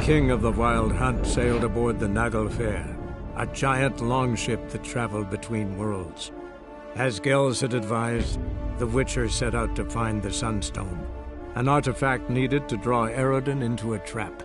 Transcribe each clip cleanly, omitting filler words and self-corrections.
king of the Wild Hunt sailed aboard the Naglfar, a giant longship that traveled between worlds. As Gels had advised, the Witcher set out to find the Sunstone, an artifact needed to draw Eredin into a trap.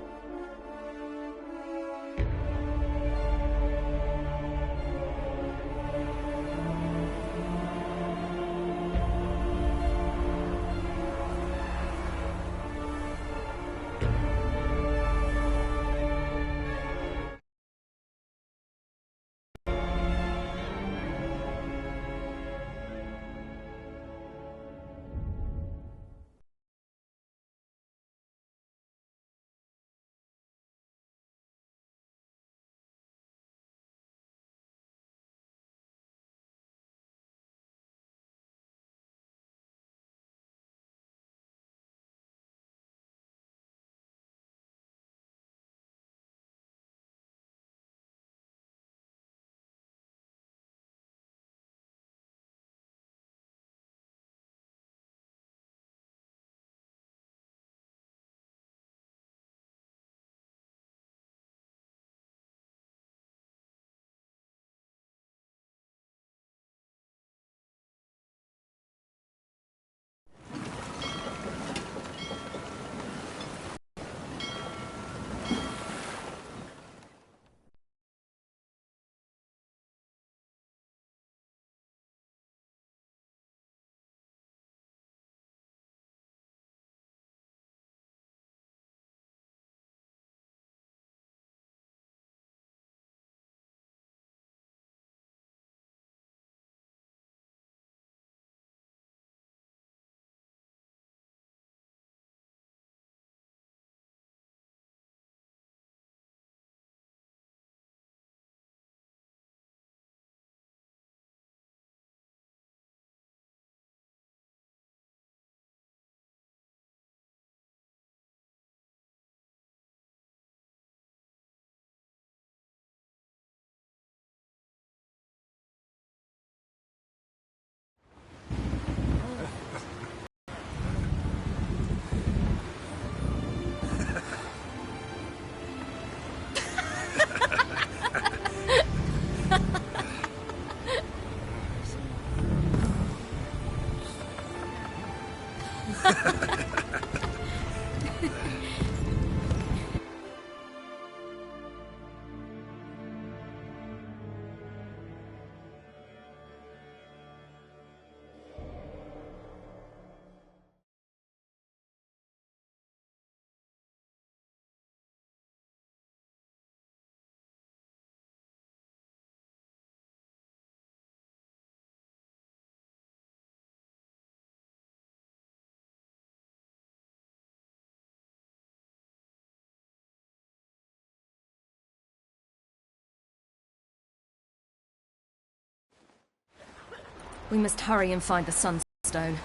We must hurry and find the Sunstone.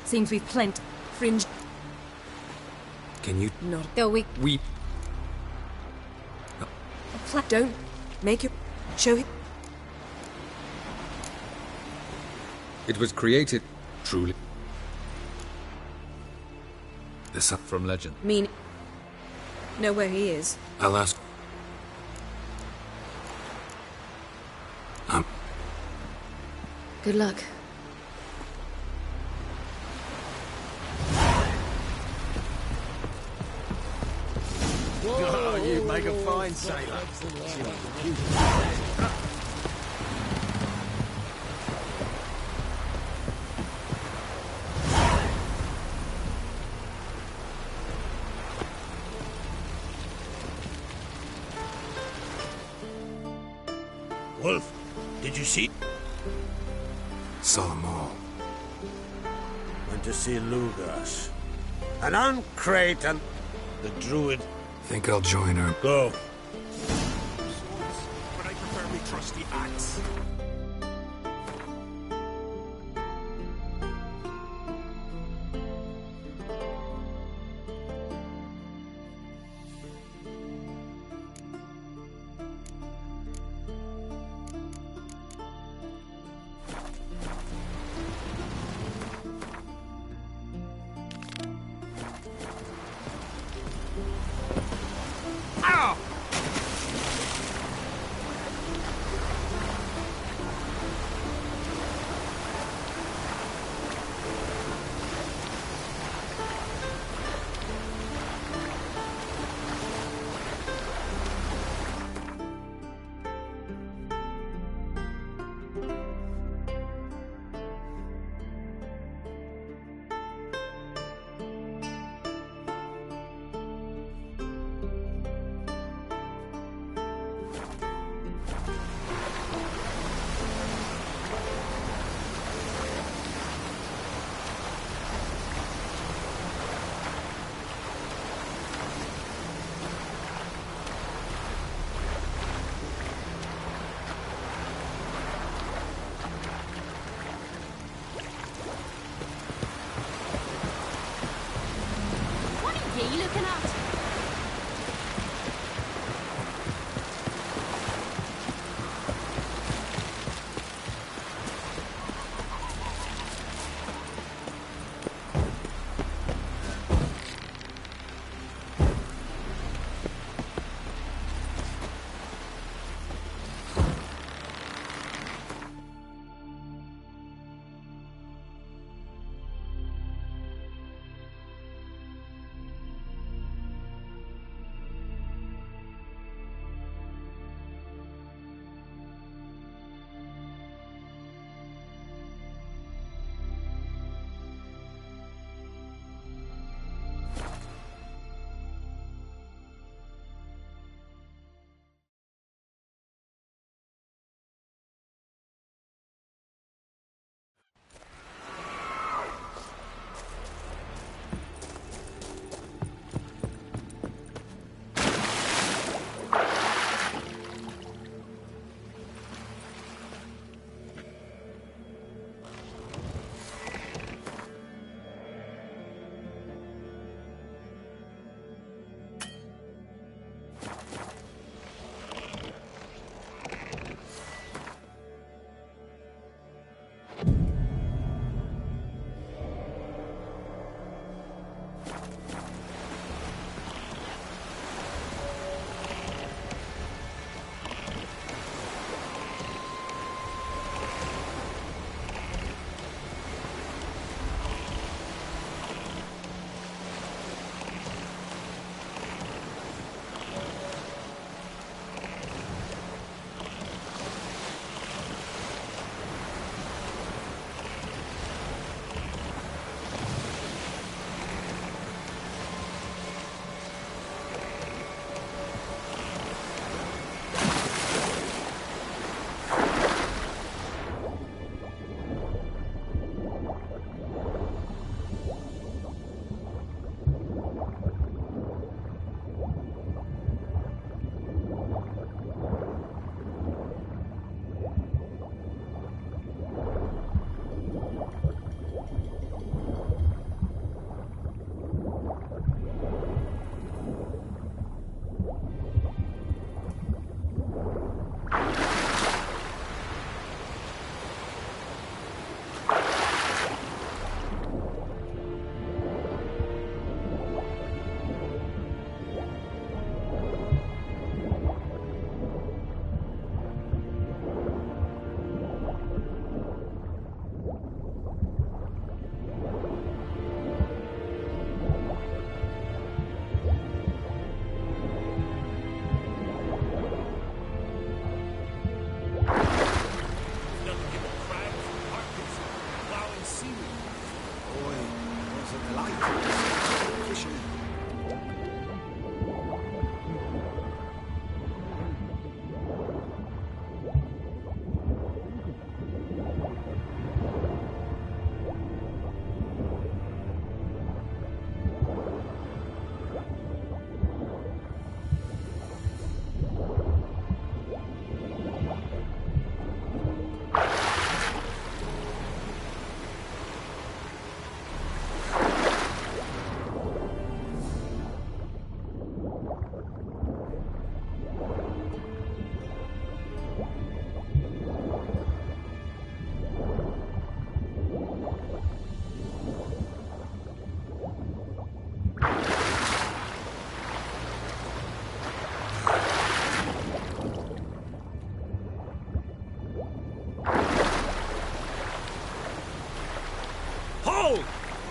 Seems we've plenty fringe. Can you Not though we Don't make it. Show it. It was created truly. This up from legend. Mean. Know where he is. I'll ask. Good luck. Oh, you make a fine sailor. Wolf, did you see? Saw them all. Went to see Lugas. And on Crate and the druid. Think I'll join her. Go. But I prefer me trusty axe.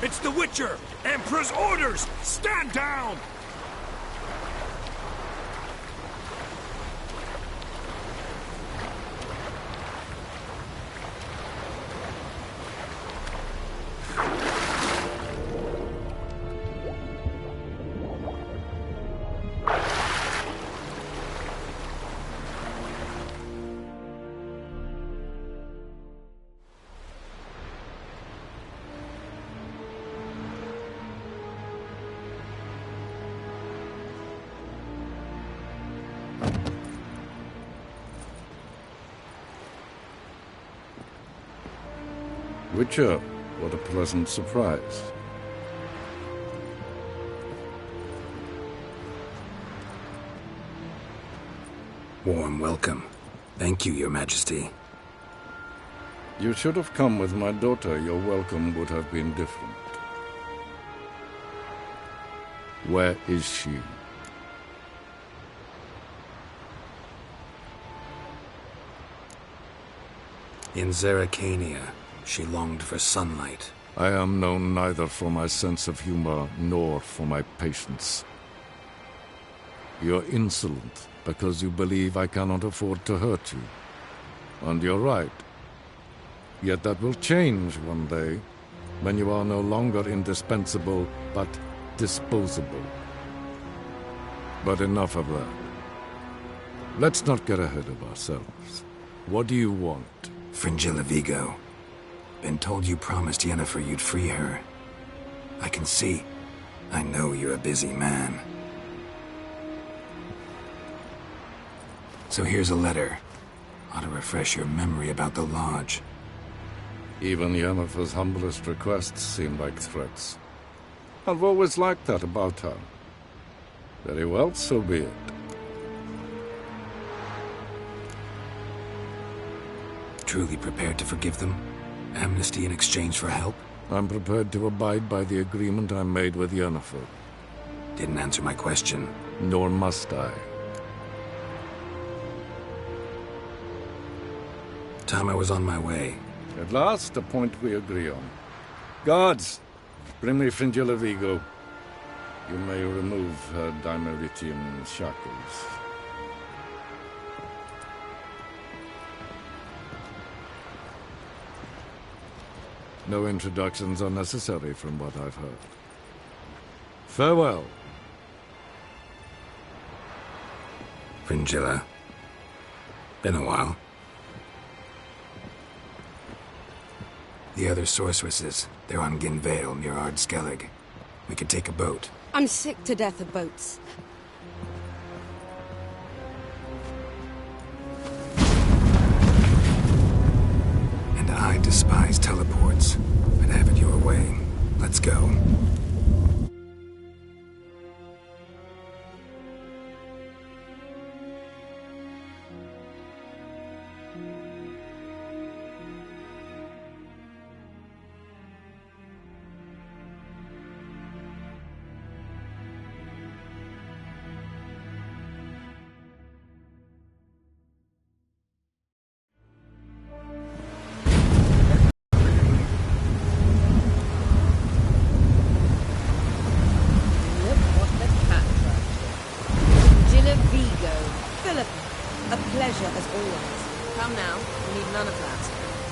It's the Witcher! Emperor's orders! Stand down! Witcher, what a pleasant surprise. Warm welcome. Thank you, Your Majesty. You should have come with my daughter. Your welcome would have been different. Where is she? In Zerrikania, she longed for sunlight. I am known neither for my sense of humor nor for my patience. You're insolent because you believe I cannot afford to hurt you. And you're right. Yet that will change one day, when you are no longer indispensable, but disposable. But enough of that. Let's not get ahead of ourselves. What do you want? Fringilla Vigo. Been told you promised Yennefer you'd free her. I can see. I know you're a busy man. So here's a letter. Ought to refresh your memory about the Lodge. Even Yennefer's humblest requests seem like threats. I've always liked that about her. Very well, so be it. Truly prepared to forgive them? Amnesty in exchange for help? I'm prepared to abide by the agreement I made with Yennefer. Didn't answer my question. Nor must I. Time I was on my way. At last, a point we agree on. Guards, bring me Fringilla Vigo. You may remove her Dimeritium shackles. No introductions are necessary from what I've heard. Farewell. Fringilla. Been a while. The other sorceresses, they're on Ginvale near Ard Skellig. We could take a boat. I'm sick to death of boats. And I despise teleports. I'd have it your way. Let's go.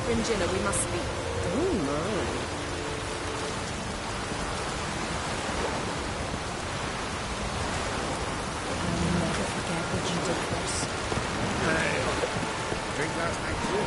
Fringilla, we must speak. Oh, my. I'll never forget what you did for us. Hey, drink last night too.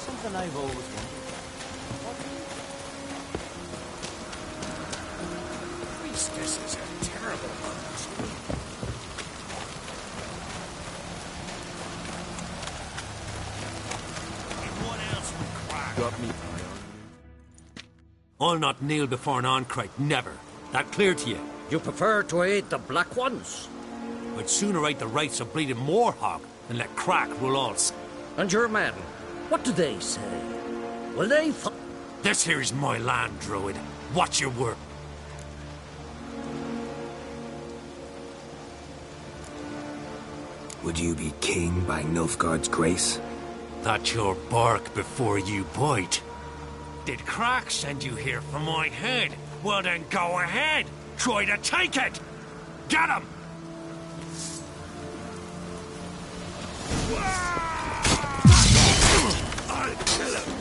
Something I've always wanted. Priestess Got me. I'll not kneel before an Ancrate, never. That clear to you? You prefer to aid the Black Ones? I'd sooner aid the rights of bleeding Moorhog than let Crack rule all. And your men, what do they say? Will they This here is my land, Druid. Watch your work. Would you be king by Nilfgaard's grace? That's your bark before you bite. Did Crack send you here for my head? Well then go ahead. Try to take it. Get him! I'll kill him.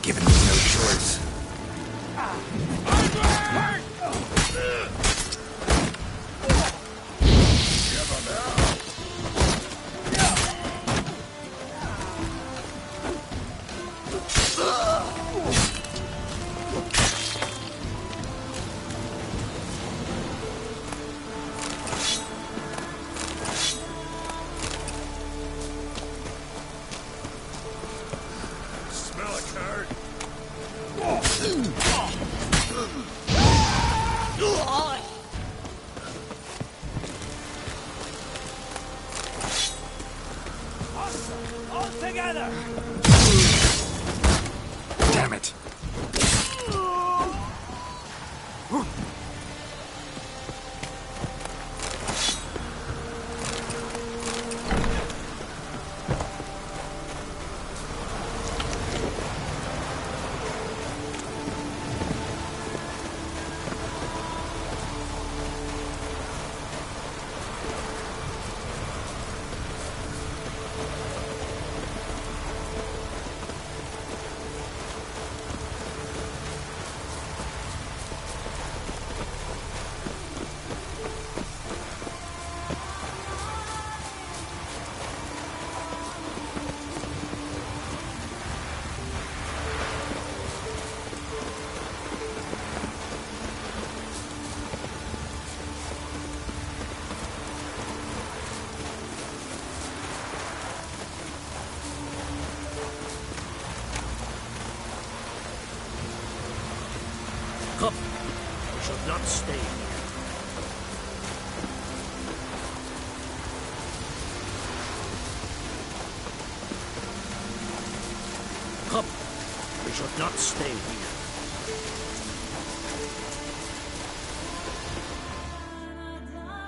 Given me no choice. Smell a card. All together. Damn it. Come, we shall not stay here. Come, we should not stay here.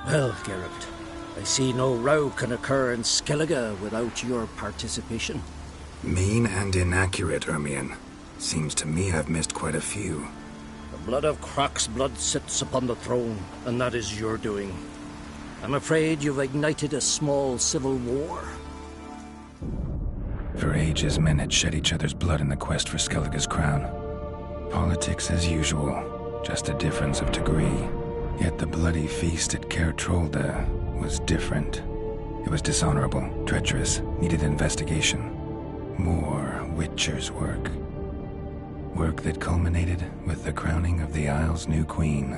Well, Geralt, I see no row can occur in Skellige without your participation. Mean and inaccurate, Ermion. Seems to me I've missed quite a few. blood of Croc's blood sits upon the throne, and that is your doing. I'm afraid you've ignited a small civil war. For ages, men had shed each other's blood in the quest for Skellige's crown. Politics as usual, just a difference of degree. Yet the bloody feast at Caer Trolda was different. It was dishonorable, treacherous, needed investigation. More Witcher's work. Work that culminated with the crowning of the Isle's new queen.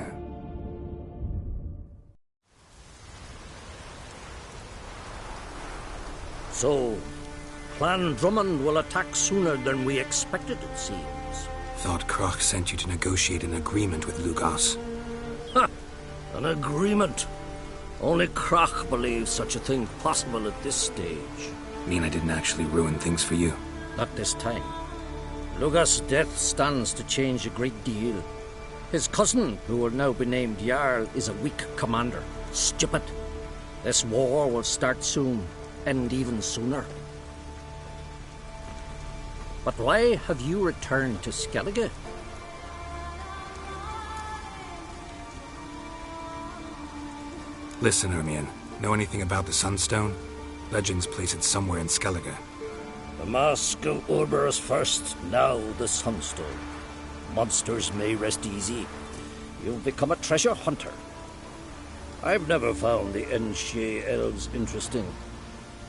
So, Clan Drummond will attack sooner than we expected, it seems. Thought Croc sent you to negotiate an agreement with Lugos. Ha! An agreement? Only Croc believes such a thing possible at this stage. Mean I didn't actually ruin things for you? Not this time. Lugos' death stands to change a great deal. His cousin, who will now be named Jarl, is a weak commander. Stupid. This war will start soon, end even sooner. But why have you returned to Skellige? Listen, Ermion. Know anything about the Sunstone? Legends place it somewhere in Skellige. The Mask of Urberus first, now the Sunstone. Monsters may rest easy. You've become a treasure hunter. I've never found the Enshe elves interesting.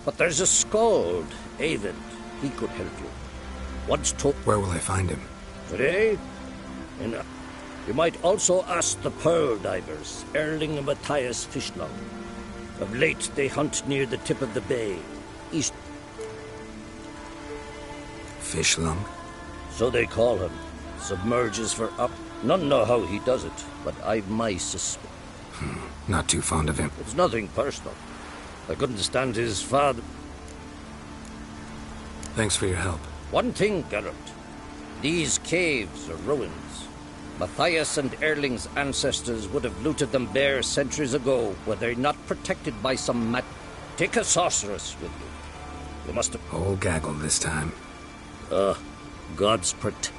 But there's a skald, Avid. He could help you. Once told... Where will I find him? Today? You might also ask the Pearl Divers, Erling and Matthias Fishlung. Of late, they hunt near the tip of the bay, east... Fishlung? So they call him. Submerges for up. None know how he does it, but I've my suspicion. Not too fond of him. It's nothing personal. I couldn't stand his father. Thanks for your help. One thing, Geralt. These caves are ruins. Matthias and Erling's ancestors would have looted them bare centuries ago, were they not protected by some Take a sorceress with you. You must have... Whole gaggle this time. God's protect...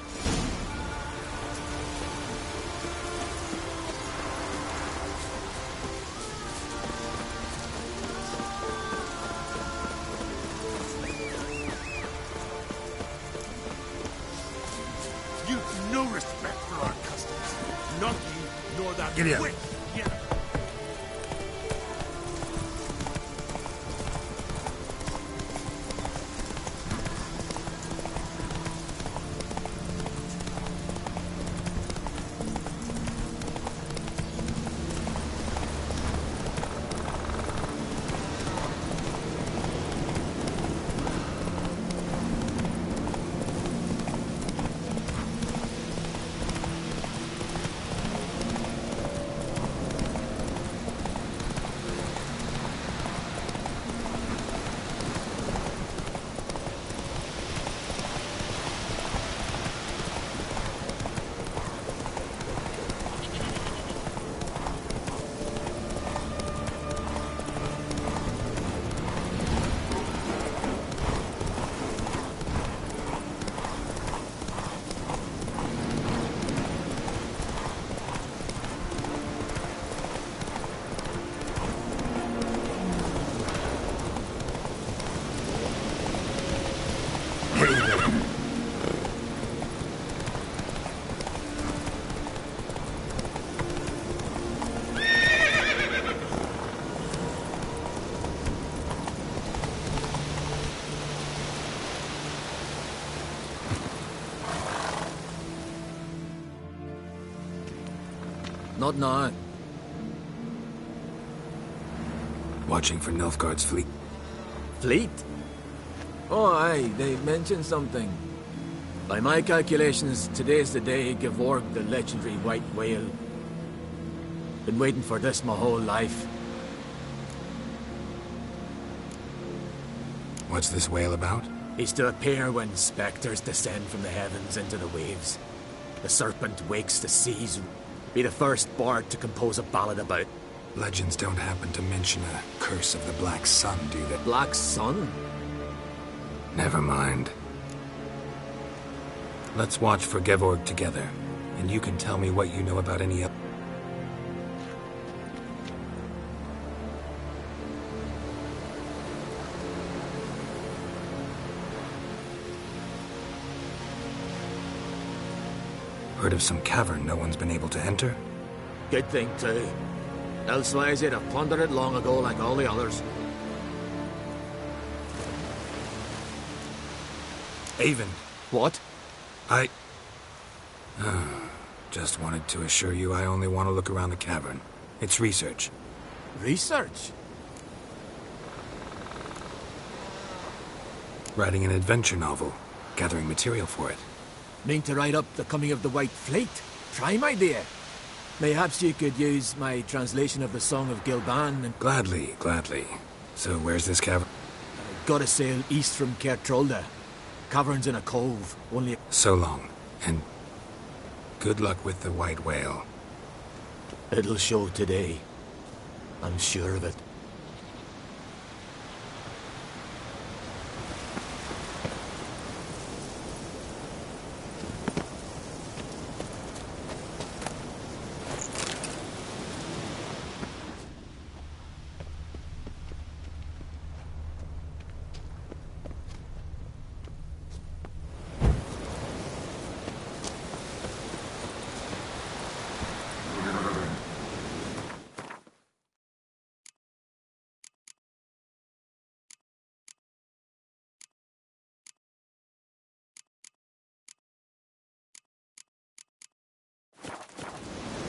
You've no respect for our customs. Not you, nor that Giddy up. witch. Yeah. Not now. Watching for Nilfgaard's fleet. Fleet? Oh, aye, they mentioned something. By my calculations, today's the day Gevorg, the legendary white whale. Been waiting for this my whole life. What's this whale about? He's to appear when specters descend from the heavens into the waves. The serpent wakes the seas. Be the first bard to compose a ballad about. Legends don't happen to mention a curse of the Black Sun, do they? Black Sun? Never mind. Let's watch for Gevorg together. And you can tell me what you know about any of... Heard of some cavern no one's been able to enter? Good thing, too. Elsewise, they'd have plundered it long ago like all the others. Avon. What? I... just wanted to assure you I only want to look around the cavern. It's research. Research? Writing an adventure novel. Gathering material for it. Mean to write up the coming of the White Fleet? Prime idea. Mayhaps you could use my translation of the Song of Gilban and... Gladly, gladly. So where's this cavern? Gotta sail east from Cair Trolda. Cavern's in a cove, only... So long. And good luck with the white whale. It'll show today. I'm sure of it.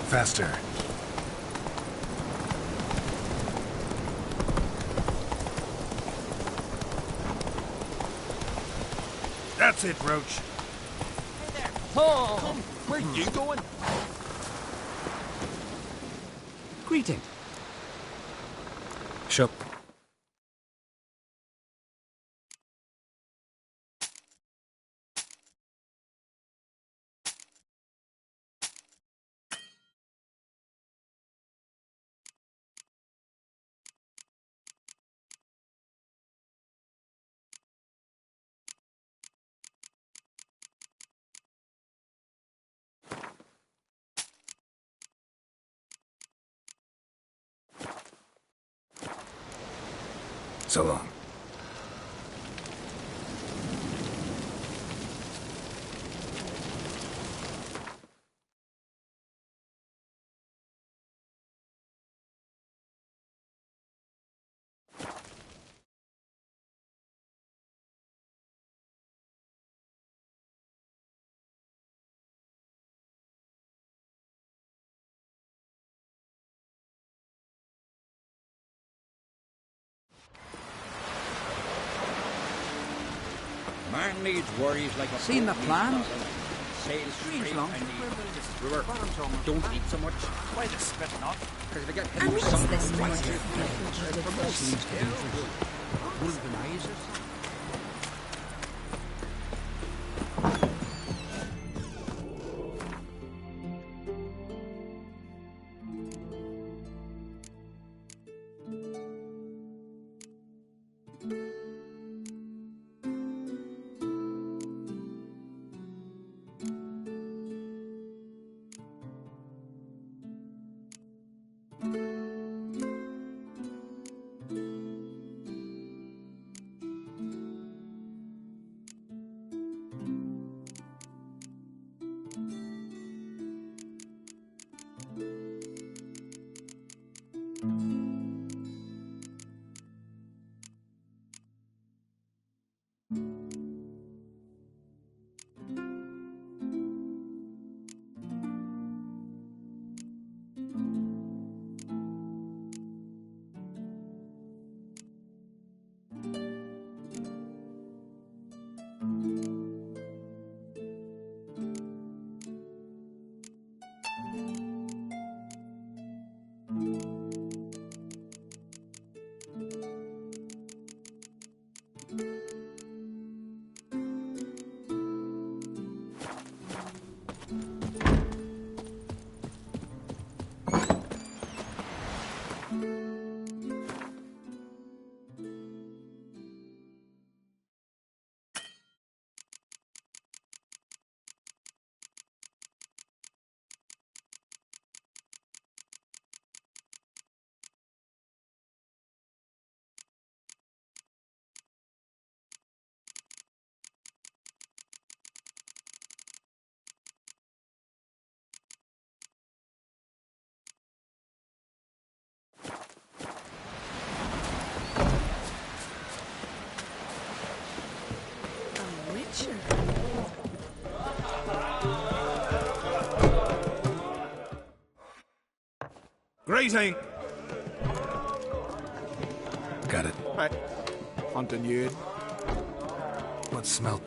Faster. That's it, Roach. Hey there. Oh, come. Where are you going? Greeting. Show. So long. Man needs worries like a... Seen the plans? Strange long. Brewer, don't eat so much. Why the spit not? Because they get hit with something twice. Wolven eyes or something? Sure. Greeting! Got it. Right. Hunting you. What smell?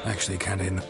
Actually, kinda in the...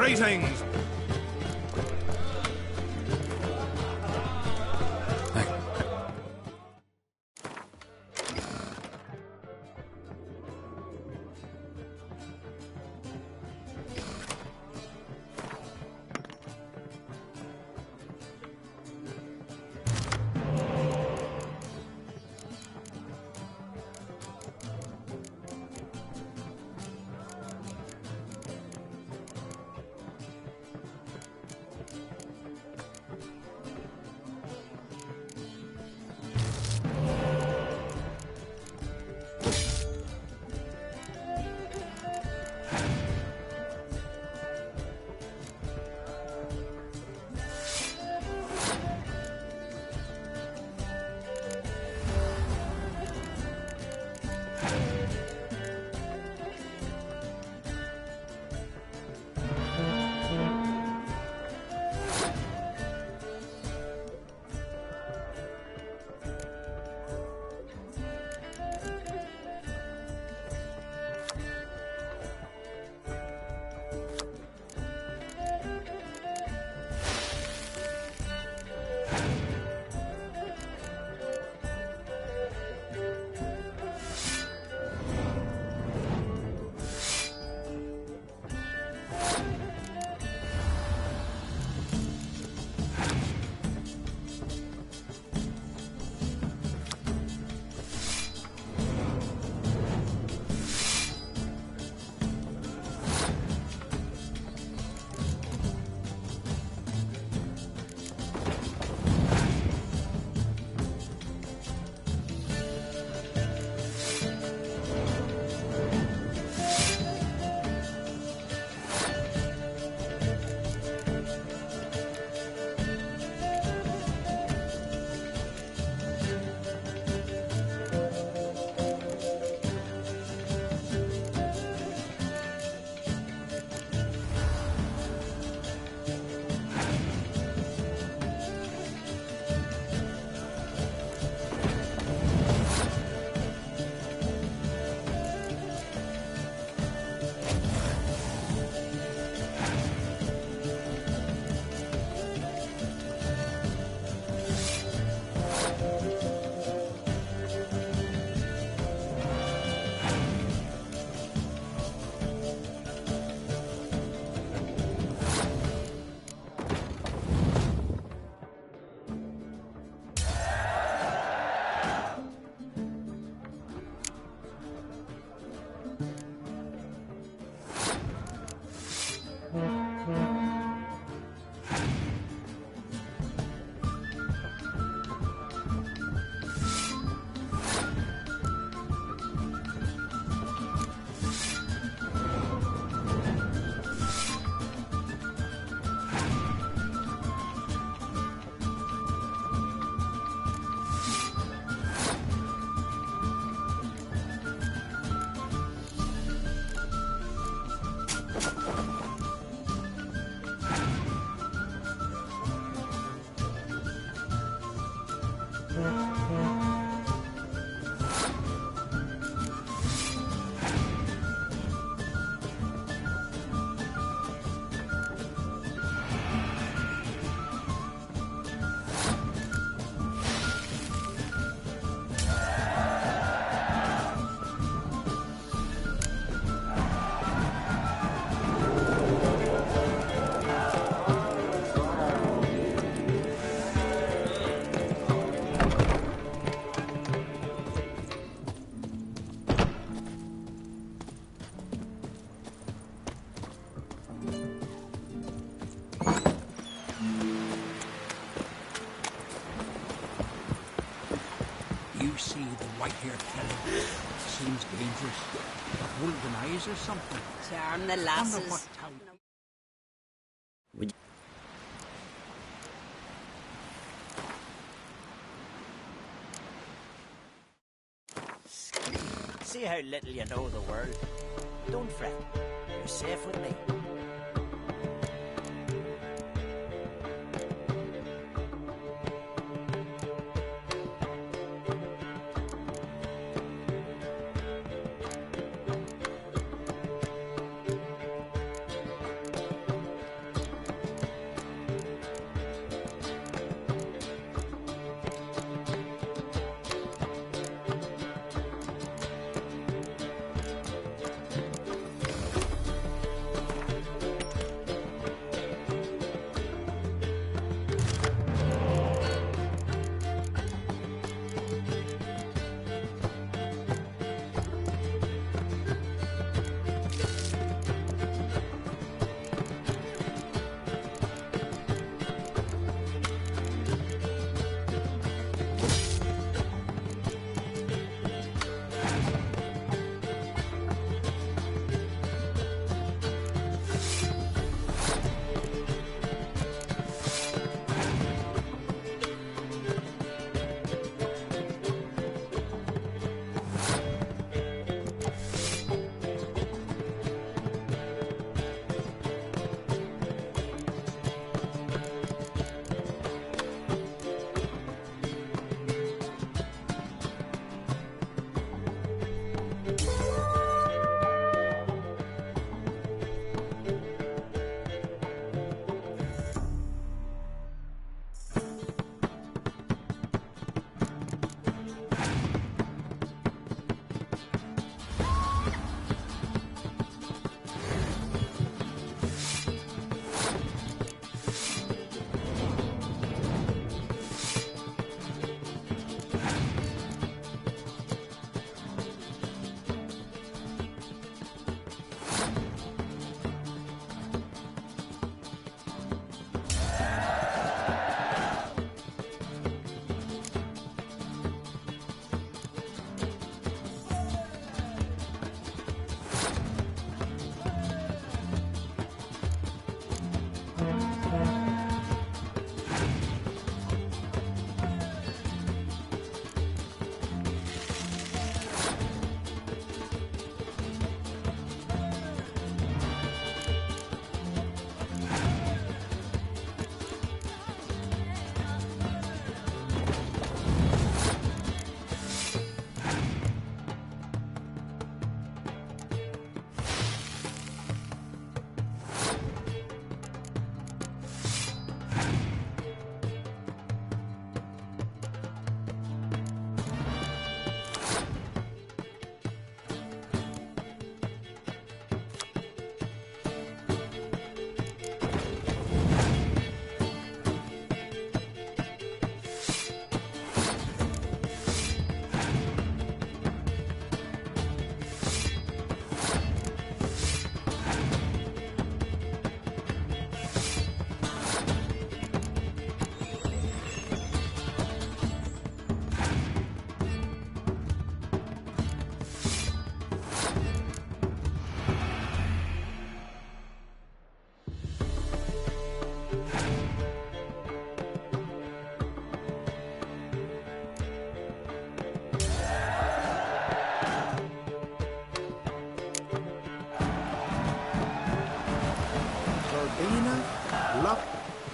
Greetings! You see the white-haired fellow? Seems dangerous. Golden eyes or something. Charm the Wonder lasses. what town. See how little you know the world. Don't fret. You're safe with me.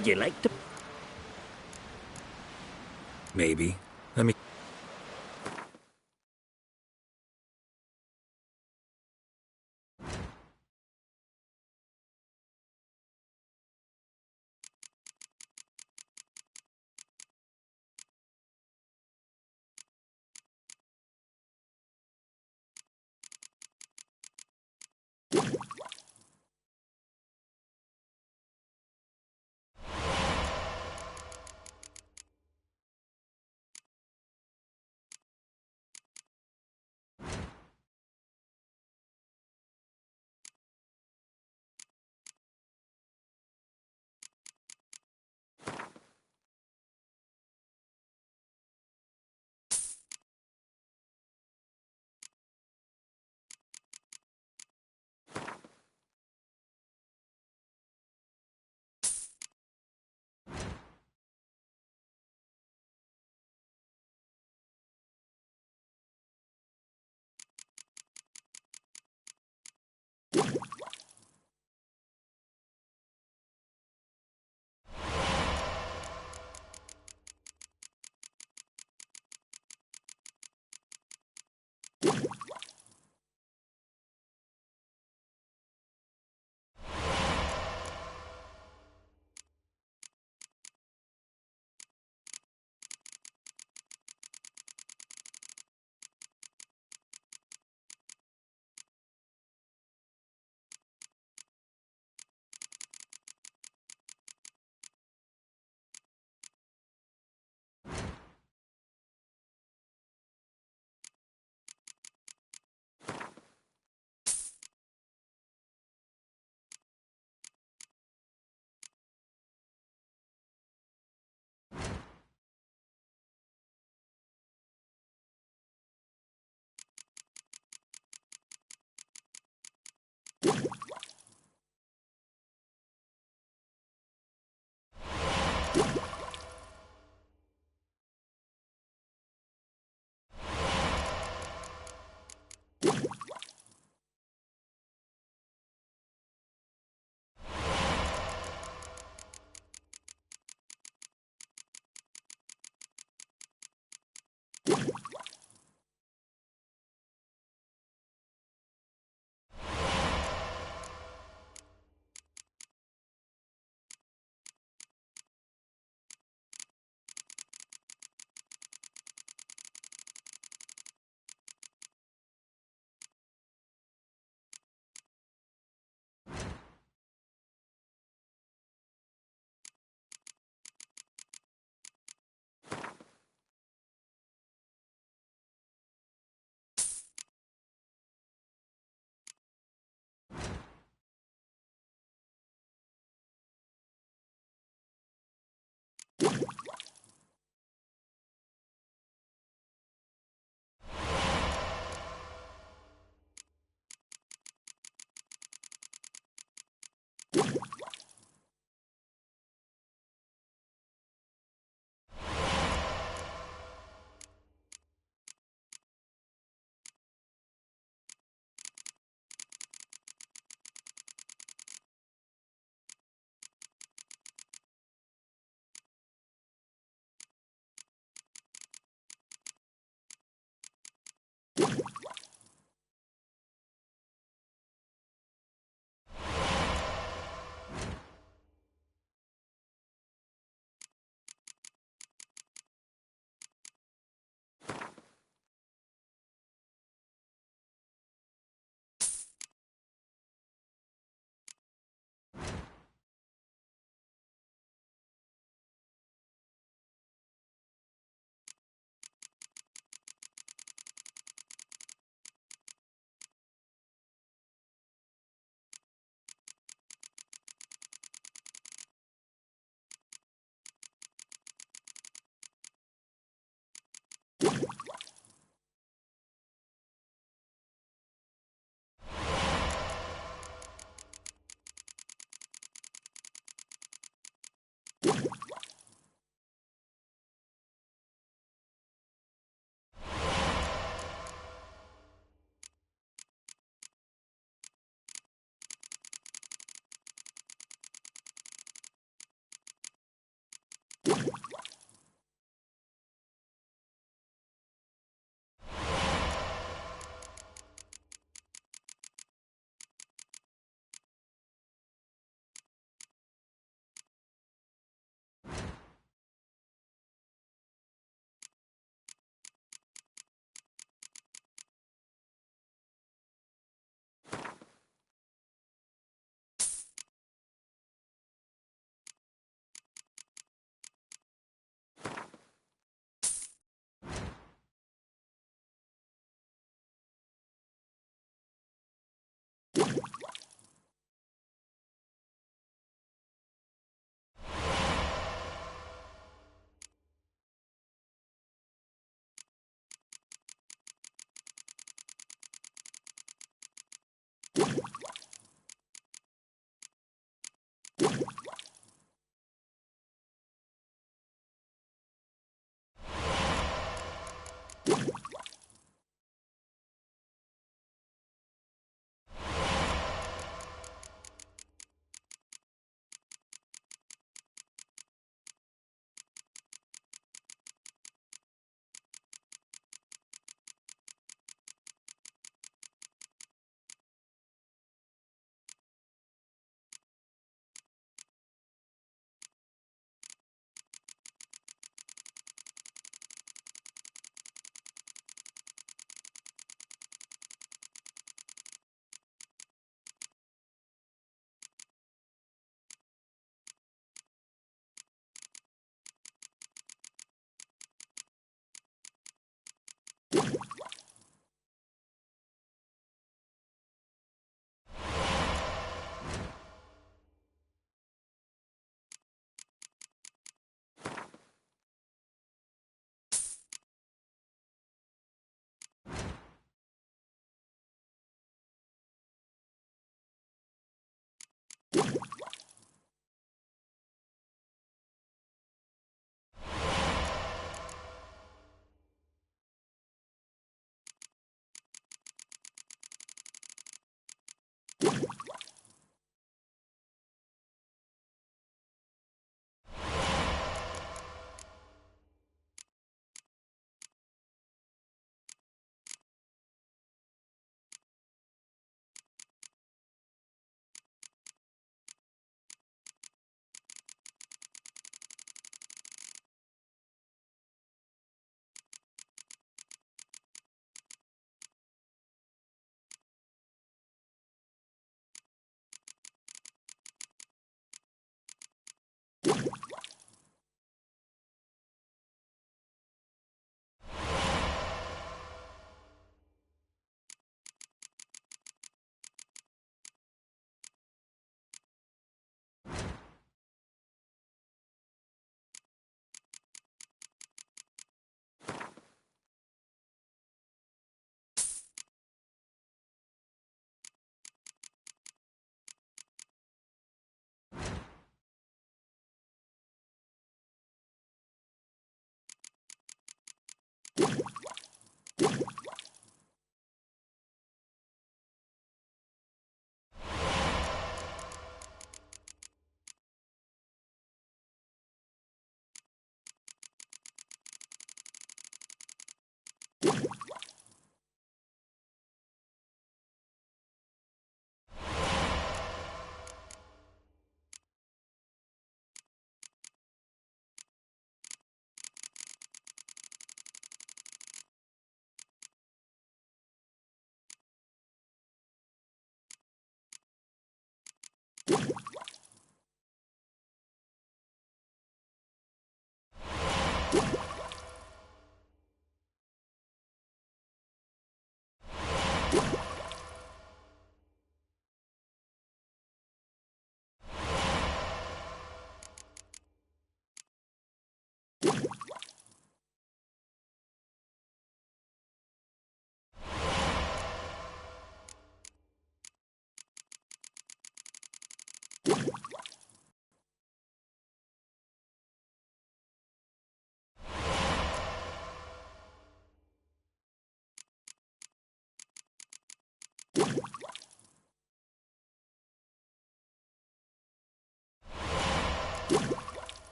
Would you like to? Maybe. Let me...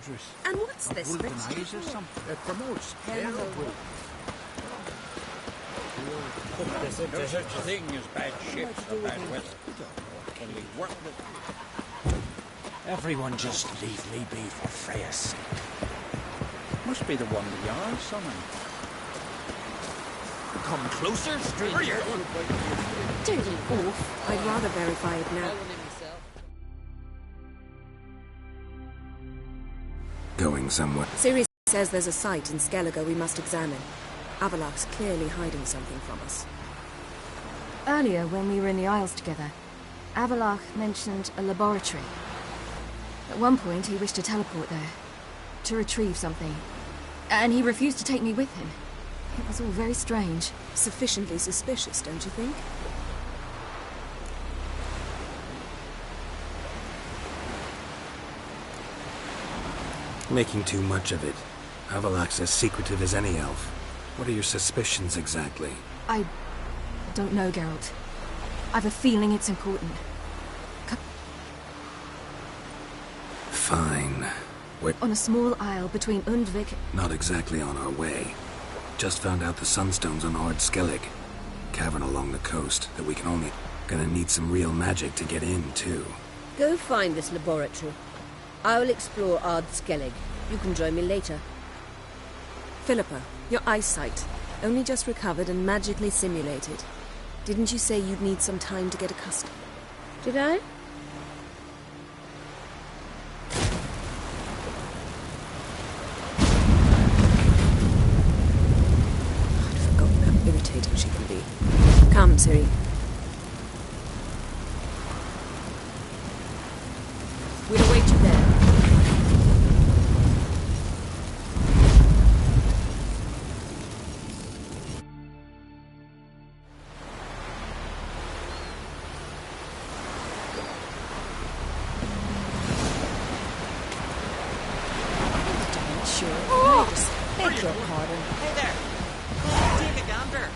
dangerous. And what's this? Golden eyes or something. It promotes terrible. There's such a thing as bad ships or bad weather. Only worthless. Everyone just leave me be for Freya's sake. Must be the one the Jarl summoned. Come closer, stranger. Dirty oaf. I'd rather verify it now. Going somewhere. Ciri says there's a site in Skellige we must examine. Avalok's clearly hiding something from us. Earlier, when we were in the Isles together, Avallac'h mentioned a laboratory. At one point, he wished to teleport there, to retrieve something, and he refused to take me with him. It was all very strange. Sufficiently suspicious, don't you think? Making too much of it. Avallac'h's as secretive as any elf. What are your suspicions exactly? I don't know, Geralt. I've a feeling it's important. Fine. We're on a small isle between Undvik... Not exactly on our way. Just found out the Sunstone's on Ard Skellig. Cavern along the coast that we can only... Gonna need some real magic to get in, too. Go find this laboratory. I'll explore Ard Skellig. You can join me later. Philippa, your eyesight. Only just recovered and magically simulated. Didn't you say you'd need some time to get accustomed? Did I? I'd forgotten how irritating she can be. Come, Ciri. We'll await you there. Beg your pardon. Hey there. Take a gander.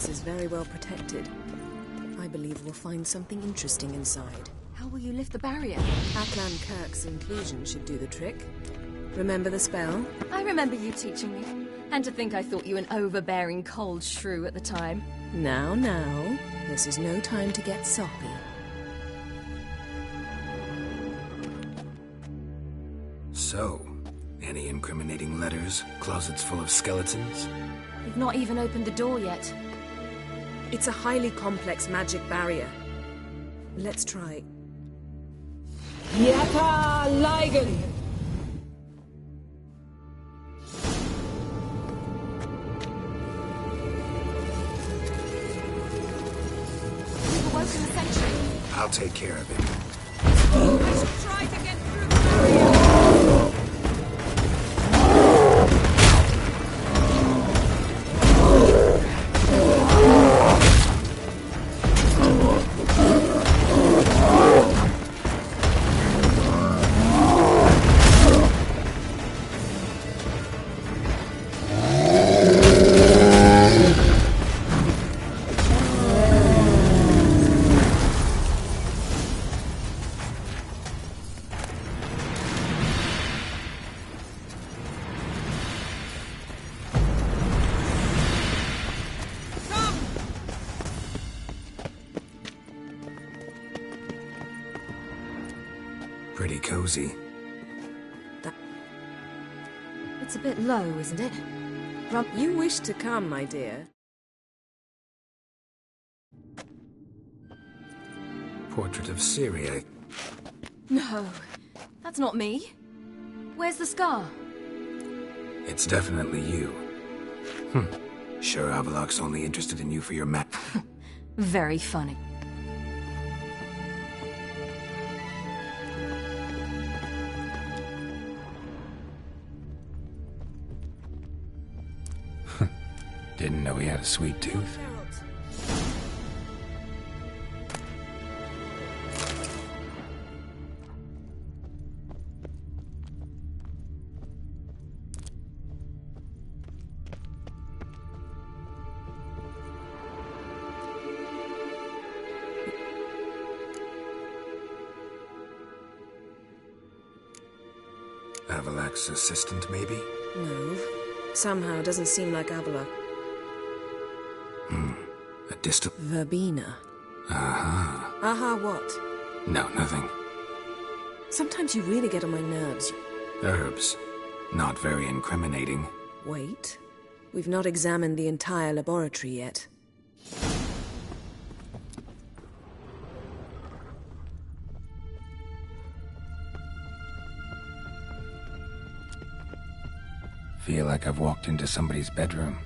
Is very well protected. I believe we'll find something interesting inside. How will you lift the barrier? Aklan Kirk's inclusion should do the trick. Remember the spell? I remember you teaching me. And to think I thought you an overbearing cold shrew at the time. Now, this is no time to get soppy. So, any incriminating letters? Closets full of skeletons? We've not even opened the door yet. It's a highly complex magic barrier. Let's try. Yata Ligen! We've awoken the sentry. I'll take care of it. I should try to get through the barrier! Pretty cozy. It's a bit low, isn't it? You wish to come, my dear. Portrait of Ciri. No, that's not me. Where's the scar? It's definitely you. Sure Avallac'h's only interested in you for your map. Very funny. Didn't know he had a sweet tooth. Avallac'h's assistant, maybe? No. Somehow it doesn't seem like Avallac'h. A distant... Verbena. Aha. Aha what? No, nothing. Sometimes you really get on my nerves. Herbs. Not very incriminating. Wait. We've not examined the entire laboratory yet. Feel like I've walked into somebody's bedroom.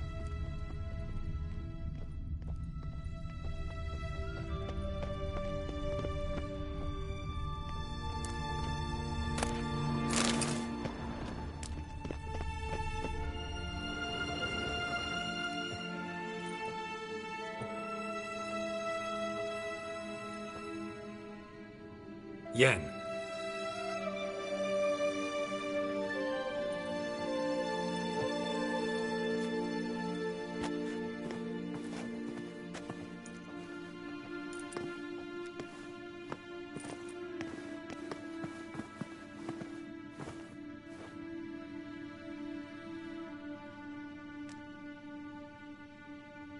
Yen.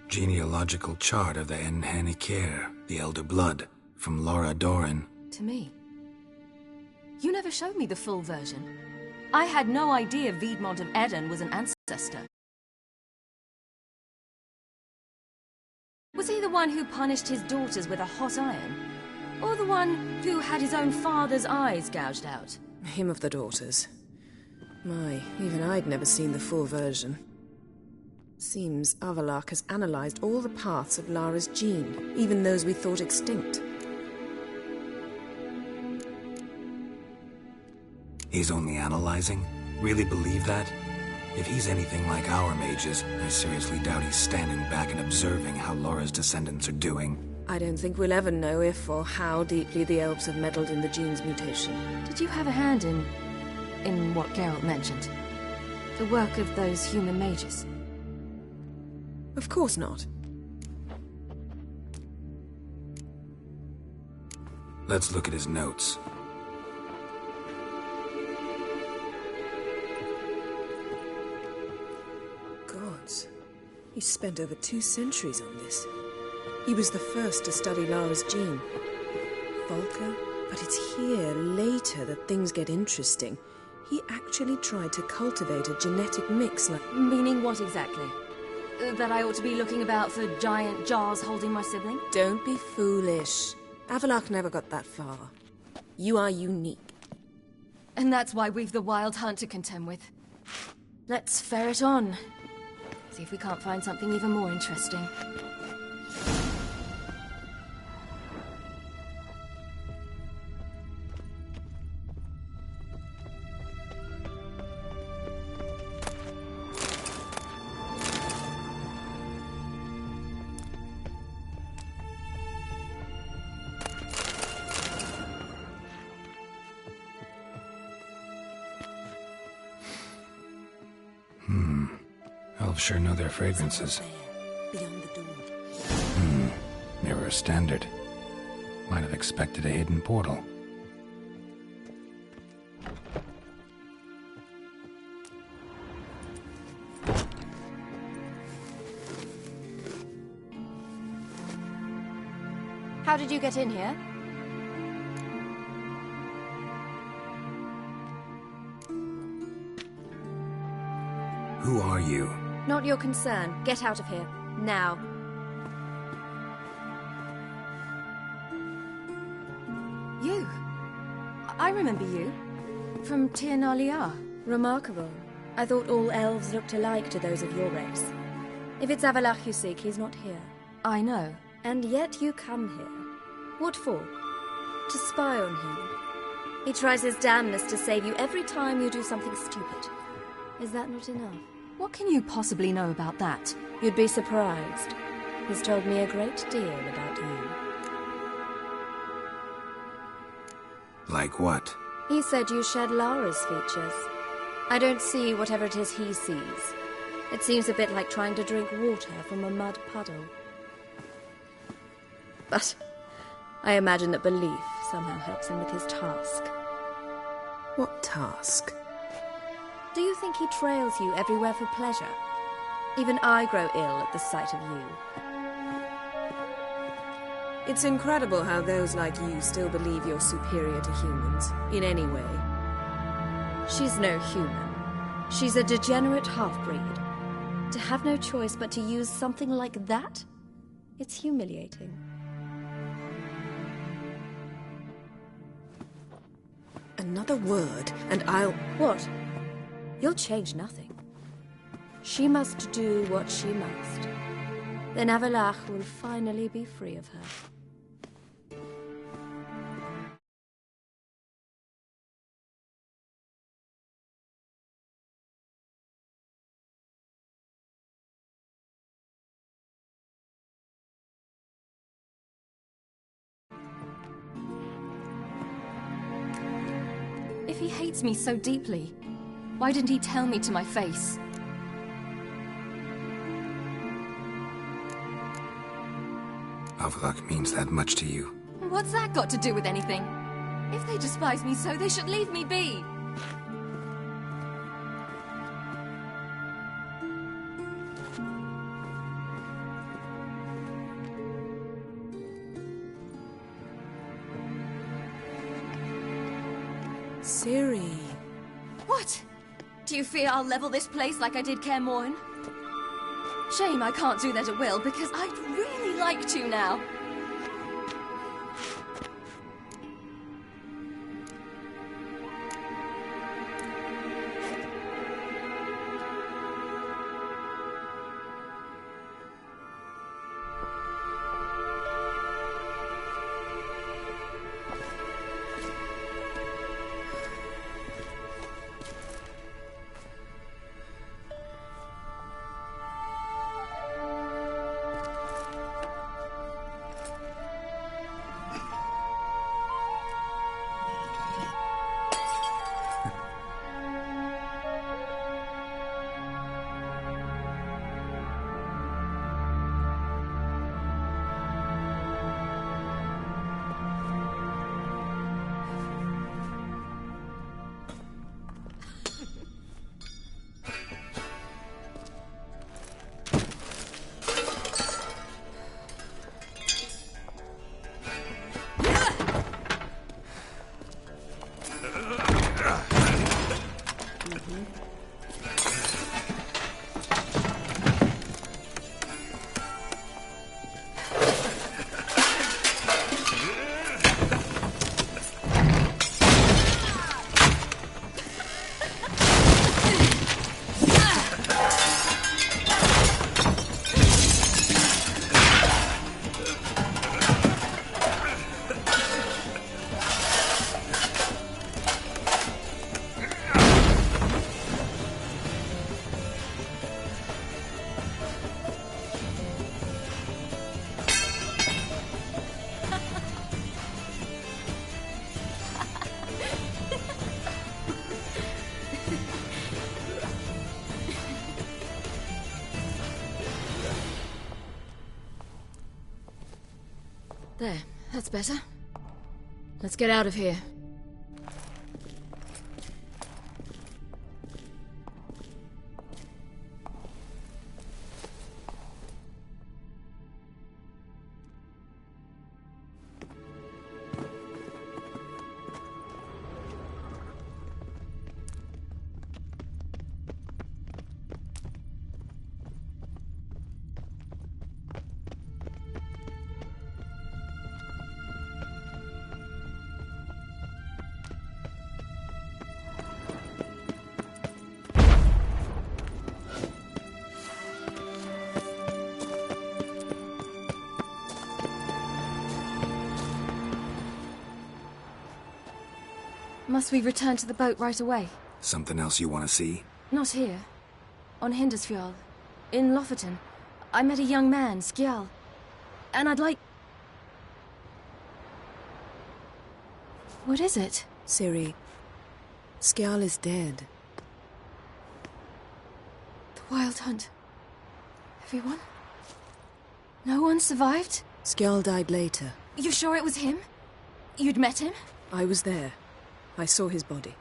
Genealogical chart of the Enhanikir, the Elder Blood, from Laura Doran. To me. You never showed me the full version. I had no idea Viedmont of Eden was an ancestor. Was he the one who punished his daughters with a hot iron? Or the one who had his own father's eyes gouged out? Him of the daughters. My, even I'd never seen the full version. Seems Avallac'h has analyzed all the paths of Lara's gene, even those we thought extinct. He's only analyzing? Really believe that? If he's anything like our mages, I seriously doubt he's standing back and observing how Laura's descendants are doing. I don't think we'll ever know if or how deeply the elves have meddled in the gene's mutation. Did you have a hand in what Geralt mentioned? The work of those human mages? Of course not. Let's look at his notes. Gods. He spent over 2 centuries on this. He was the first to study Lara's gene. Volker? But it's here, later, that things get interesting. He actually tried to cultivate a genetic mix like... Meaning what exactly? That I ought to be looking about for giant jars holding my sibling? Don't be foolish. Avallac'h never got that far. You are unique. And that's why we've the Wild Hunt to contend with. Let's ferret on. See if we can't find something even more interesting. Elves sure know their fragrances. Beyond the door. Mirror standard. Might have expected a hidden portal. How did you get in here? Who are you? Not your concern. Get out of here. Now. You? I remember you. From Tir Nalia. Remarkable. I thought all elves looked alike to those of your race. If it's Avalach you seek, he's not here. I know. And yet you come here. What for? To spy on him. He tries his damnedest to save you every time you do something stupid. Is that not enough? What can you possibly know about that? You'd be surprised. He's told me a great deal about you. Like what? He said you shared Lara's features. I don't see whatever it is he sees. It seems a bit like trying to drink water from a mud puddle. But I imagine that belief somehow helps him with his task. What task? Do you think he trails you everywhere for pleasure? Even I grow ill at the sight of you. It's incredible how those like you still believe you're superior to humans, in any way. She's no human. She's a degenerate half-breed. To have no choice but to use something like that? It's humiliating. Another word, and I'll... What? You'll change nothing. She must do what she must. Then Avalach will finally be free of her. If he hates me so deeply, why didn't he tell me to my face? Avalach means that much to you. What's that got to do with anything? If they despise me so, they should leave me be. Ciri. What? Do you fear I'll level this place like I did Kaer Morhen? Shame I can't do that at will, because I'd really like to now. There, that's better. Let's get out of here. Must we return to the boat right away? Something else you want to see? Not here. On Hindersfjall. In Lofoten. I met a young man, Skjal. And I'd like... What is it? Ciri, Skjal is dead. The Wild Hunt. Everyone? No one survived? Skjal died later. You sure it was him? You'd met him? I was there. I saw his body.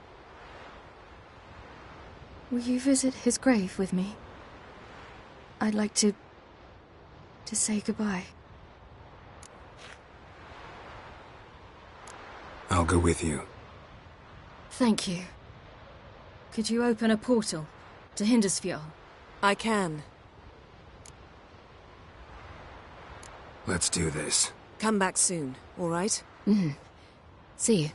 Will you visit his grave with me? I'd like to say goodbye. I'll go with you. Thank you. Could you open a portal to Hindersfjall? I can. Let's do this. Come back soon, all right? Mm-hmm. See you.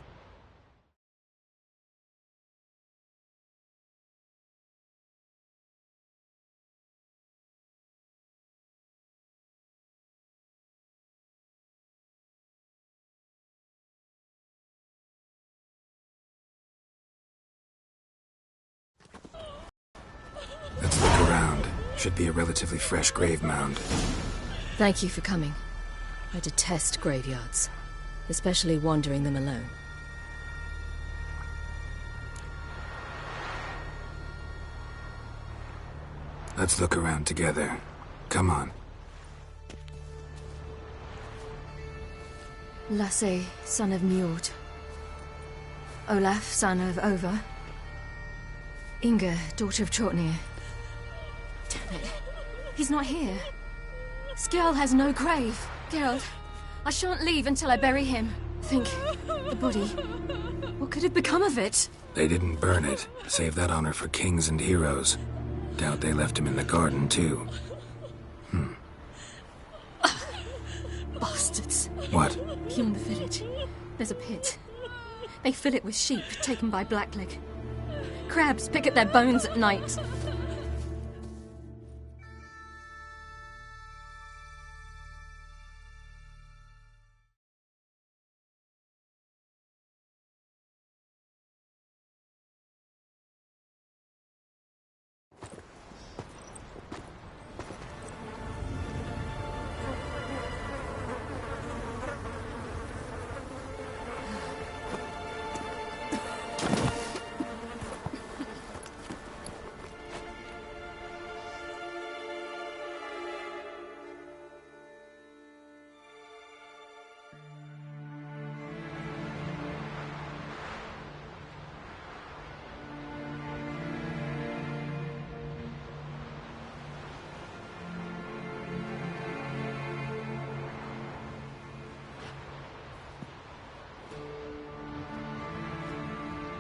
Let's look around. Should be a relatively fresh grave mound. Thank you for coming. I detest graveyards, especially wandering them alone. Let's look around together. Come on. Lasse, son of Njord. Olaf, son of Over. Inga, daughter of Trotnir. Damn it. He's not here. Skjal has no grave. Geralt, I shan't leave until I bury him. Think, the body. What could have become of it? They didn't burn it. Save that honor for kings and heroes. Doubt they left him in the garden, too. Bastards. What? Beyond the village, there's a pit. They fill it with sheep taken by Blackleg. Crabs pick at their bones at night.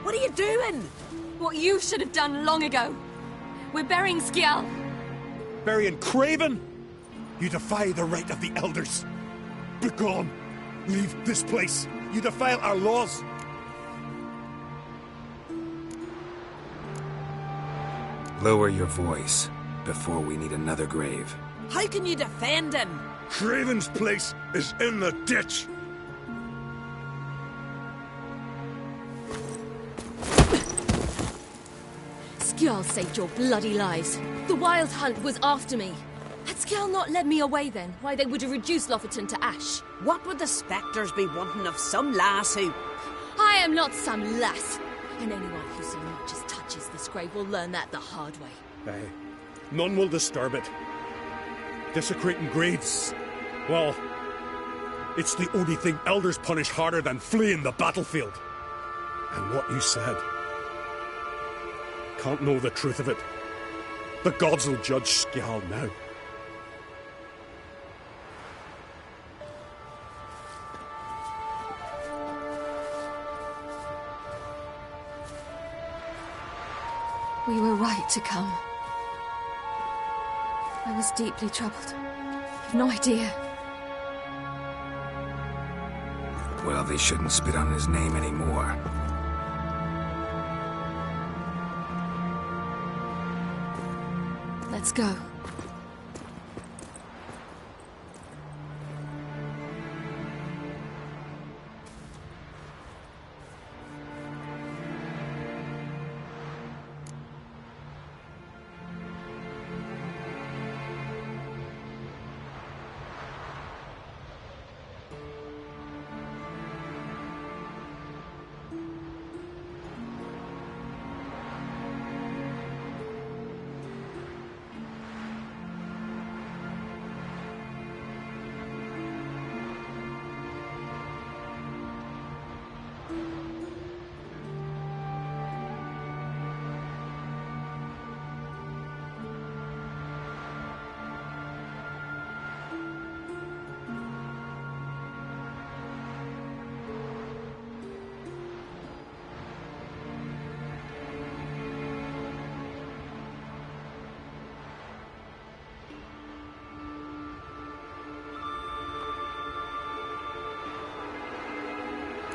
What are you doing? What you should have done long ago. We're burying Skjal. Burying Craven? You defy the right of the elders. Begone. Leave this place. You defile our laws. Lower your voice before we need another grave. How can you defend him? Craven's place is in the ditch. Skjal saved your bloody lives. The Wild Hunt was after me. Had Skjal not led me away then, why they would have reduced Lofoten to ash. What would the spectres be wanting of some lass who... I am not some lass. And anyone who so much as touches this grave will learn that the hard way. Aye. None will disturb it. Desecrating graves. Well, it's the only thing elders punish harder than fleeing the battlefield. And what you said. Can't know the truth of it. The gods will judge Skjal now. We were right to come. I was deeply troubled. You've no idea. Well, they shouldn't spit on his name anymore. Let's go.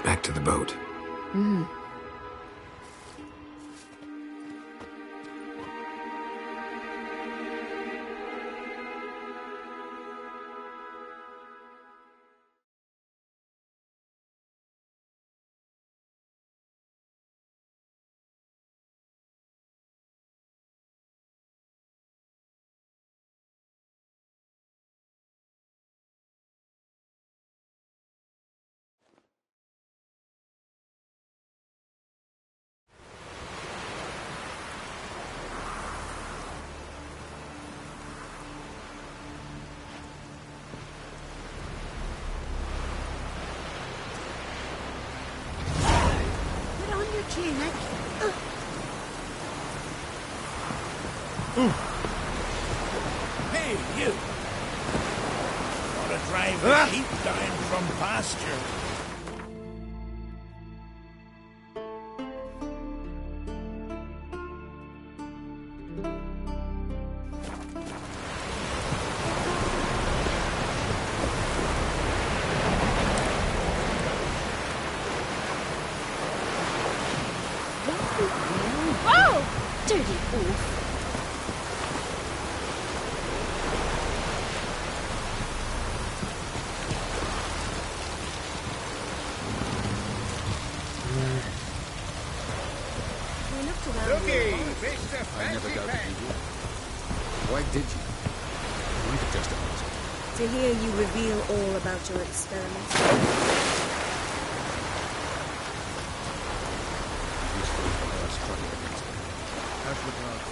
Back to the boat. Mm-hmm. Hey, you! Wanna drive the sheep down from pasture? Whoa! Dirty wolf. I never doubted you would. Why did you? We've just asked. To hear you reveal all about your experiments. Useful for our struggle against them. As regards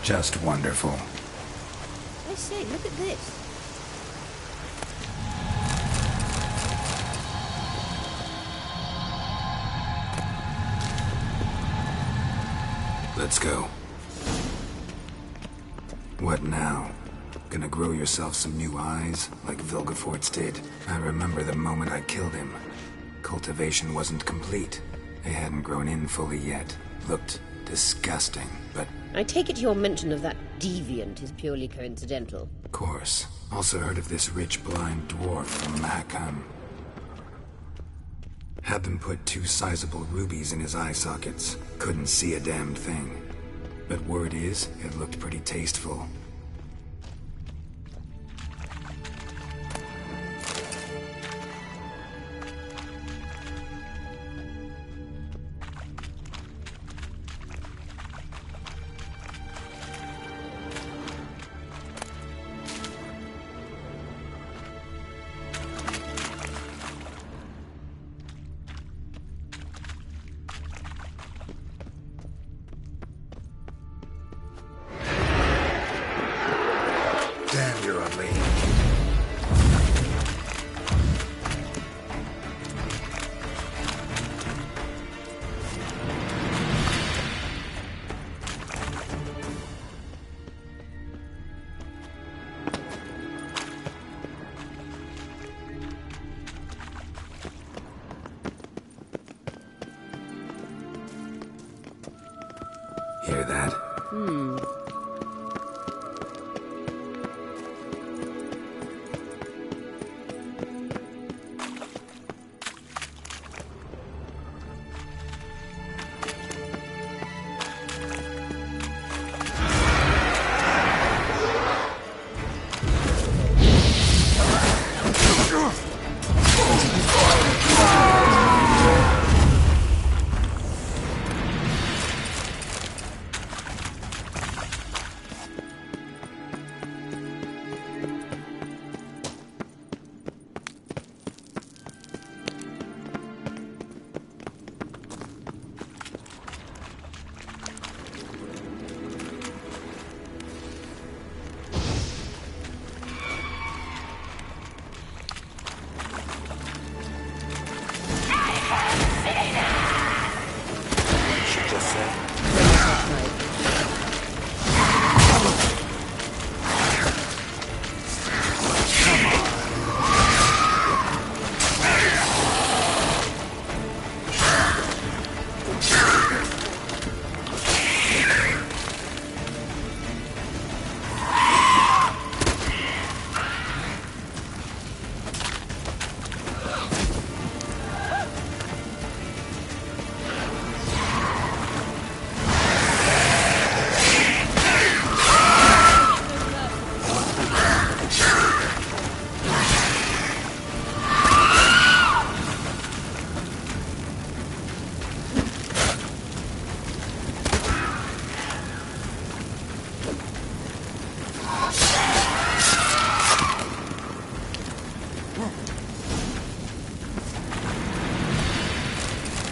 just wonderful. I say, look at this. Let's go. What now? Gonna grow yourself some new eyes, like Vilgefortz did? I remember the moment I killed him. Cultivation wasn't complete. They hadn't grown in fully yet. Looked disgusting, but... I take it your mention of that deviant is purely coincidental. Of course. Also heard of this rich blind dwarf from Mahakam. Had them put 2 sizable rubies in his eye sockets. Couldn't see a damned thing. But word is, it looked pretty tasteful. Damn, you're a lady. Hear that?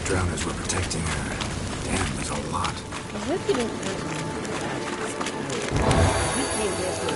Drowners were protecting her. Damn, there's a lot. I hope you didn't hurt me. We came here for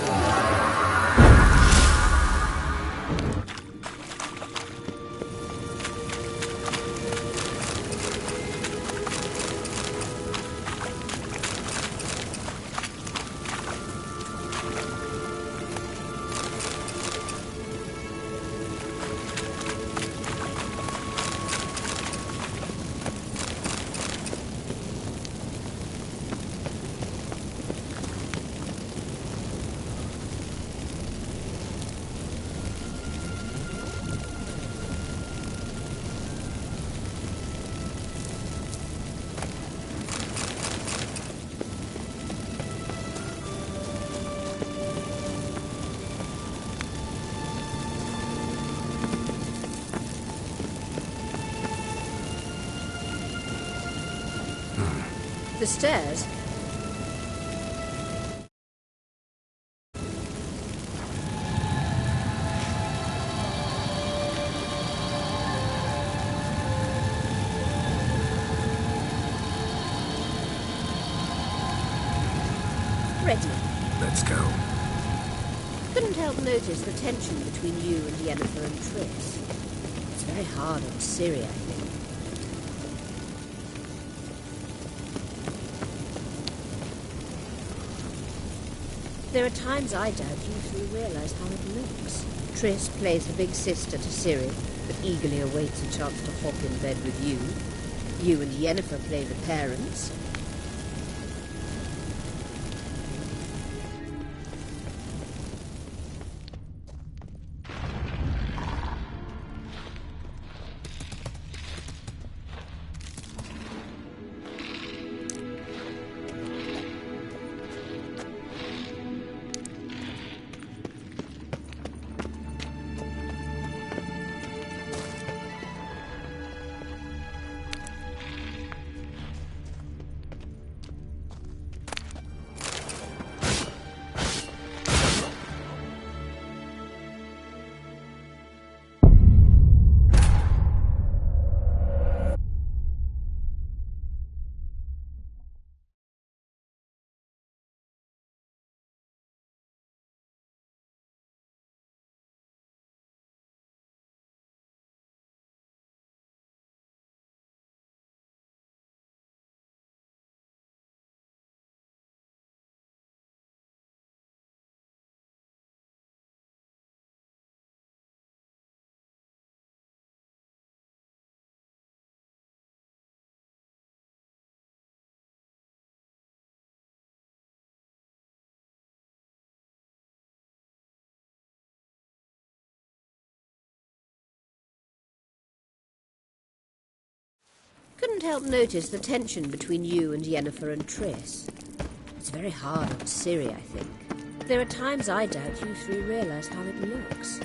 the stairs. Ready. Let's go. Couldn't help notice the tension between you and Yennefer and Triss. It's very hard on Ciri, I think. There are times I doubt you three realize how it looks. Triss plays the big sister to Ciri, but eagerly awaits a chance to hop in bed with you. You and Yennefer play the parents. Couldn't help notice the tension between you and Yennefer and Triss. It's very hard on Ciri, I think. There are times I doubt you three realize how it looks.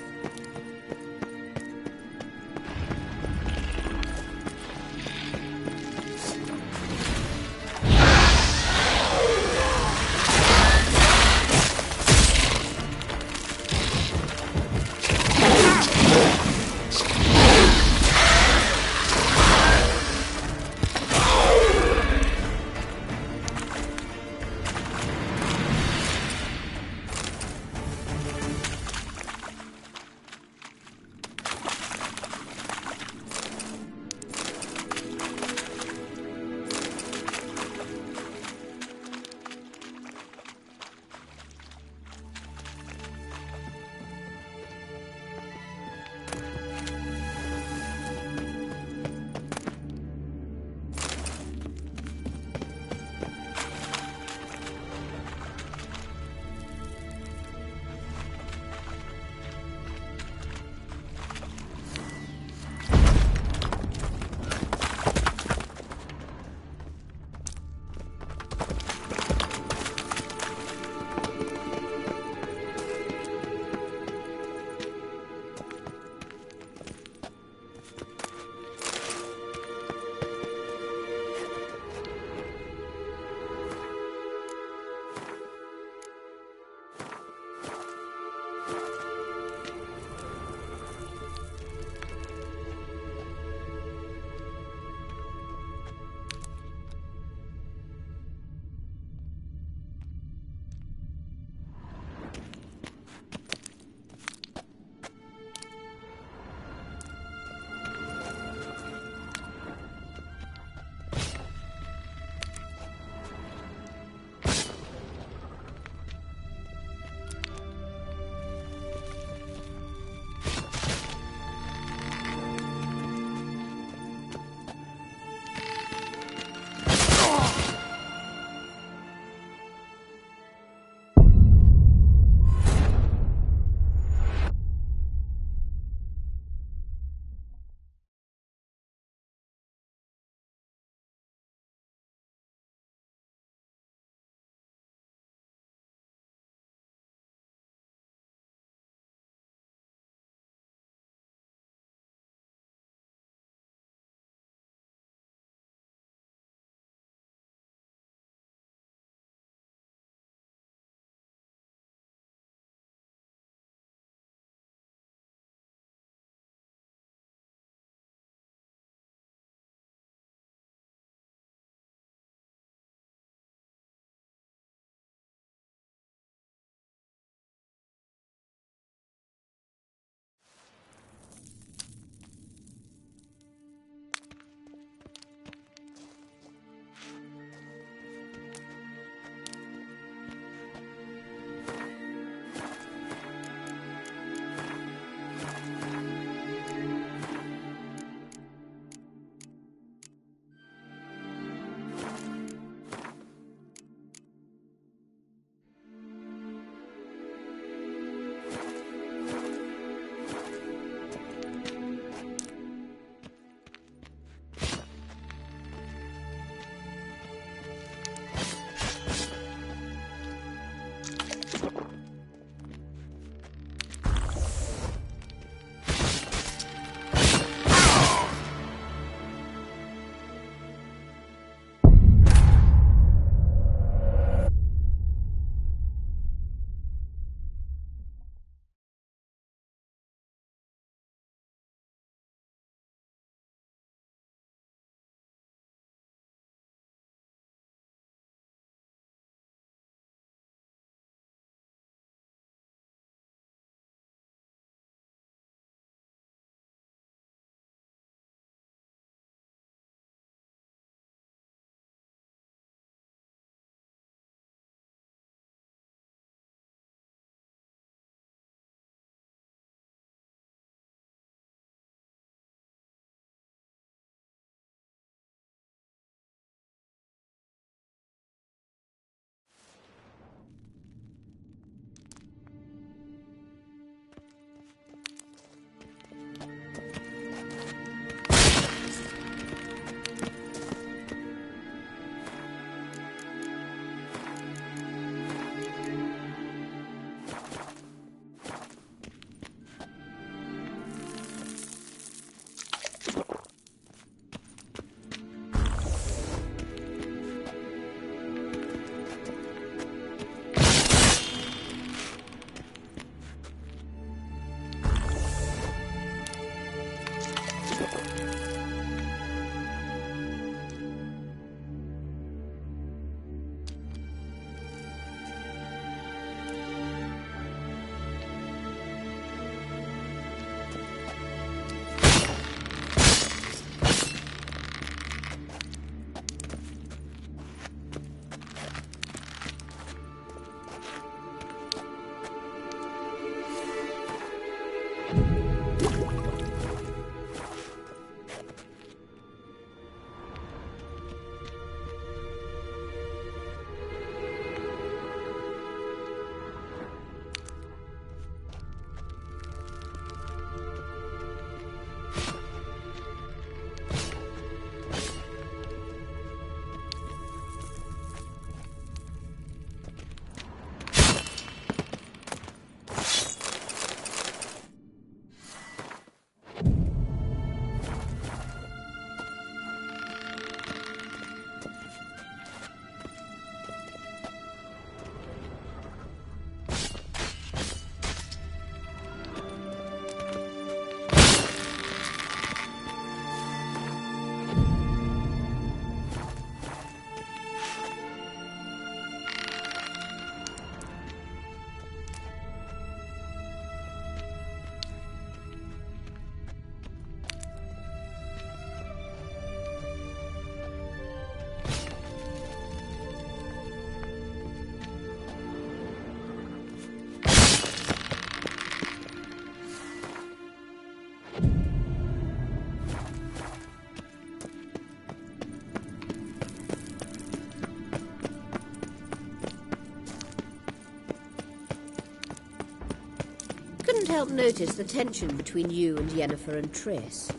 not notice the tension between you and Yennefer and Triss?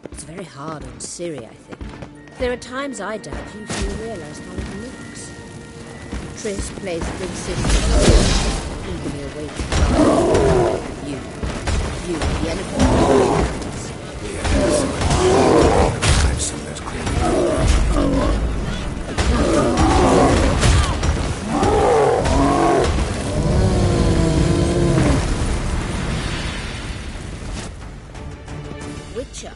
It's very hard on Ciri, I think. There are times I doubt you two realize how it looks. Triss plays a big sister, eagerly awaiting you, Yennefer. I've seen those clearly. Witcher.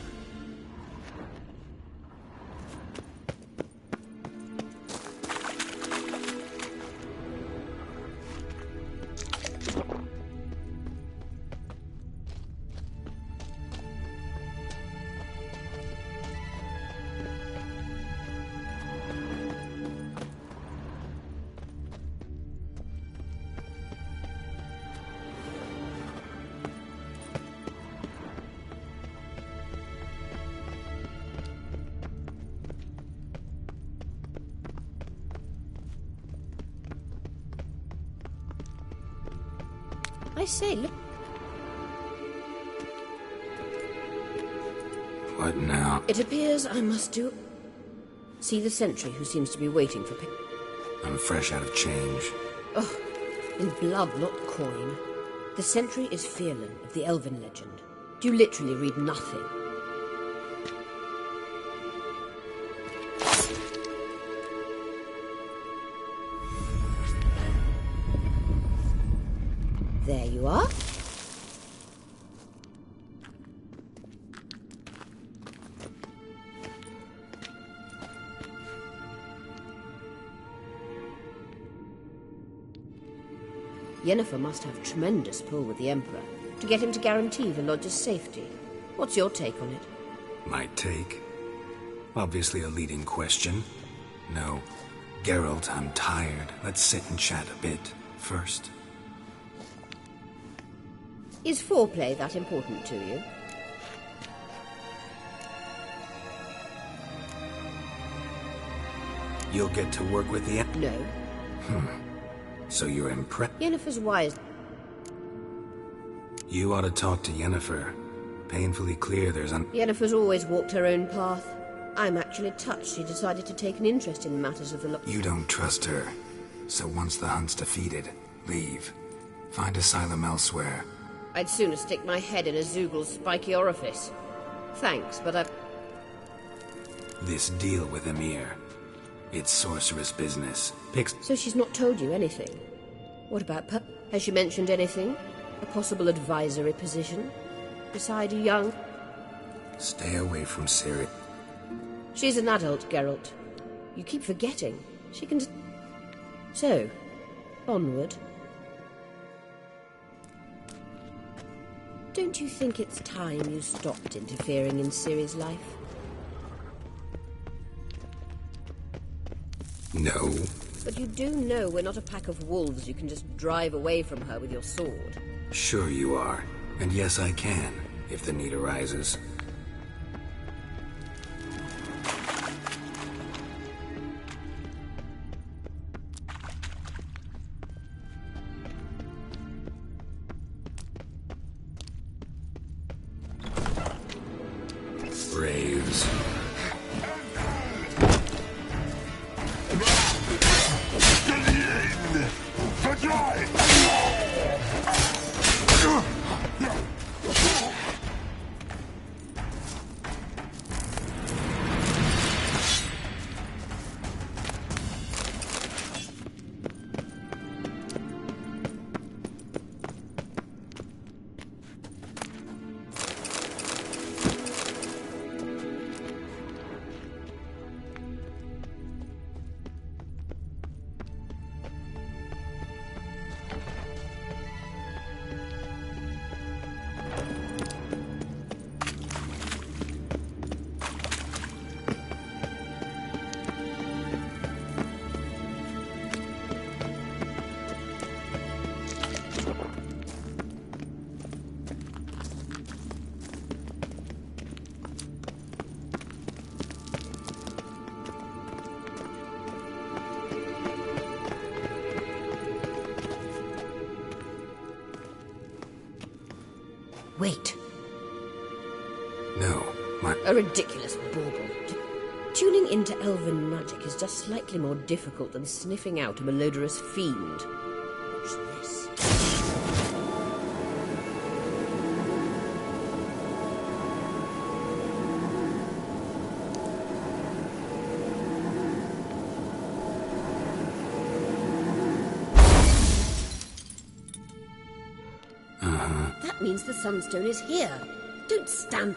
I say, look. What now? It appears I must do... See the sentry who seems to be waiting for... I'm fresh out of change. Oh, in blood, not coin. The sentry is Fierlan of the Elven legend. Do you literally read nothing? There you are. Yennefer must have tremendous pull with the Emperor to get him to guarantee the Lodge's safety. What's your take on it? My take? Obviously a leading question. No. Geralt, I'm tired. Let's sit and chat a bit first. Is foreplay that important to you? You'll get to work with the... No. So you're impressed? Yennefer's wise. You ought to talk to Yennefer. Painfully clear there's Yennefer's always walked her own path. I'm actually touched she decided to take an interest in matters of the law. You don't trust her. So once the hunt's defeated, leave. Find asylum elsewhere. I'd sooner stick my head in a Zeugel's spiky orifice. Thanks, but I've... This deal with Emir. It's sorceress business. So she's not told you anything? What about Has she mentioned anything? A possible advisory position? Beside a young... Stay away from Ciri. She's an adult, Geralt. You keep forgetting. She can... So, onward. Don't you think it's time you stopped interfering in Ciri's life? No. But you do know we're not a pack of wolves you can just drive away from her with your sword. Sure you are. And yes, I can, if the need arises. Braves. No, A ridiculous bauble. Tuning into elven magic is just slightly more difficult than sniffing out a malodorous fiend. Watch this. That means the Sunstone is here. Don't stand...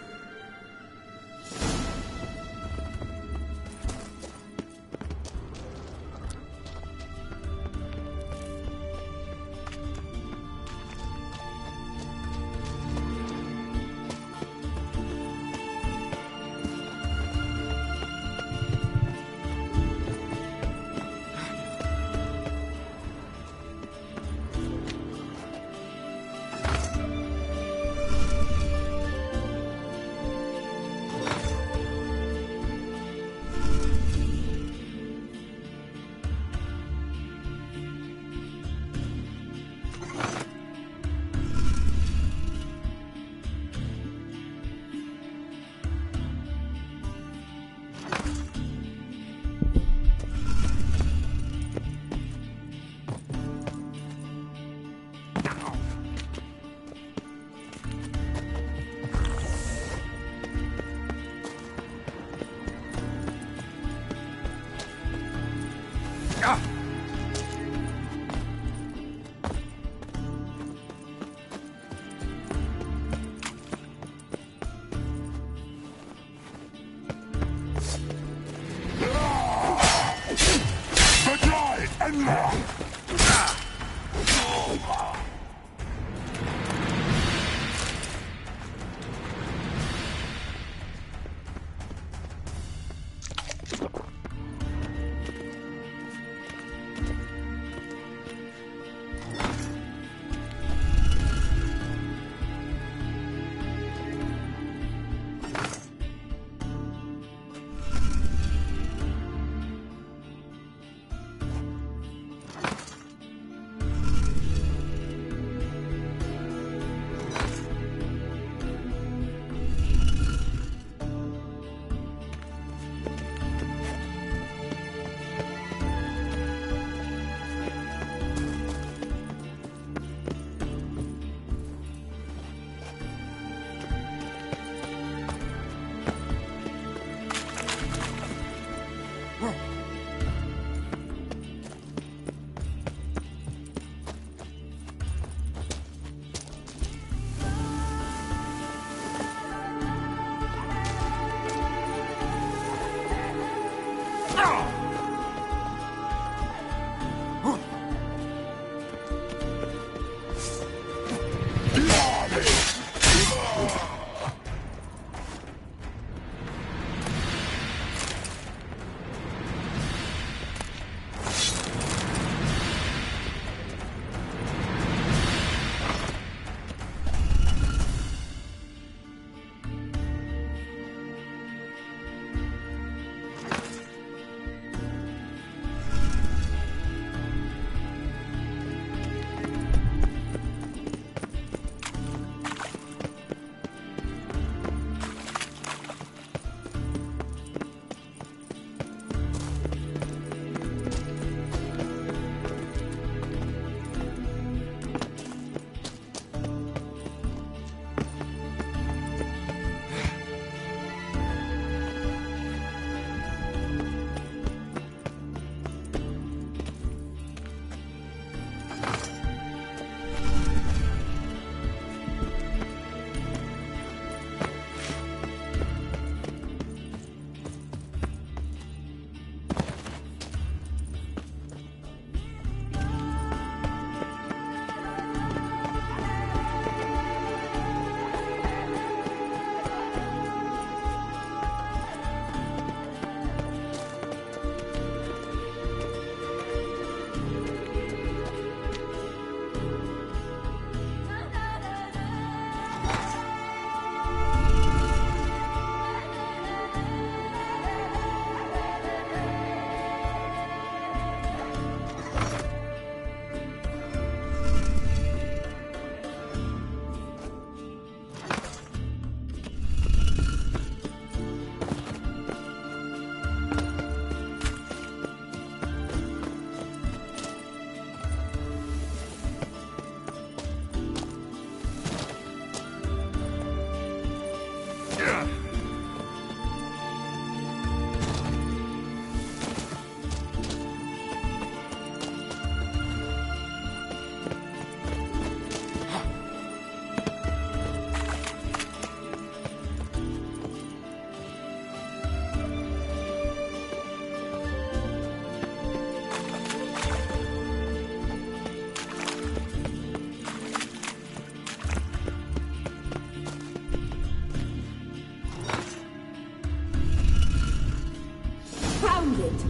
it.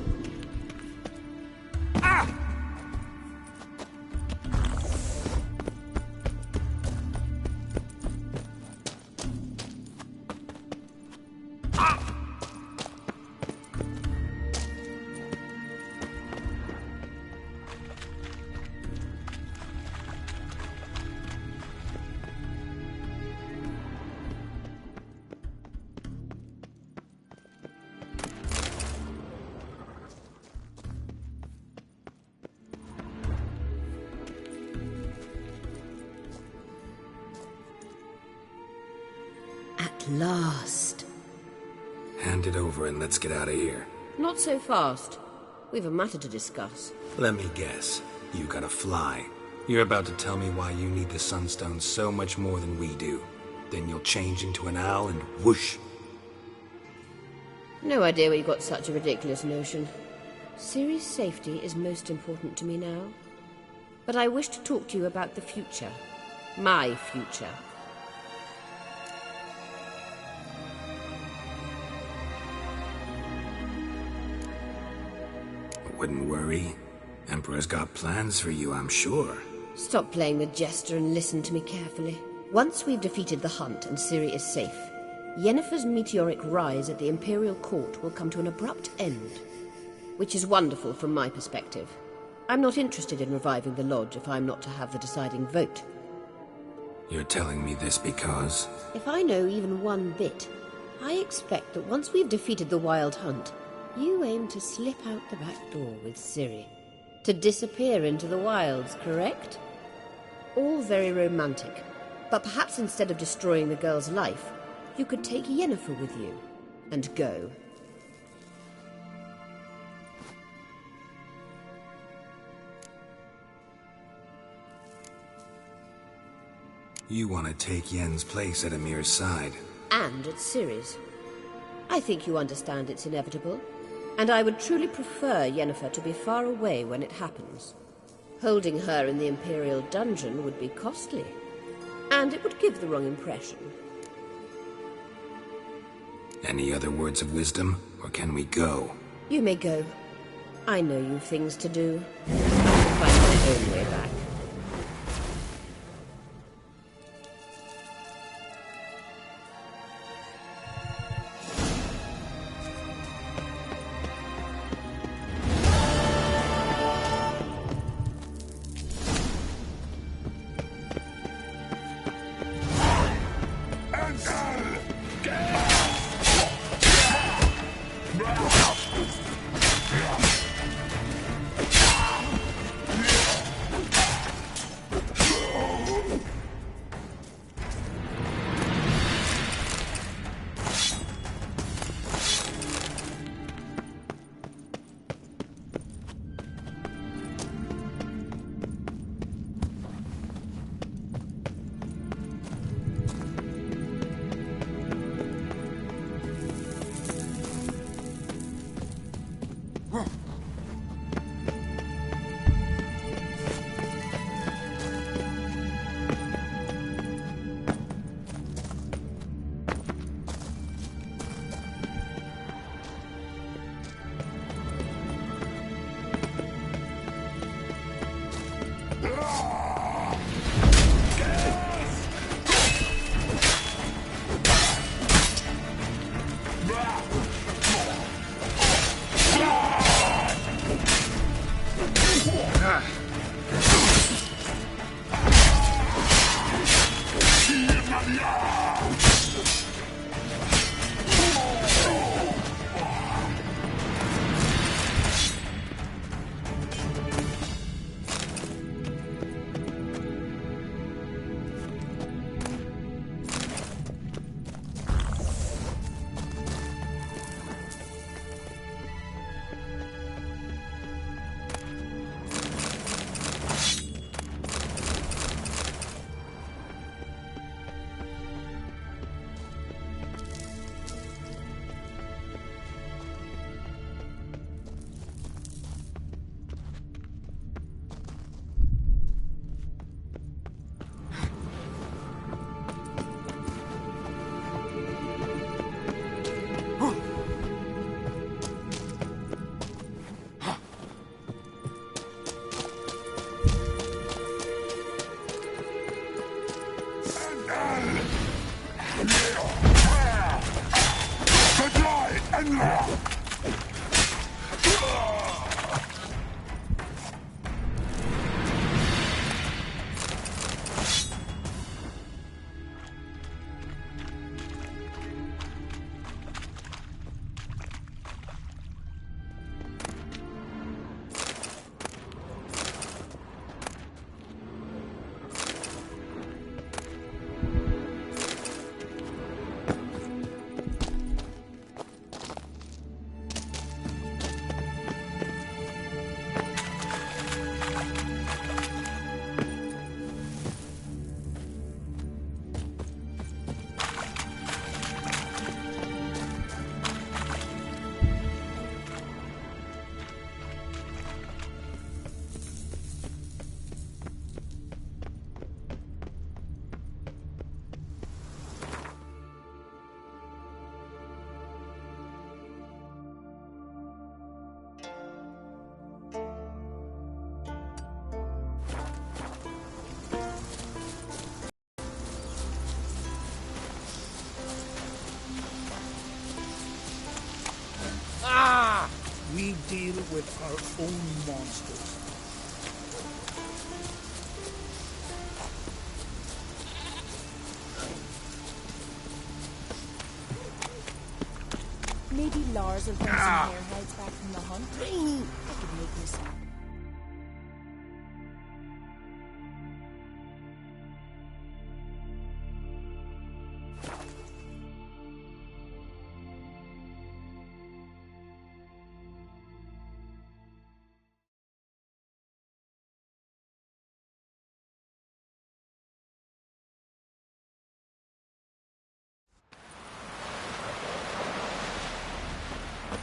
At last. Hand it over and let's get out of here. Not so fast. We've a matter to discuss. Let me guess. You gotta fly. You're about to tell me why you need the Sunstone so much more than we do. Then you'll change into an owl and whoosh. No idea where you got such a ridiculous notion. Ciri's safety is most important to me now. But I wish to talk to you about the future. My future. Wouldn't worry. Emperor's got plans for you, I'm sure. Stop playing the jester and listen to me carefully. Once we've defeated the hunt and Ciri is safe, Yennefer's meteoric rise at the Imperial Court will come to an abrupt end. Which is wonderful from my perspective. I'm not interested in reviving the Lodge if I'm not to have the deciding vote. You're telling me this because... If I know even one bit, I expect that once we've defeated the Wild Hunt, you aim to slip out the back door with Ciri. To disappear into the wilds, correct? All very romantic. But perhaps instead of destroying the girl's life, you could take Yennefer with you. And go. You want to take Yen's place at Emir's side. And at Ciri's. I think you understand it's inevitable. And I would truly prefer Yennefer to be far away when it happens. Holding her in the Imperial dungeon would be costly. And it would give the wrong impression. Any other words of wisdom, or can we go? You may go. I know you've things to do. I'll find my own way back. We deal with our own monsters. Maybe Lars will bring some hairhides back from the hunt. I could make me some.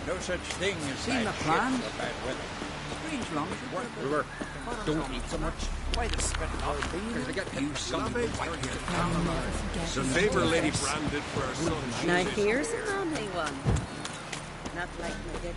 No such thing as Seen bad the plan? ships or bad weather. Strange long River, don't eat so much. Why the spit out? Because they get you some white here. It's a favor Lady Brand did for her son. Now here's a manly one. Not like my dead.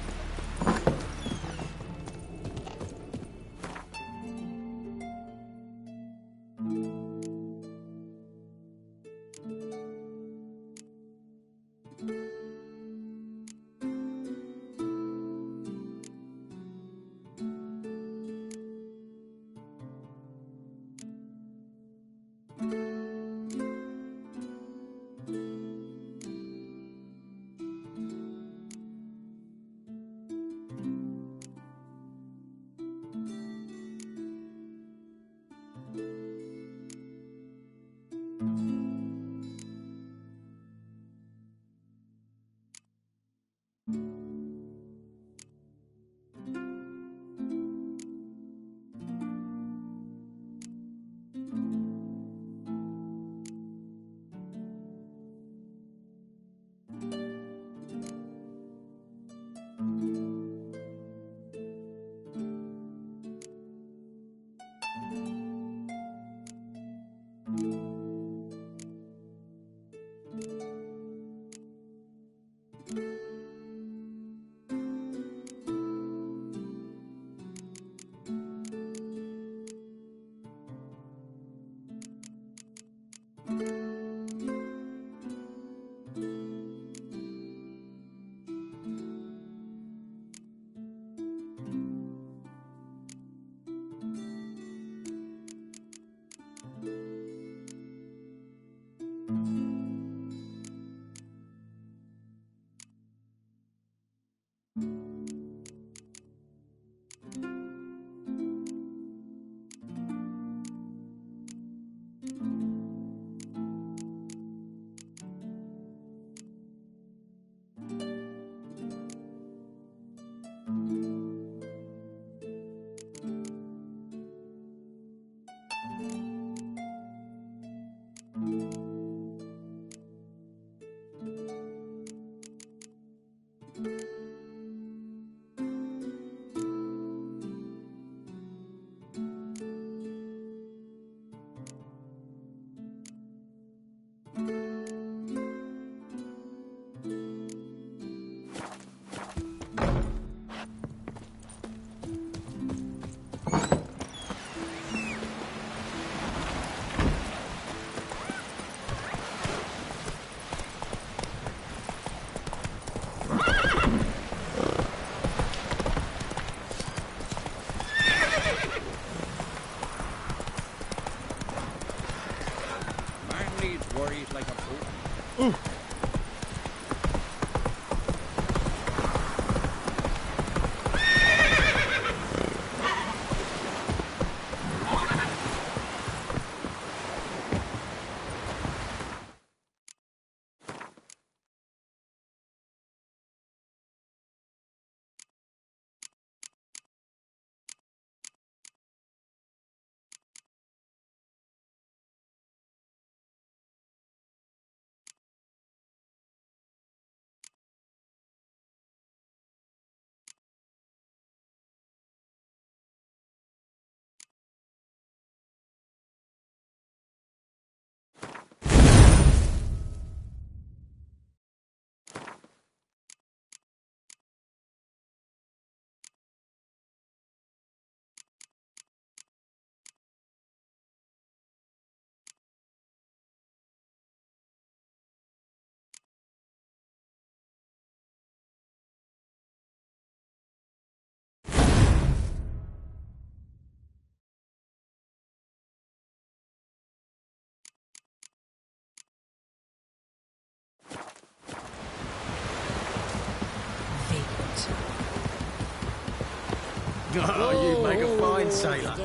Oh, you make a fine sailor.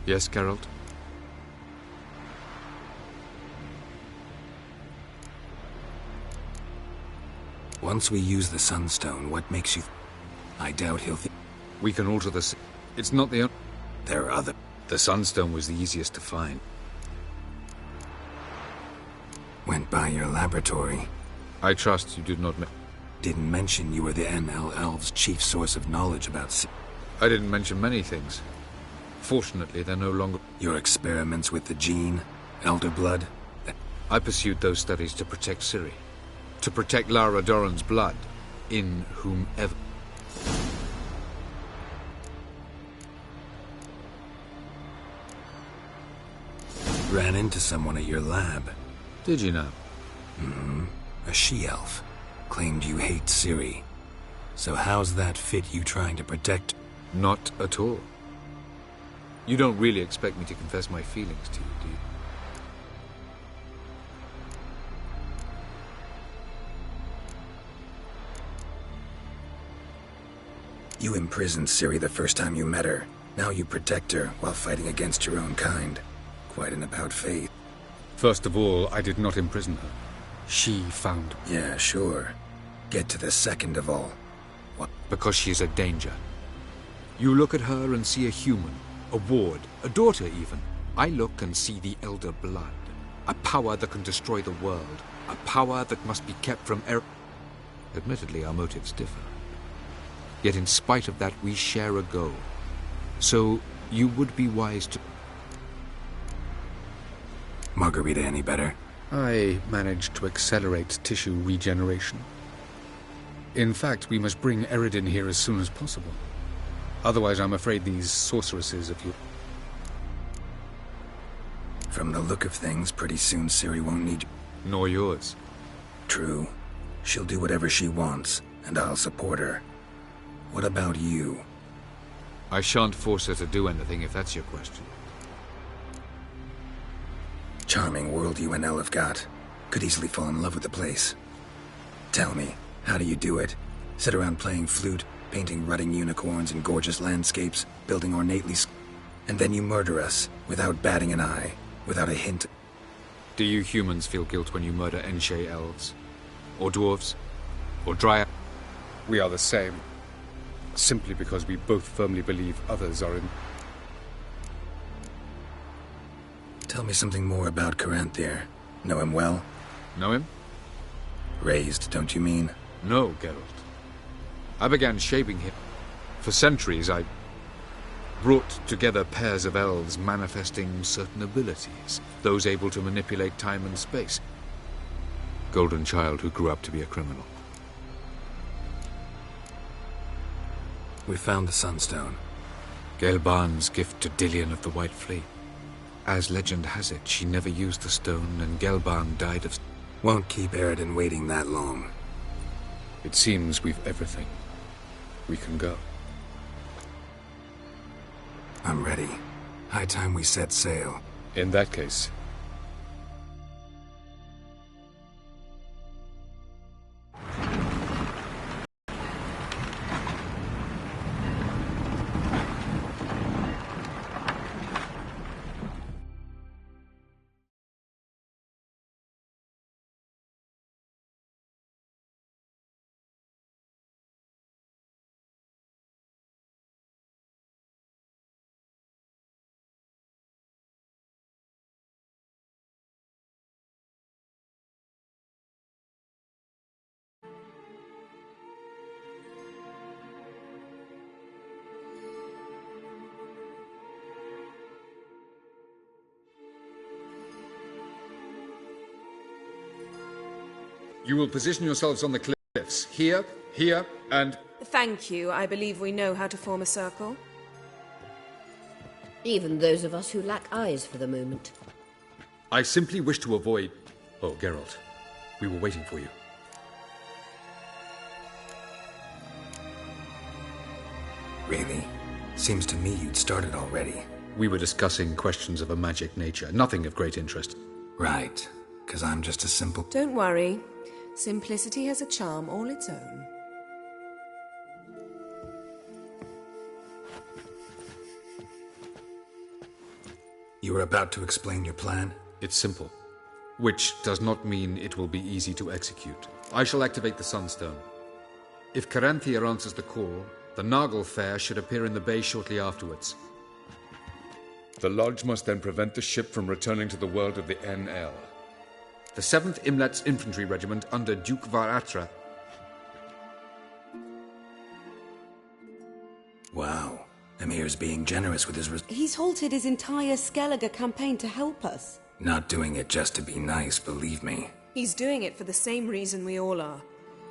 Yes, Geralt? Once we use the Sunstone, what makes you... I doubt he'll... We can alter the... It's not the... There are other... The Sunstone was the easiest to find. Went by your laboratory. I trust you did not... Didn't mention you were the ML Elves' chief source of knowledge about... I didn't mention many things. Fortunately, they're no longer... Your experiments with the gene, Elder Blood? I pursued those studies to protect Ciri. To protect Lara Dorren's blood, in whomever... Ran into someone at your lab. Did you know? Mm-hmm. A she-elf. Claimed you hate Ciri. So how's that fit you trying to protect... Not at all. You don't really expect me to confess my feelings to you, do you? You imprisoned Ciri the first time you met her. Now you protect her while fighting against your own kind. Quite an about-face. First of all, I did not imprison her. She found... Yeah, sure. Get to the second of all. What? Because she's a danger. You look at her and see a human, a ward, a daughter even. I look and see the Elder Blood. A power that can destroy the world. A power that must be kept from error. Admittedly, our motives differ. Yet in spite of that, we share a goal. So, you would be wise to... Margarita any better? I managed to accelerate tissue regeneration. In fact, we must bring Eredin here as soon as possible. Otherwise, I'm afraid these sorceresses of you... From the look of things, pretty soon Ciri won't need you. Nor yours. True. She'll do whatever she wants, and I'll support her. What about you? I shan't force her to do anything, if that's your question. Charming world you and Elle have got. Could easily fall in love with the place. Tell me, how do you do it? Sit around playing flute, painting rutting unicorns and gorgeous landscapes, building ornately... And then you murder us, without batting an eye, without a hint... Do you humans feel guilt when you murder Enshe elves? Or dwarves? Or dryad? We are the same. Simply because we both firmly believe others are in... Tell me something more about Caranthir. Know him well? Know him? Raised, don't you mean? No, Geralt. I began shaping him. For centuries, I brought together pairs of elves manifesting certain abilities, those able to manipulate time and space. Golden child who grew up to be a criminal. We found the Sunstone. Gelban's gift to Dillion of the White Fleet. As legend has it, she never used the stone, and Gelban died of... Won't keep Eredin waiting that long. It seems we've everything. We can go. I'm ready. High time we set sail. In that case... You will position yourselves on the cliffs. Here, here, and... Thank you. I believe we know how to form a circle. Even those of us who lack eyes for the moment. I simply wish to avoid... Oh, Geralt. We were waiting for you. Really? Seems to me you'd started already. We were discussing questions of a magic nature. Nothing of great interest. Right. 'cause I'm just a simple... Don't worry. Simplicity has a charm all its own. You were about to explain your plan? It's simple. Which does not mean it will be easy to execute. I shall activate the Sunstone. If Caranthia answers the call, the Noggle Fair should appear in the bay shortly afterwards. The Lodge must then prevent the ship from returning to the world of the NL. The 7th Imlet's Infantry Regiment under Duke Varatra. Wow. Emir's being generous with his He's halted his entire Skellige campaign to help us. Not doing it just to be nice, believe me. He's doing it for the same reason we all are.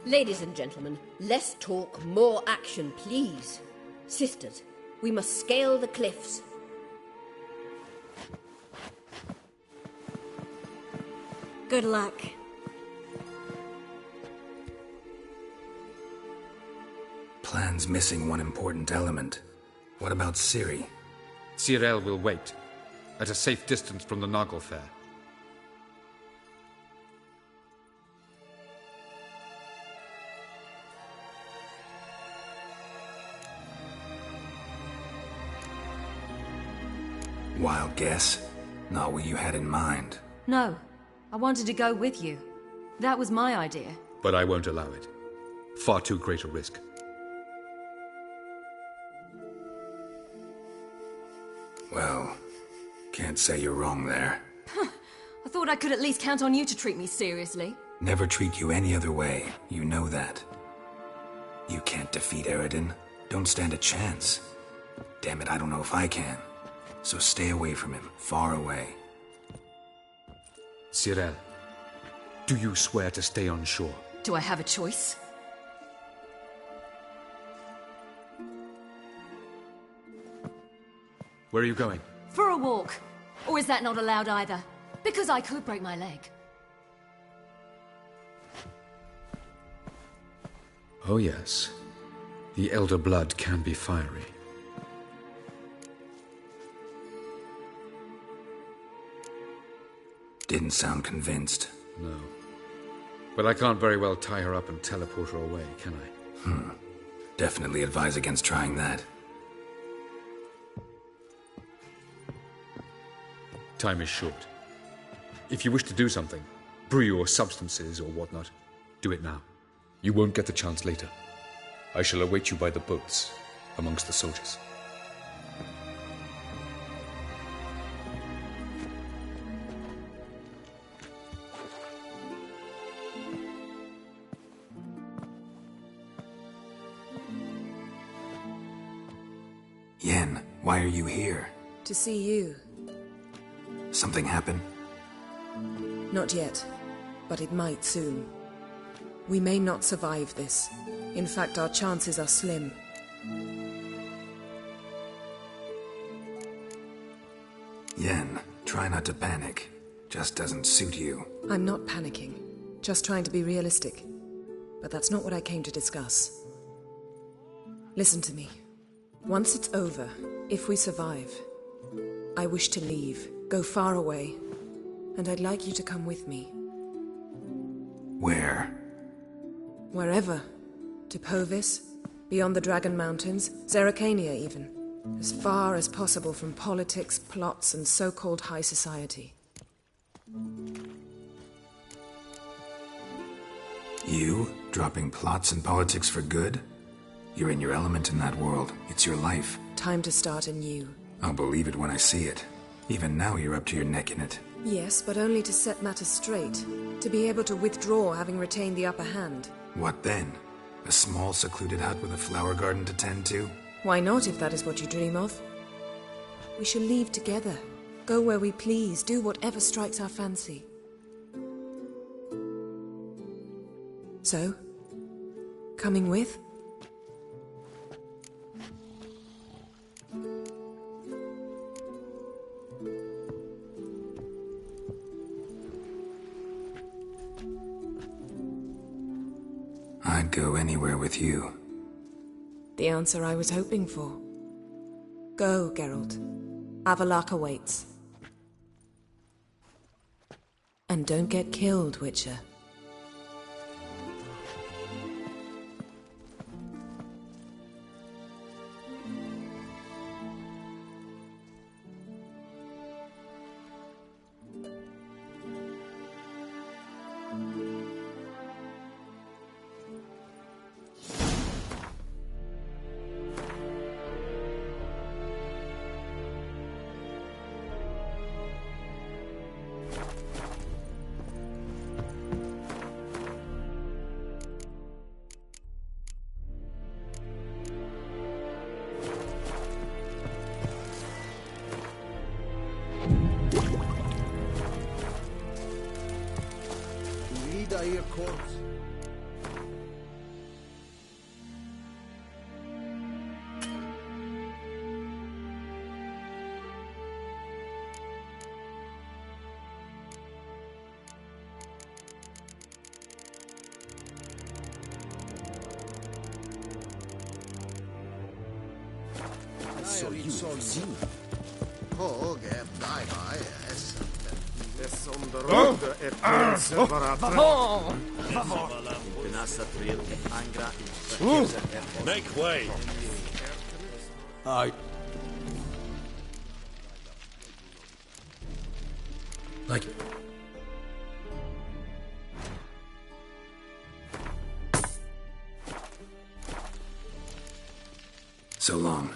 Ladies and gentlemen, less talk, more action, please. Sisters, we must scale the cliffs. Good luck. Plan's missing one important element. What about Ciri? Cyril will wait, at a safe distance from the Noggle Fair. Wild guess? Not what you had in mind. No, I wanted to go with you. That was my idea. But I won't allow it. Far too great a risk. Well, can't say you're wrong there. I thought I could at least count on you to treat me seriously. Never treat you any other way. You know that. You can't defeat Eredin. Don't stand a chance. Damn it, I don't know if I can. So stay away from him. Far away. Cyril, do you swear to stay on shore? Do I have a choice? Where are you going? For a walk. Or is that not allowed either? Because I could break my leg. Oh yes. The Elder Blood can be fiery. Didn't sound convinced. No. But I can't very well tie her up and teleport her away, can I? Definitely advise against trying that. Time is short. If you wish to do something, brew your substances or whatnot, do it now. You won't get the chance later. I shall await you by the boats, amongst the soldiers. Yen, why are you here? To see you. Something happen? Not yet, but it might soon. We may not survive this. In fact, our chances are slim. Yen, try not to panic. Just doesn't suit you. I'm not panicking. Just trying to be realistic. But that's not what I came to discuss. Listen to me. Once it's over, if we survive, I wish to leave, go far away, and I'd like you to come with me. Where? Wherever. To Povis, beyond the Dragon Mountains, Zerrikania even. As far as possible from politics, plots, and so-called high society. You? Dropping plots and politics for good? You're in your element in that world. It's your life. Time to start anew. I'll believe it when I see it. Even now you're up to your neck in it. Yes, but only to set matters straight. To be able to withdraw having retained the upper hand. What then? A small secluded hut with a flower garden to tend to? Why not, if that is what you dream of? We shall leave together. Go where we please, do whatever strikes our fancy. So? Coming with? I'd go anywhere with you. The answer I was hoping for. Go, Geralt. Avallac'h awaits. And don't get killed, Witcher. Your corpse. So you see. Oh, get die, yes. Make way! Like... So long.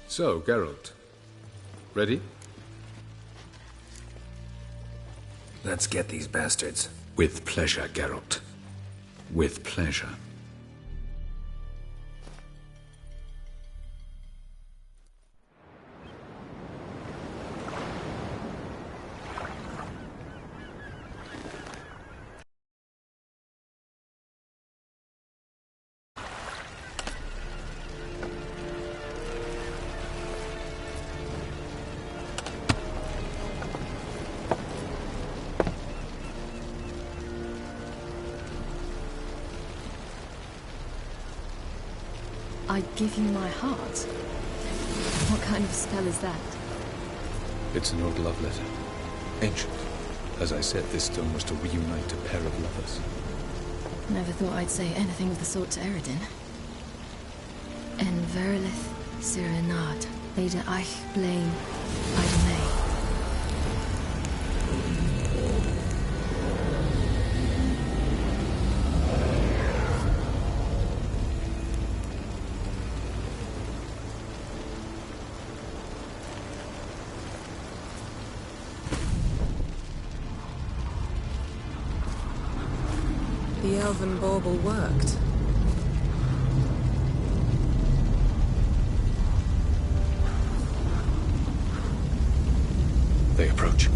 So, Geralt. Ready? Let's get these bastards. With pleasure, Geralt. With pleasure. I give you my heart? What kind of spell is that? It's an old love letter. Ancient. As I said, this stone was to reunite a pair of lovers. Never thought I'd say anything of the sort to Eredin. En verilith Sirenad, Ada Eich Blaine, Ida May. The elven bauble worked. They approach.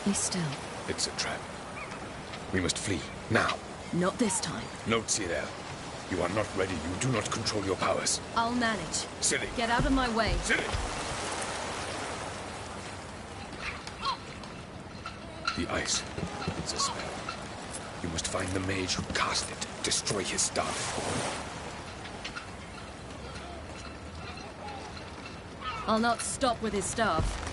me still. It's a trap. We must flee, now. Not this time. Note, Cyril. You are not ready. You do not control your powers. I'll manage. Silly. Get out of my way. Silly! The ice. It's a spell. You must find the mage who cast it. Destroy his staff. I'll not stop with his staff.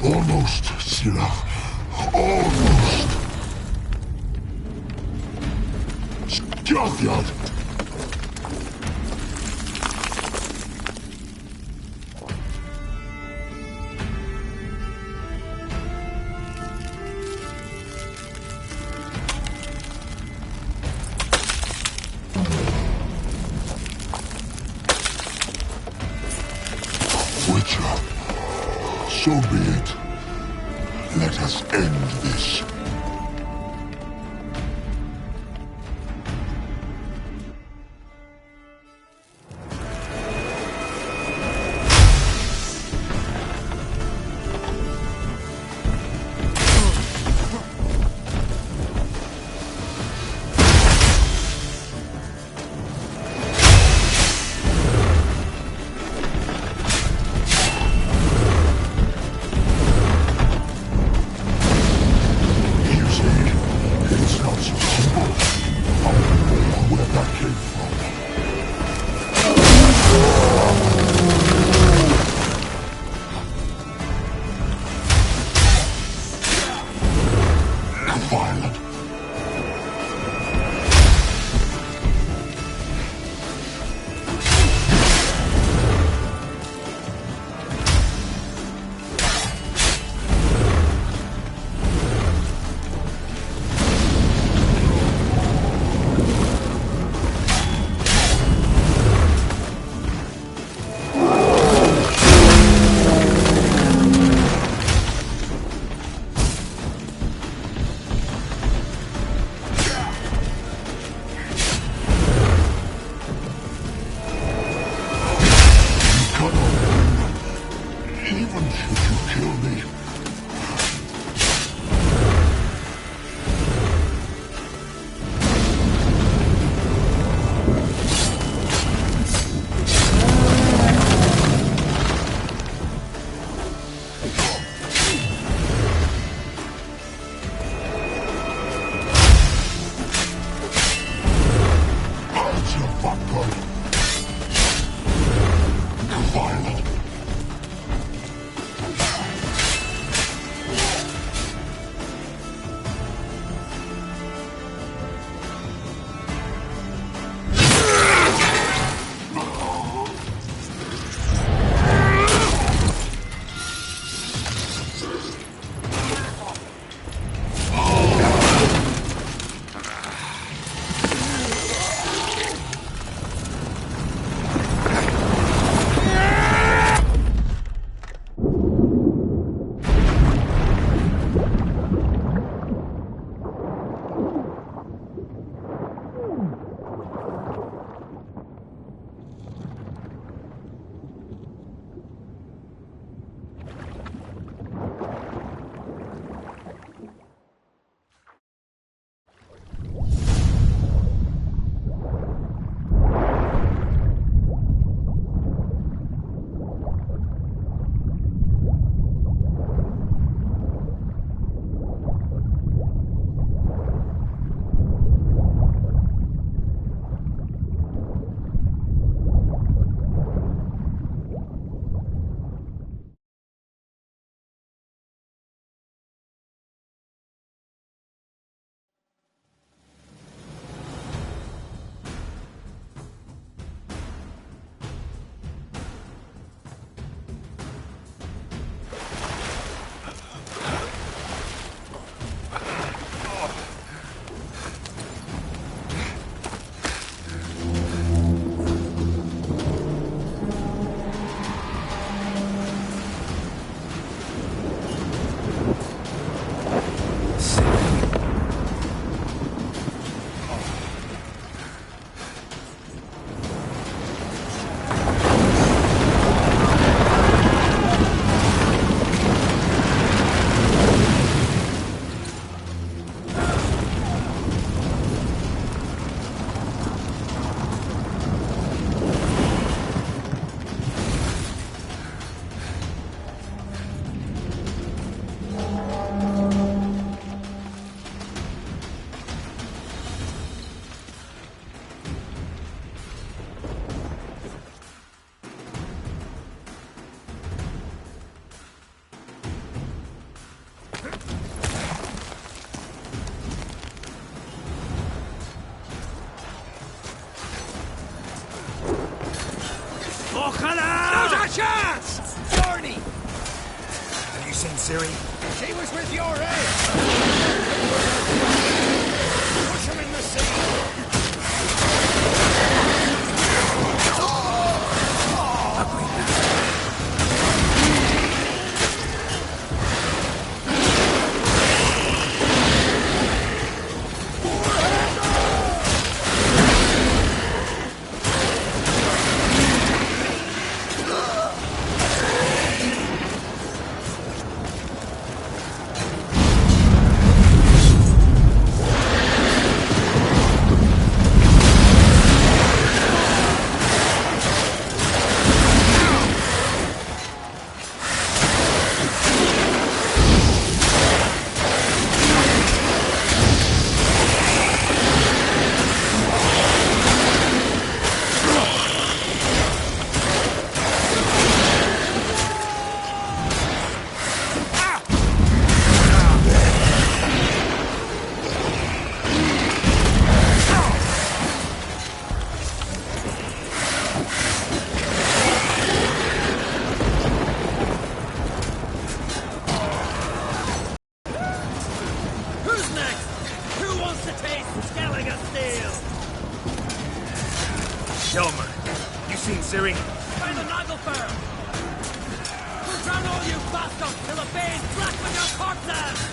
Almost, Sirach. Almost. Skjaldjad! Witcher, so be it. Let us end this. Ojalá! Not a chance! Jorny! Have you seen Ciri? She was with your aid! Push him in the sea! Hjelmer, you seen Ciri? By the Nagelfar! We'll drown all you bastards till the veins black with your corpses!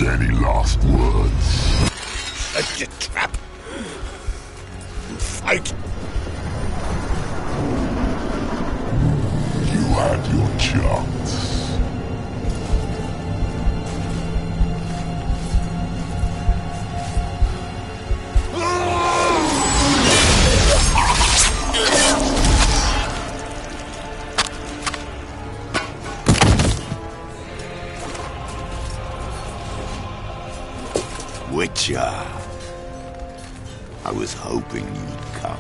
Any last words? Set your trap. Fight. You had your chance. Witcher. I was hoping you'd come.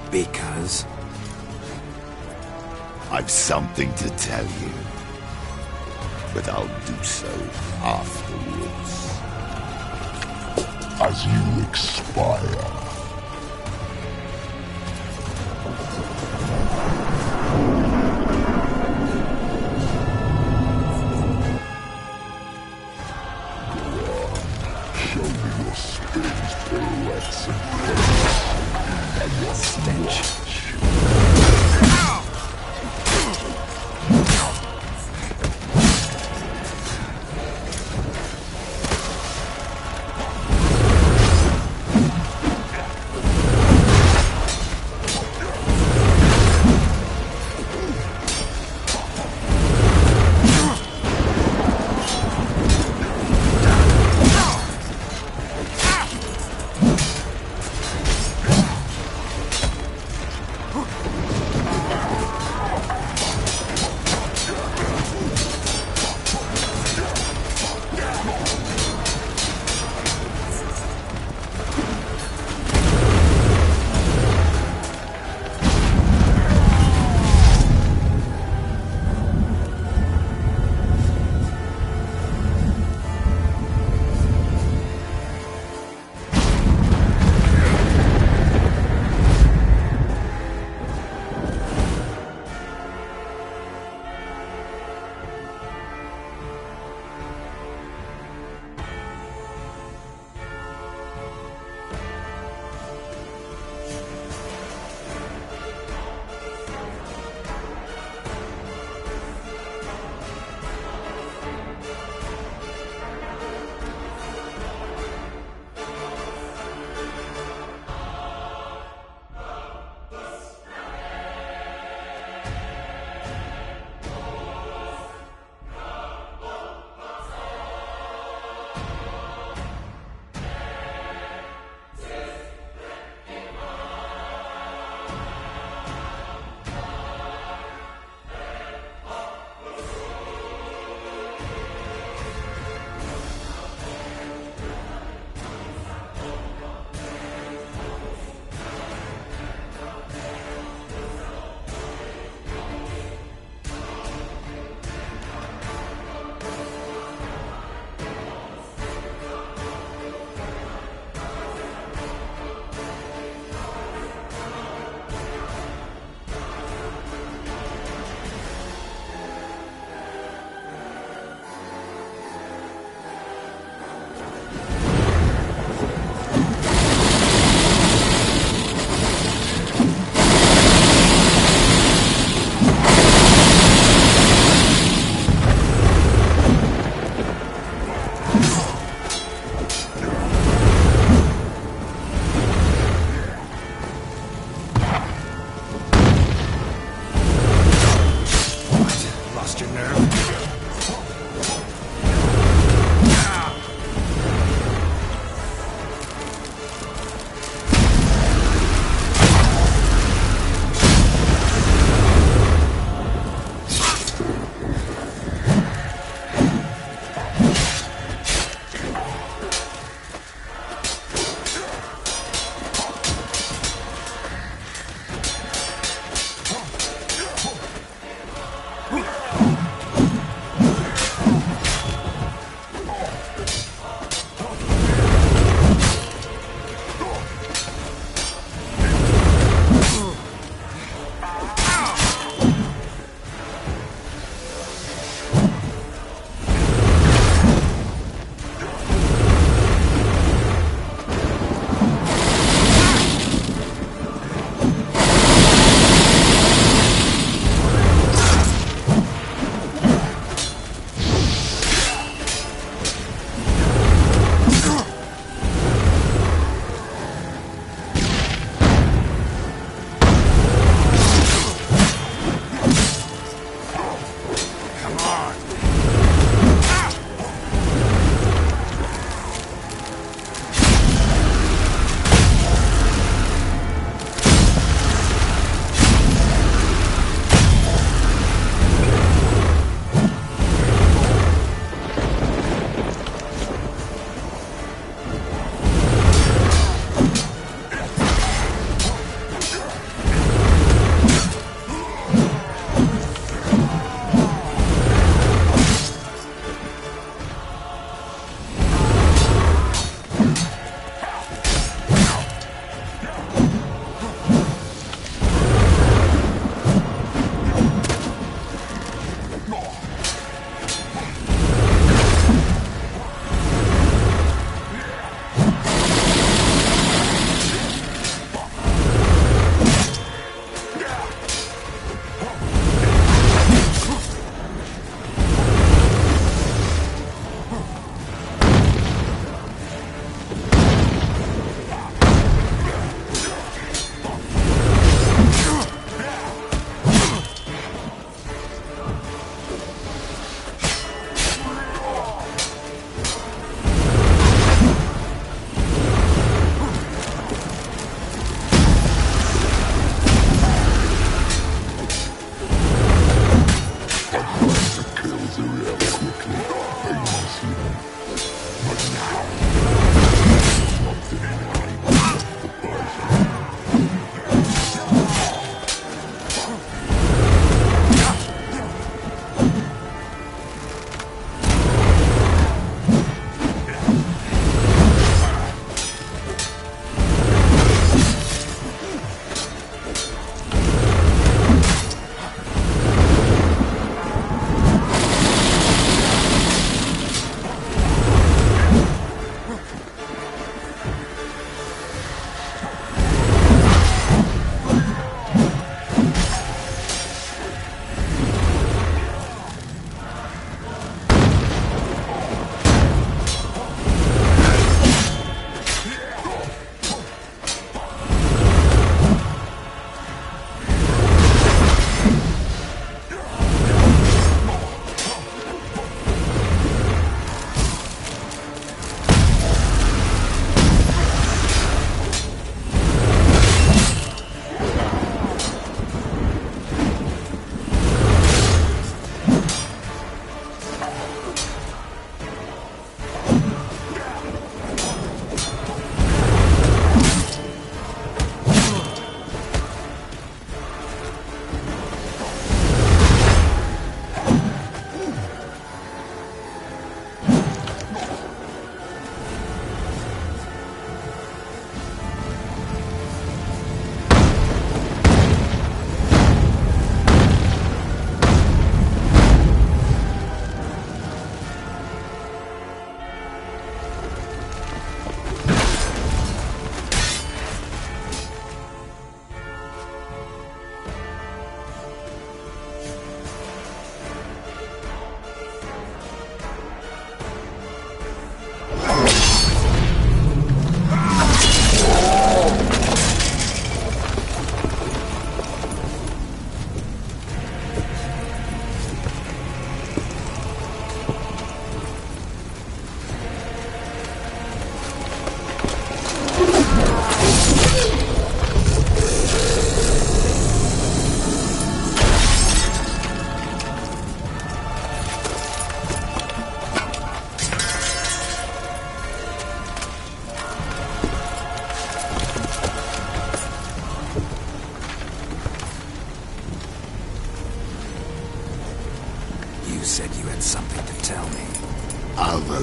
Because? I've something to tell you. But I'll do so afterwards. As as you expire. Show me your spins, pirouettes, and flips. I want stench.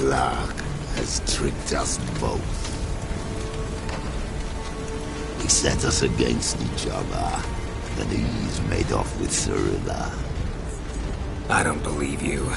Avallac'h has tricked us both. He set us against each other, and he's made off with Cirilla. I don't believe you.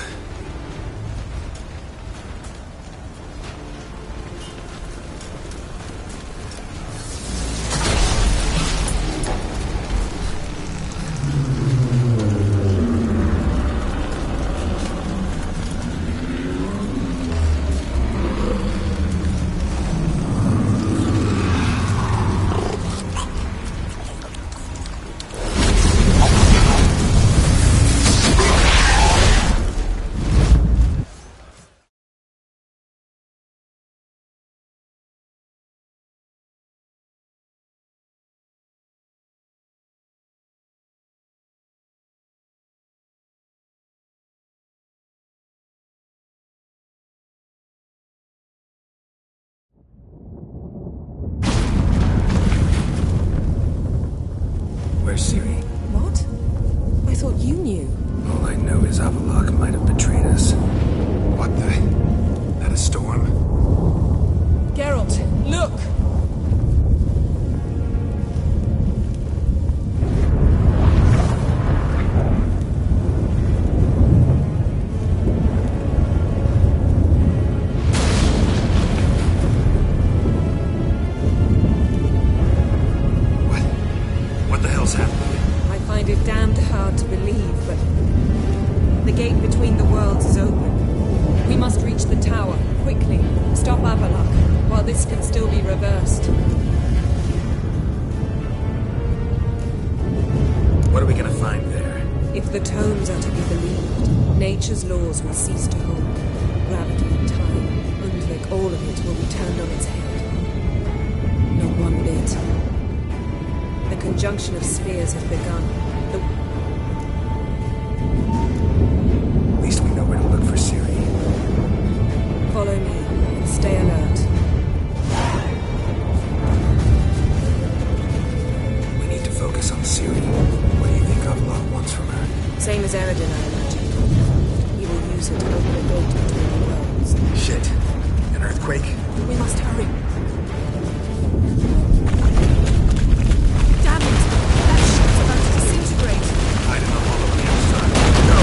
Where's Ciri? What? I thought you knew. All I know is Avallac'h might have betrayed us. What the? That a storm? Geralt, look! What the hell's happening? I find it damned hard to believe, but the gate between the worlds is open. We must reach the tower, quickly. Stop Avallac'h, while this can still be reversed. What are we gonna find there? If the tomes are to be believed, nature's laws will cease to hold. Gravity and time, Undvik, all of it will be turned on its head. Not one bit. The conjunction of spheres has begun. At least we know where to look for Ciri. Follow me and stay alert. We need to focus on Ciri. What do you think Avallac'h wants from her? Same as Eredin, I imagine. He will use it to open a gate between the worlds. Shit. An earthquake? We must hurry. Damn it! That ship's about to disintegrate. Hide in the hollow on the outside. Go!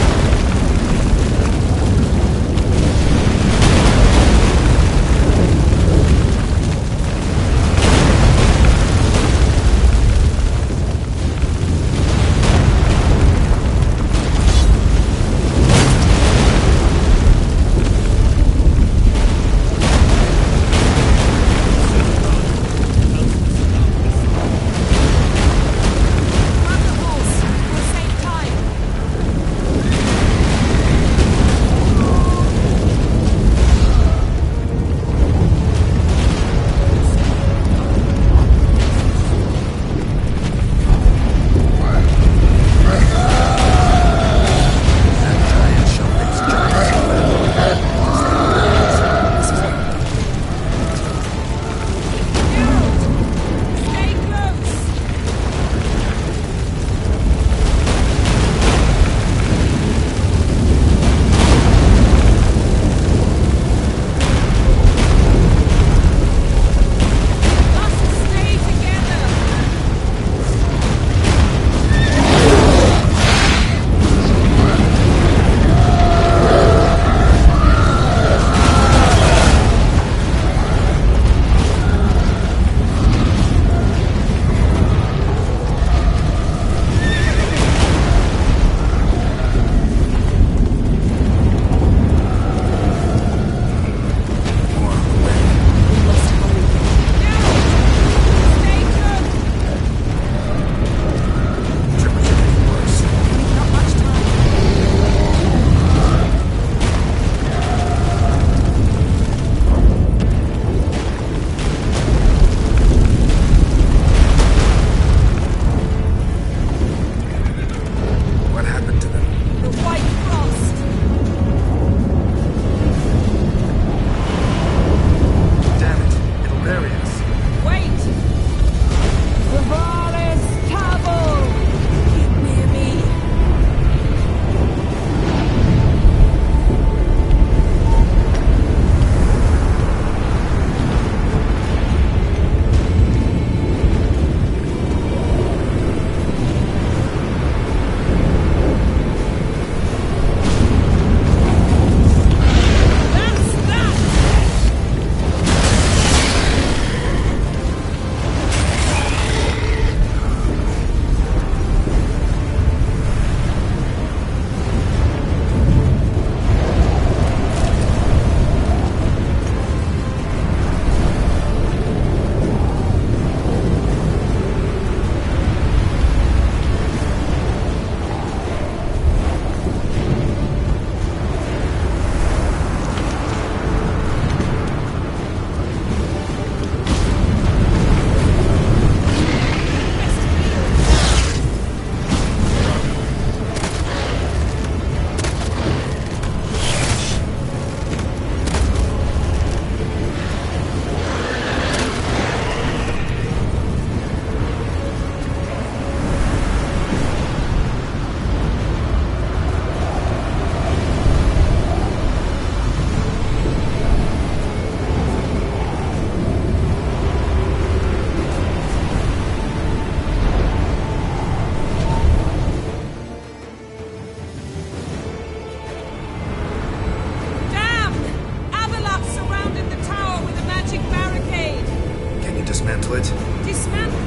dismantle it? Dismantle?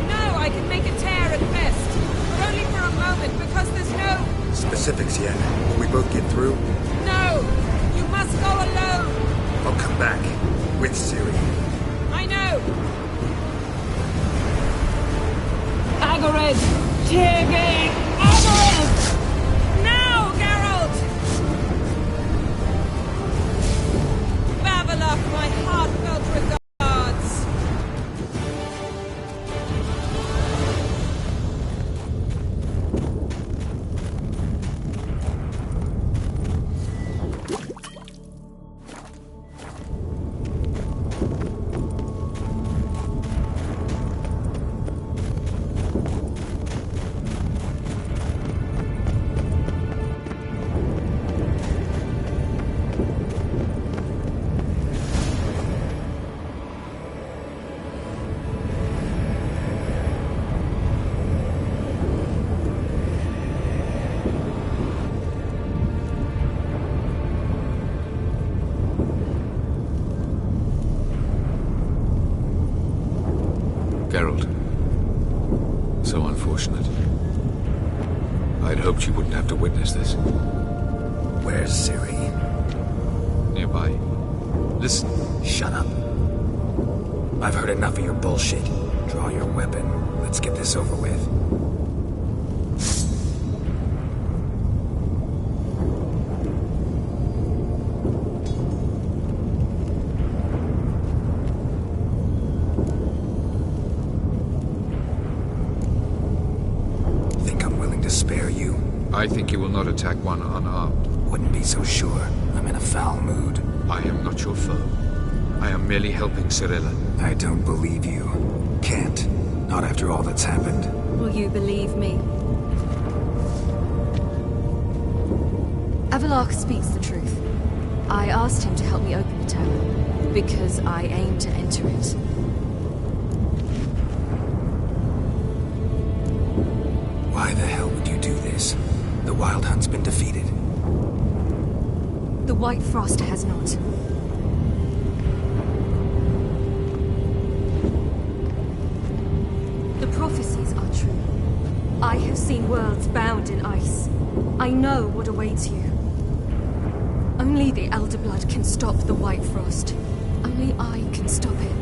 No, I can make a tear at best. But only for a moment, because there's no... Specifics, Yen. Will we both get through? No! You must go alone! I'll come back. With Ciri. I know! Agared! Tiergate! Agared! Now, Geralt! Babalak, my heartfelt regards! Geralt. So unfortunate. I'd hoped you wouldn't have to witness this. Where's Ciri? Nearby. Listen. Shut up. I've heard enough of your bullshit. Draw your weapon. Let's get this over with. I think you will not attack one unarmed. Wouldn't be so sure. I'm in a foul mood. I am not your foe. I am merely helping Cirilla. I don't believe you. Can't. Not after all that's happened. Will you believe me? Avallac'h speaks the truth. I asked him to help me open the tower, because I aim to enter it. Why the hell would you do this? The Wild Hunt's been defeated. The White Frost has not. The prophecies are true. I have seen worlds bound in ice. I know what awaits you. Only the Elder Blood can stop the White Frost. Only I can stop it.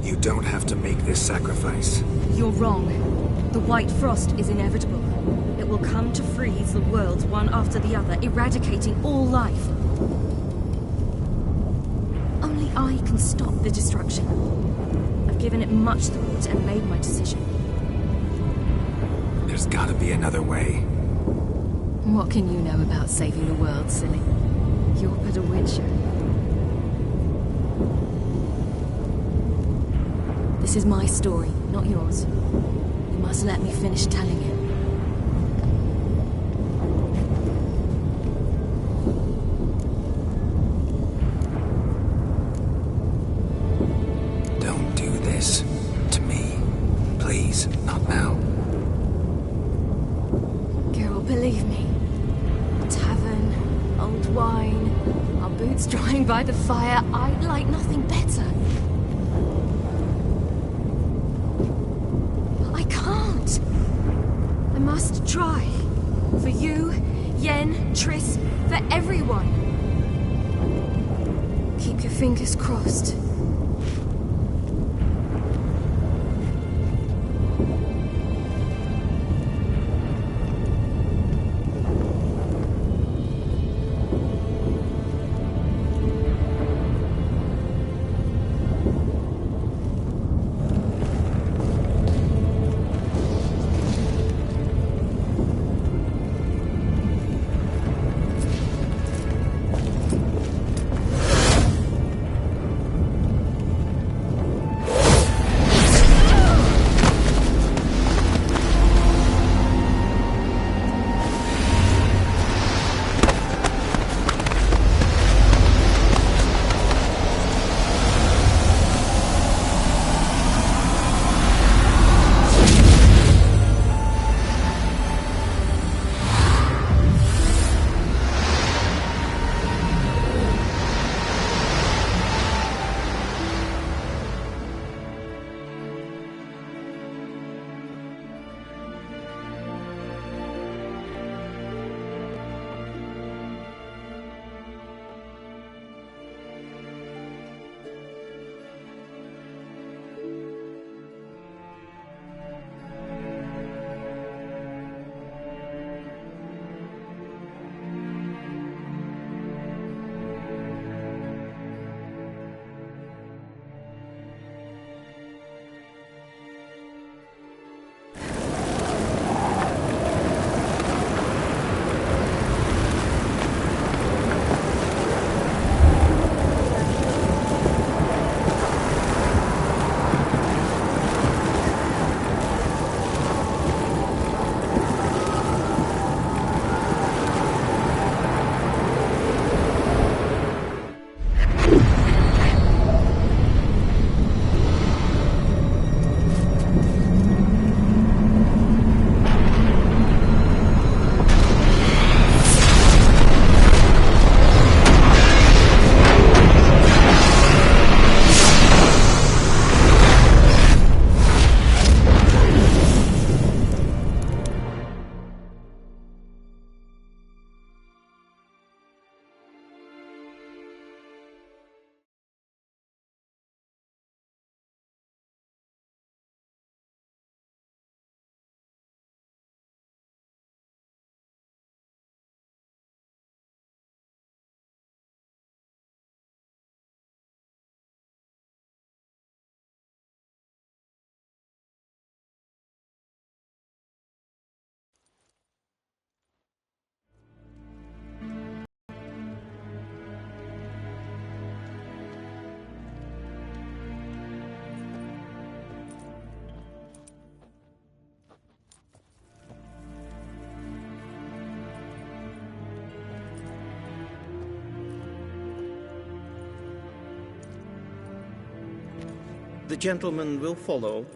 You don't have to make this sacrifice. You're wrong. The White Frost is inevitable. It will come to freeze the worlds one after the other, eradicating all life. Only I can stop the destruction. I've given it much thought and made my decision. There's gotta be another way. What can you know about saving the world, silly? You're but a witcher. This is my story, not yours. You must let me finish telling it. Don't do this to me. Please, not now. Geralt, believe me. A tavern, old wine, our boots drying by the fire. I'd like nothing better. I must try. For you, Yen, Triss, for everyone. Keep your fingers crossed. The gentleman will follow.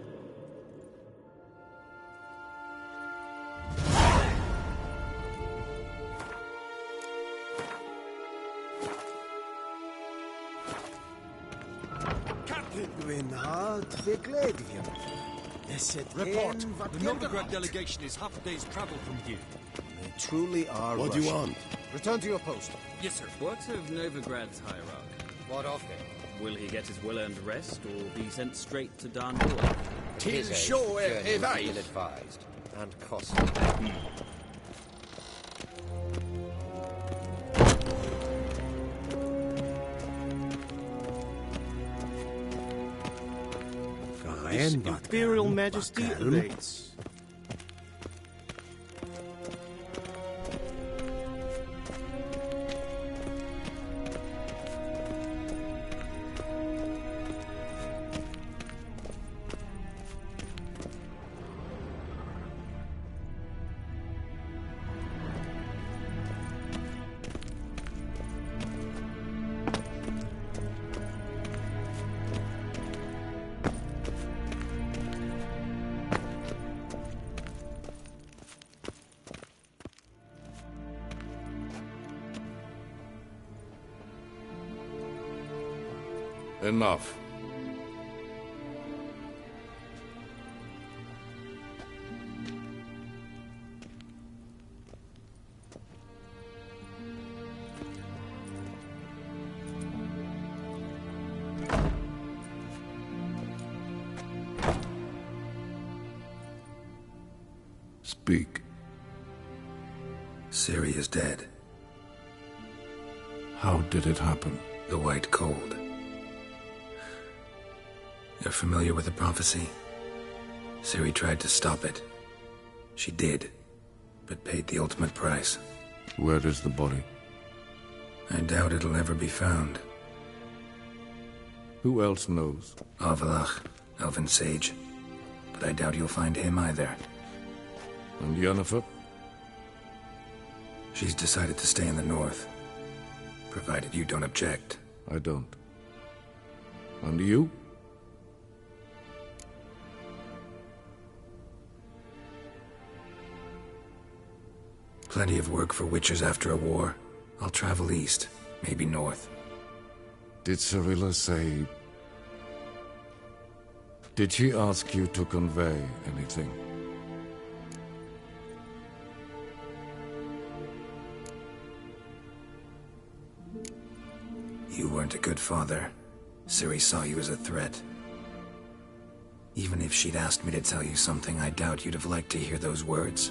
Report. The Novigrad delegation is half a day's travel from here. They truly are What do you want? Return to your post. Yes, sir. What of Novigrad's hierarch? What of him? Will he get his well-earned rest, or be sent straight to Darnor? His journey was ill-advised and costly. His Imperial Majesty awaits. Enough. Speak. Ciri is dead. How did it happen? The White Cold. You're familiar with the prophecy? Ciri tried to stop it. She did, but paid the ultimate price. Where is the body? I doubt it'll ever be found. Who else knows? Avallac'h, Elven Sage. But I doubt you'll find him either. And Yennefer? She's decided to stay in the north. Provided you don't object. I don't. And you? Plenty of work for witchers after a war. I'll travel east, maybe north. Did Cirilla say... Did she ask you to convey anything? You weren't a good father. Ciri saw you as a threat. Even if she'd asked me to tell you something, I doubt you'd have liked to hear those words.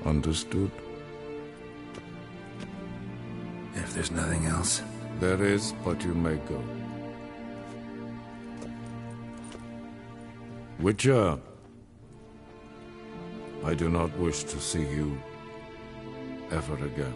Understood. If there's nothing else... There is, but you may go. Witcher! I do not wish to see you ever again.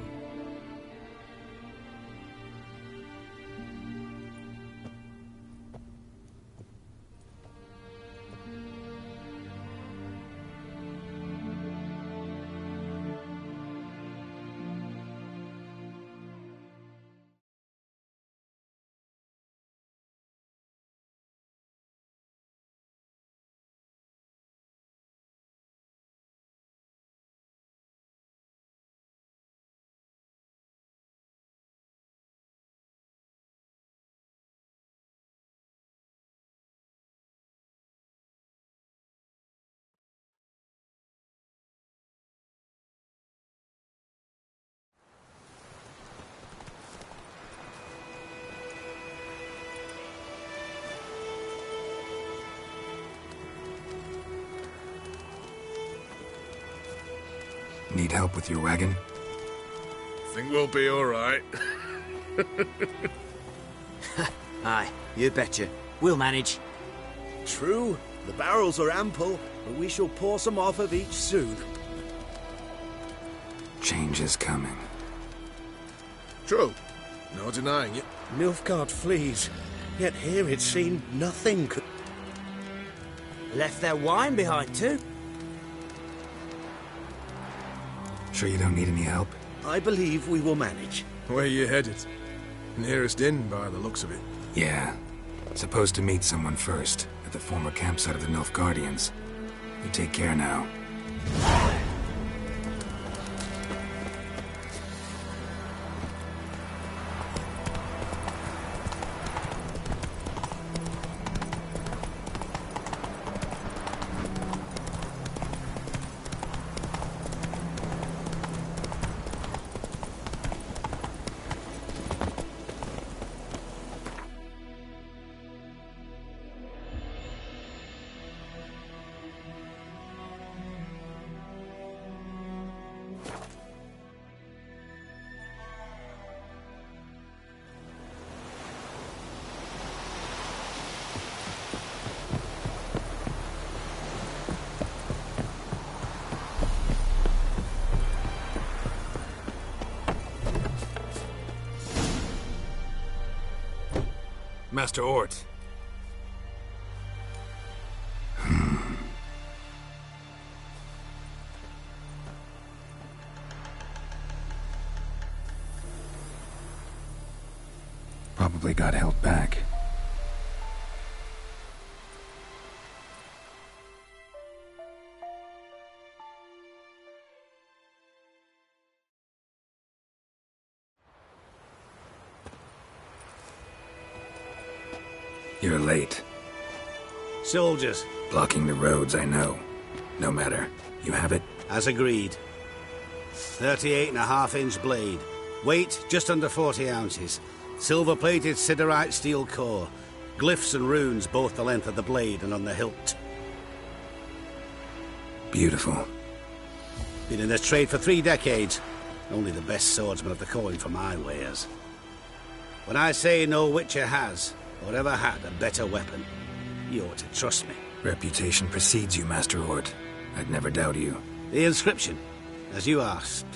Need help with your wagon? Think we'll be all right. Aye, you betcha. We'll manage. True, the barrels are ample, but we shall pour some off of each soon. Change is coming. True. No denying it. Nilfgaard flees, yet here it seemed nothing could... Left their wine behind too. Sure you don't need any help? I believe we will manage. Where you headed? Nearest inn, by the looks of it. Yeah. Supposed to meet someone first, at the former campsite of the Nilfgaardians. You take care now. Master Ort. Probably got held back. You're late. Soldiers. Blocking the roads, I know. No matter. You have it? As agreed. 38.5-inch blade. Weight just under 40 ounces. Silver-plated siderite steel core. Glyphs and runes both the length of the blade and on the hilt. Beautiful. Been in this trade for 3 decades. Only the best swordsman of the coin for my wares. When I say no Witcher has, or ever had, a better weapon, you ought to trust me. Reputation precedes you, Master Ort. I'd never doubt you. The inscription, as you asked.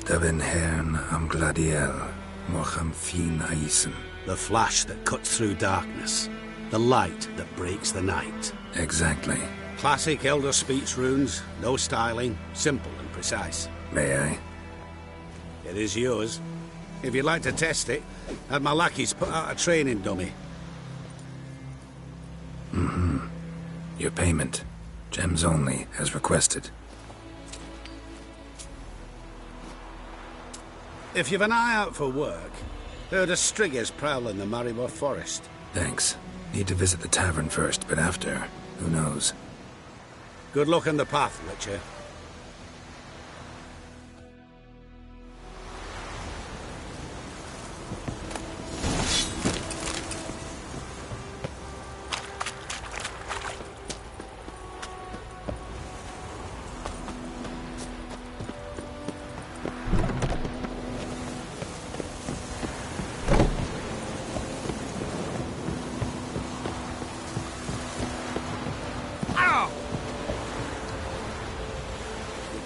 Davin Hern am Gladiel, Mocham Fin Aisen. The flash that cuts through darkness. The light that breaks the night. Exactly. Classic Elder Speech runes, no styling, simple and precise. May I? It is yours. If you'd like to test it, have my lackeys put out a training dummy. Mm-hmm. Your payment. Gems only, as requested. If you've an eye out for work, heard of Striggers prowling the Maribor Forest. Thanks. Need to visit the tavern first, but after, who knows? Good luck on the path, Witcher.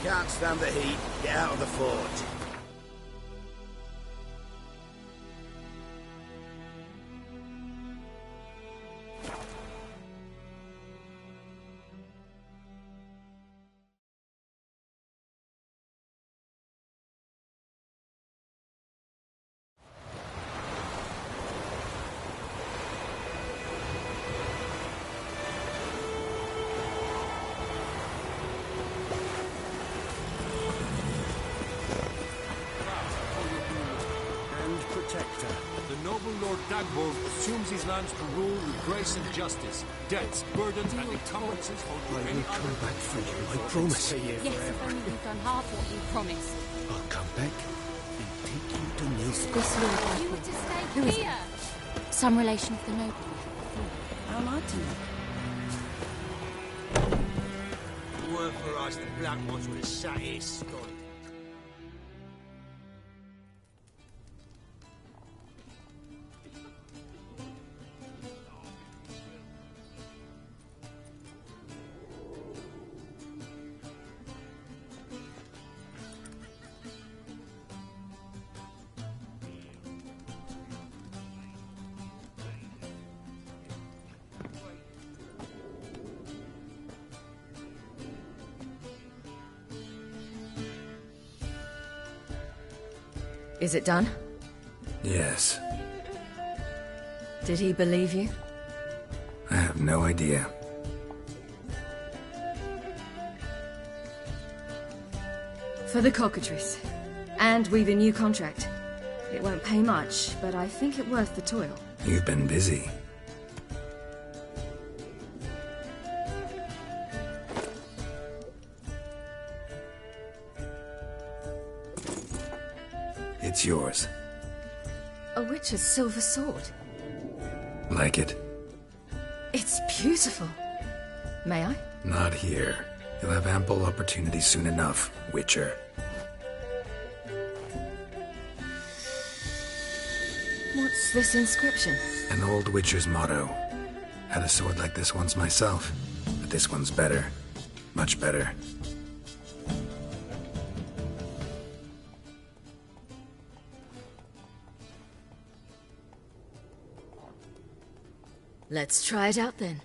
Can't stand the heat. Get out of the forge. The noble Lord Dagborg assumes his lands to rule with grace and justice. Debts, burdens, and encumbrances owed to any other. Come back for you, I promise. Yes, if only you've done half what you promised. I'll come back and take you to Nilfgaard. This Lord you were to stay Who here. Some relation of the noble. How am I to know? Work for us, the black ones would have sat here scolded. Is it done? Yes. Did he believe you? I have no idea. For the cockatrice. And we've a new contract. It won't pay much, but I think it worth the toil. You've been busy. It's yours. A witch's silver sword. Like it? It's beautiful. May I? Not here. You'll have ample opportunity soon enough, Witcher. What's this inscription? An old Witcher's motto. Had a sword like this once myself, but this one's better. Much better. Let's try it out then.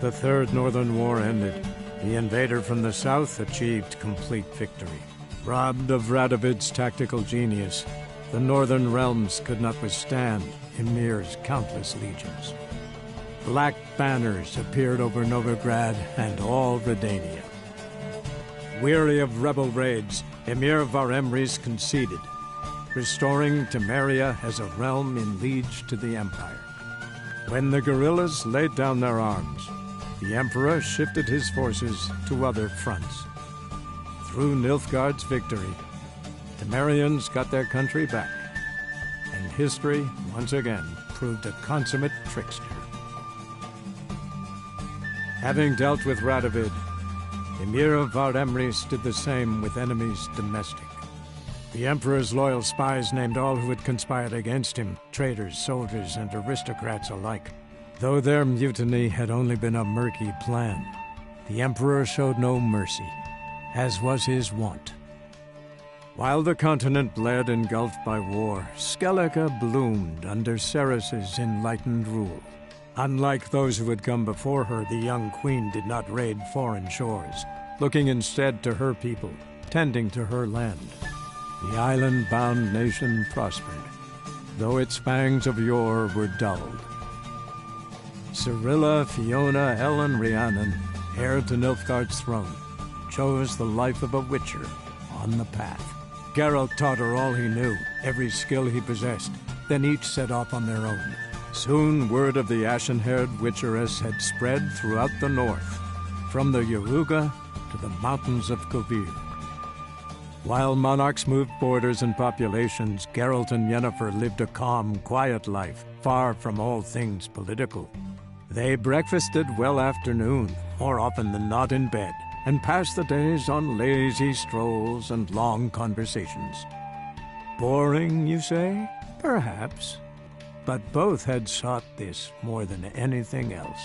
The Third Northern War ended. The invader from the south achieved complete victory. Robbed of Radovid's tactical genius, the northern realms could not withstand Ymir's countless legions. Black banners appeared over Novigrad and all Redania. Weary of rebel raids, Emir Varemris conceded, restoring Temeria as a realm in liege to the Empire. When the guerrillas laid down their arms, the Emperor shifted his forces to other fronts. Through Nilfgaard's victory, Temerians got their country back, and history once again proved a consummate trickster. Having dealt with Radovid, Emir of Varemris did the same with enemies domestic. The Emperor's loyal spies named all who had conspired against him, traitors, soldiers, and aristocrats alike. Though their mutiny had only been a murky plan, the Emperor showed no mercy, as was his wont. While the continent bled engulfed by war, Skellige bloomed under Ceres's enlightened rule. Unlike those who had come before her, the young queen did not raid foreign shores, looking instead to her people, tending to her land. The island-bound nation prospered, though its fangs of yore were dulled. Cirilla, Fiona, Ellen, Rhiannon, heir to Nilfgaard's throne, chose the life of a witcher on the path. Geralt taught her all he knew, every skill he possessed, then each set off on their own. Soon word of the ashen-haired witcheress had spread throughout the north, from the Yaruga to the mountains of Kovir. While monarchs moved borders and populations, Geralt and Yennefer lived a calm, quiet life, far from all things political. They breakfasted well after noon, more often than not in bed, and passed the days on lazy strolls and long conversations. Boring, you say? Perhaps. But both had sought this more than anything else.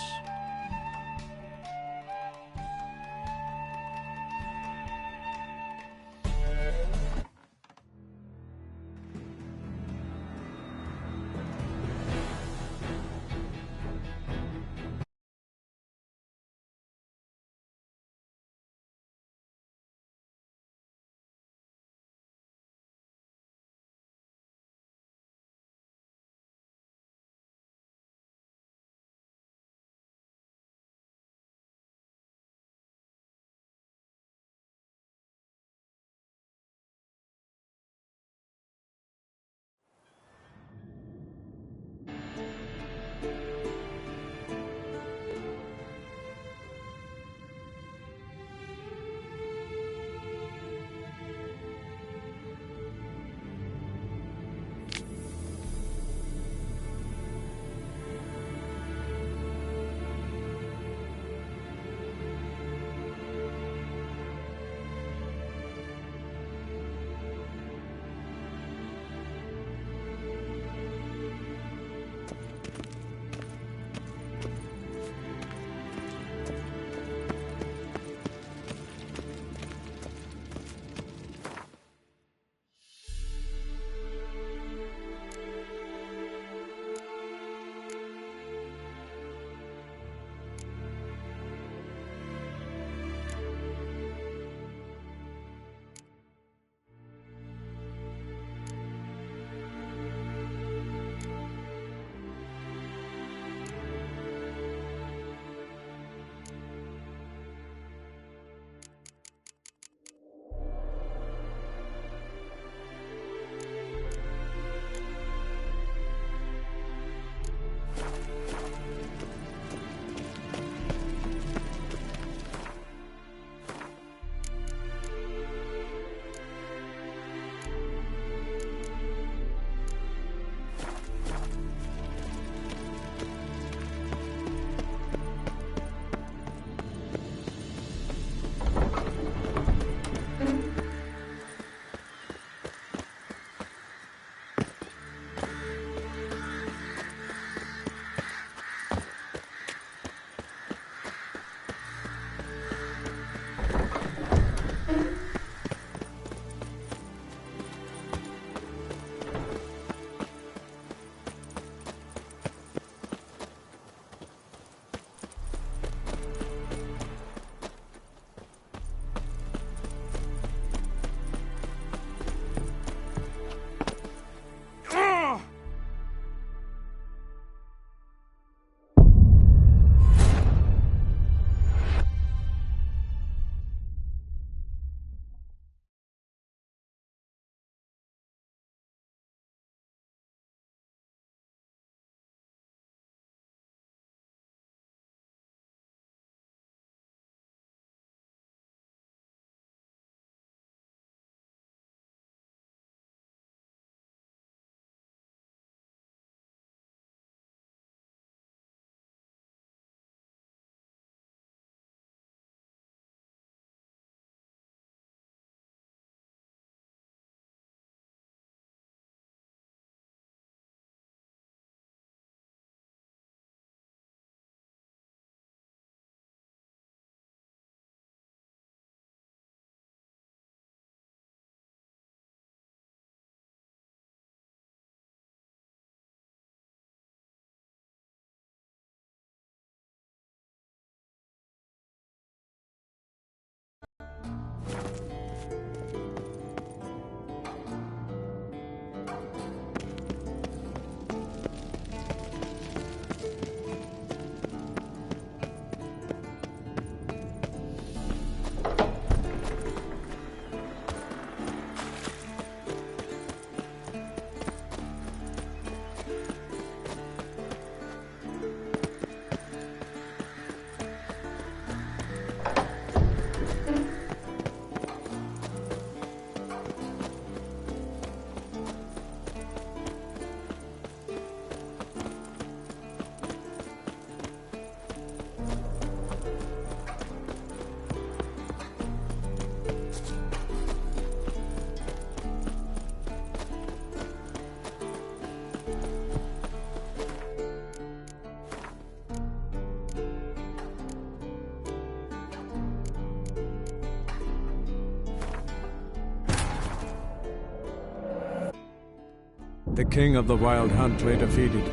The king of the Wild Hunt lay defeated.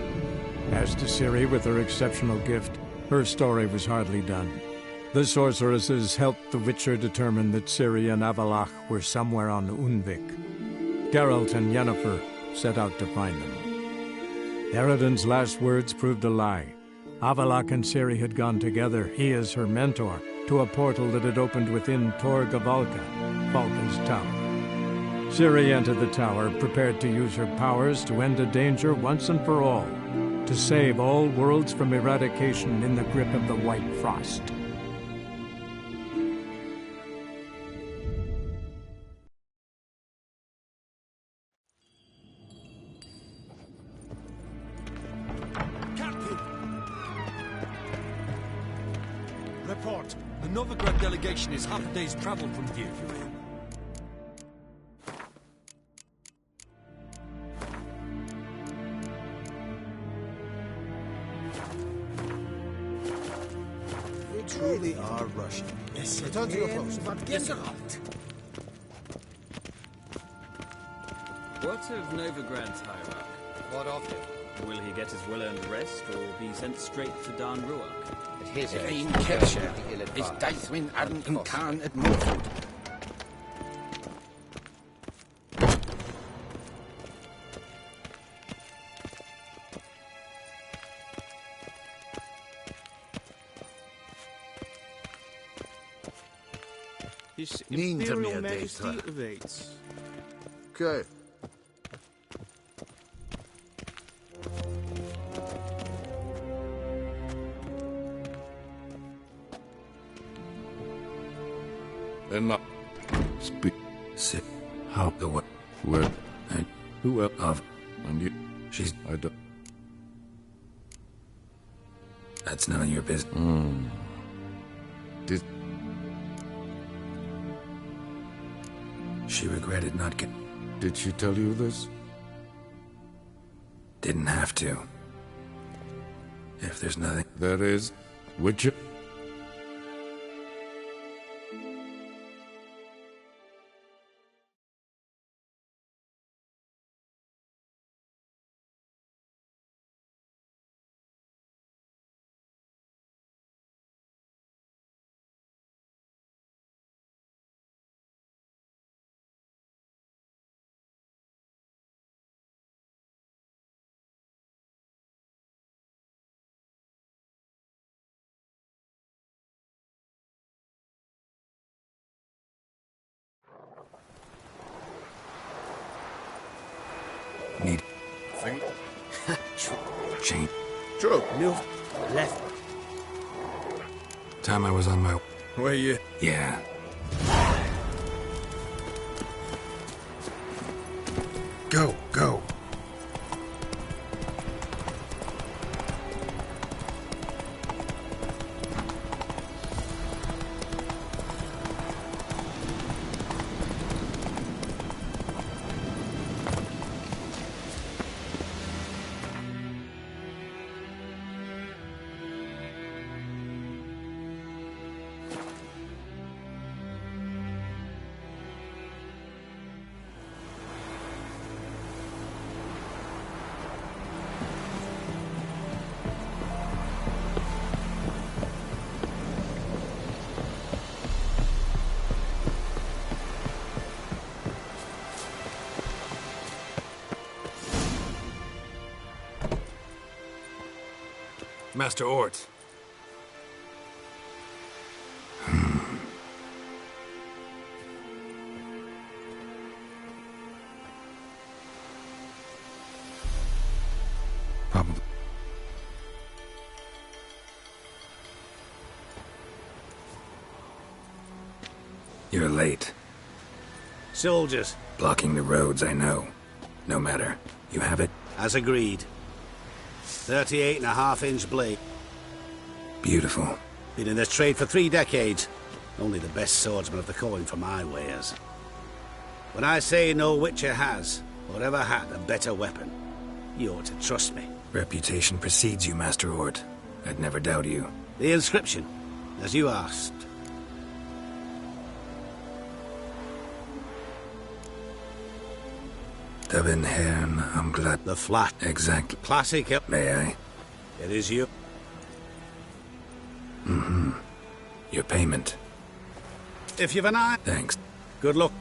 As to Ciri, with her exceptional gift, her story was hardly done. The sorceresses helped the Witcher determine that Ciri and Avallac'h were somewhere on Unvik. Geralt and Yennefer set out to find them. Eredin's last words proved a lie. Avallac'h and Ciri had gone together, he as her mentor, to a portal that had opened within Tor Gavalka, Valka's tower. Ciri entered the tower, prepared to use her powers to end a danger once and for all, to save all worlds from eradication in the grip of the White Frost. Report. The Novigrad delegation is half a day's travel from here. They truly are rushing. Return to your post. Yes, sir. What of Novigrad's hierarch? What of him? Will he get his well-earned rest, or be sent straight to Dan Ruach? His aim Kircher is Daithwin Adan Khan at Morford. His Mean to me Imperial a Majesty date, awaits. Okay. And not speak. Sit. How the what? Where? And who else of? And you. She's. I don't. That's none of your business. Did. She regretted not getting. Did she tell you this? Didn't have to. If there's nothing. There is. Witcher. Need. Change. True. Move left. Time I was on my. Where you? Yeah. Go, go. Master Ort. Probably. You're late. Soldiers. Blocking the roads, I know. No matter. You have it? As agreed. 38.5-inch blade. Beautiful. Been in this trade for 3 decades. Only the best swordsman of the coin for my wares. When I say no Witcher has, or ever had, a better weapon, you ought to trust me. Reputation precedes you, Master Ort. I'd never doubt you. The inscription, as you asked. Devin Hern, I'm glad. The flat. Exactly. Classic. May I? It is you. Mm-hmm. Your payment. If you've an eye. Thanks. Good luck.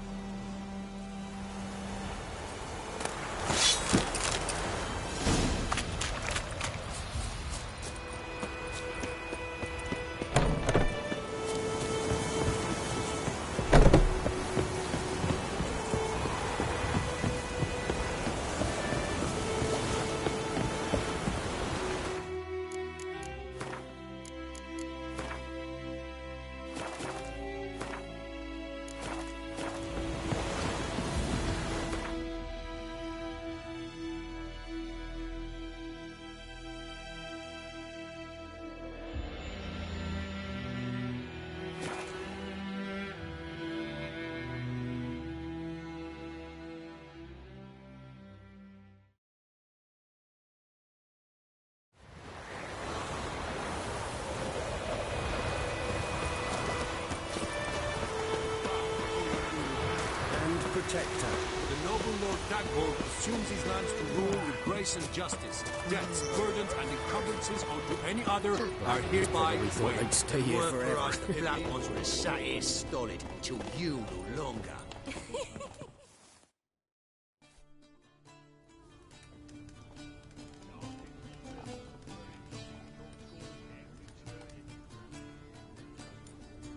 Protector. The noble Lord Dagborg assumes his lands to rule with grace and justice. Debts, burdens, and encumbrances unto any other are hereby waived. I'd stay here Work forever. for us, the black ones would have sat here stolid till you no longer.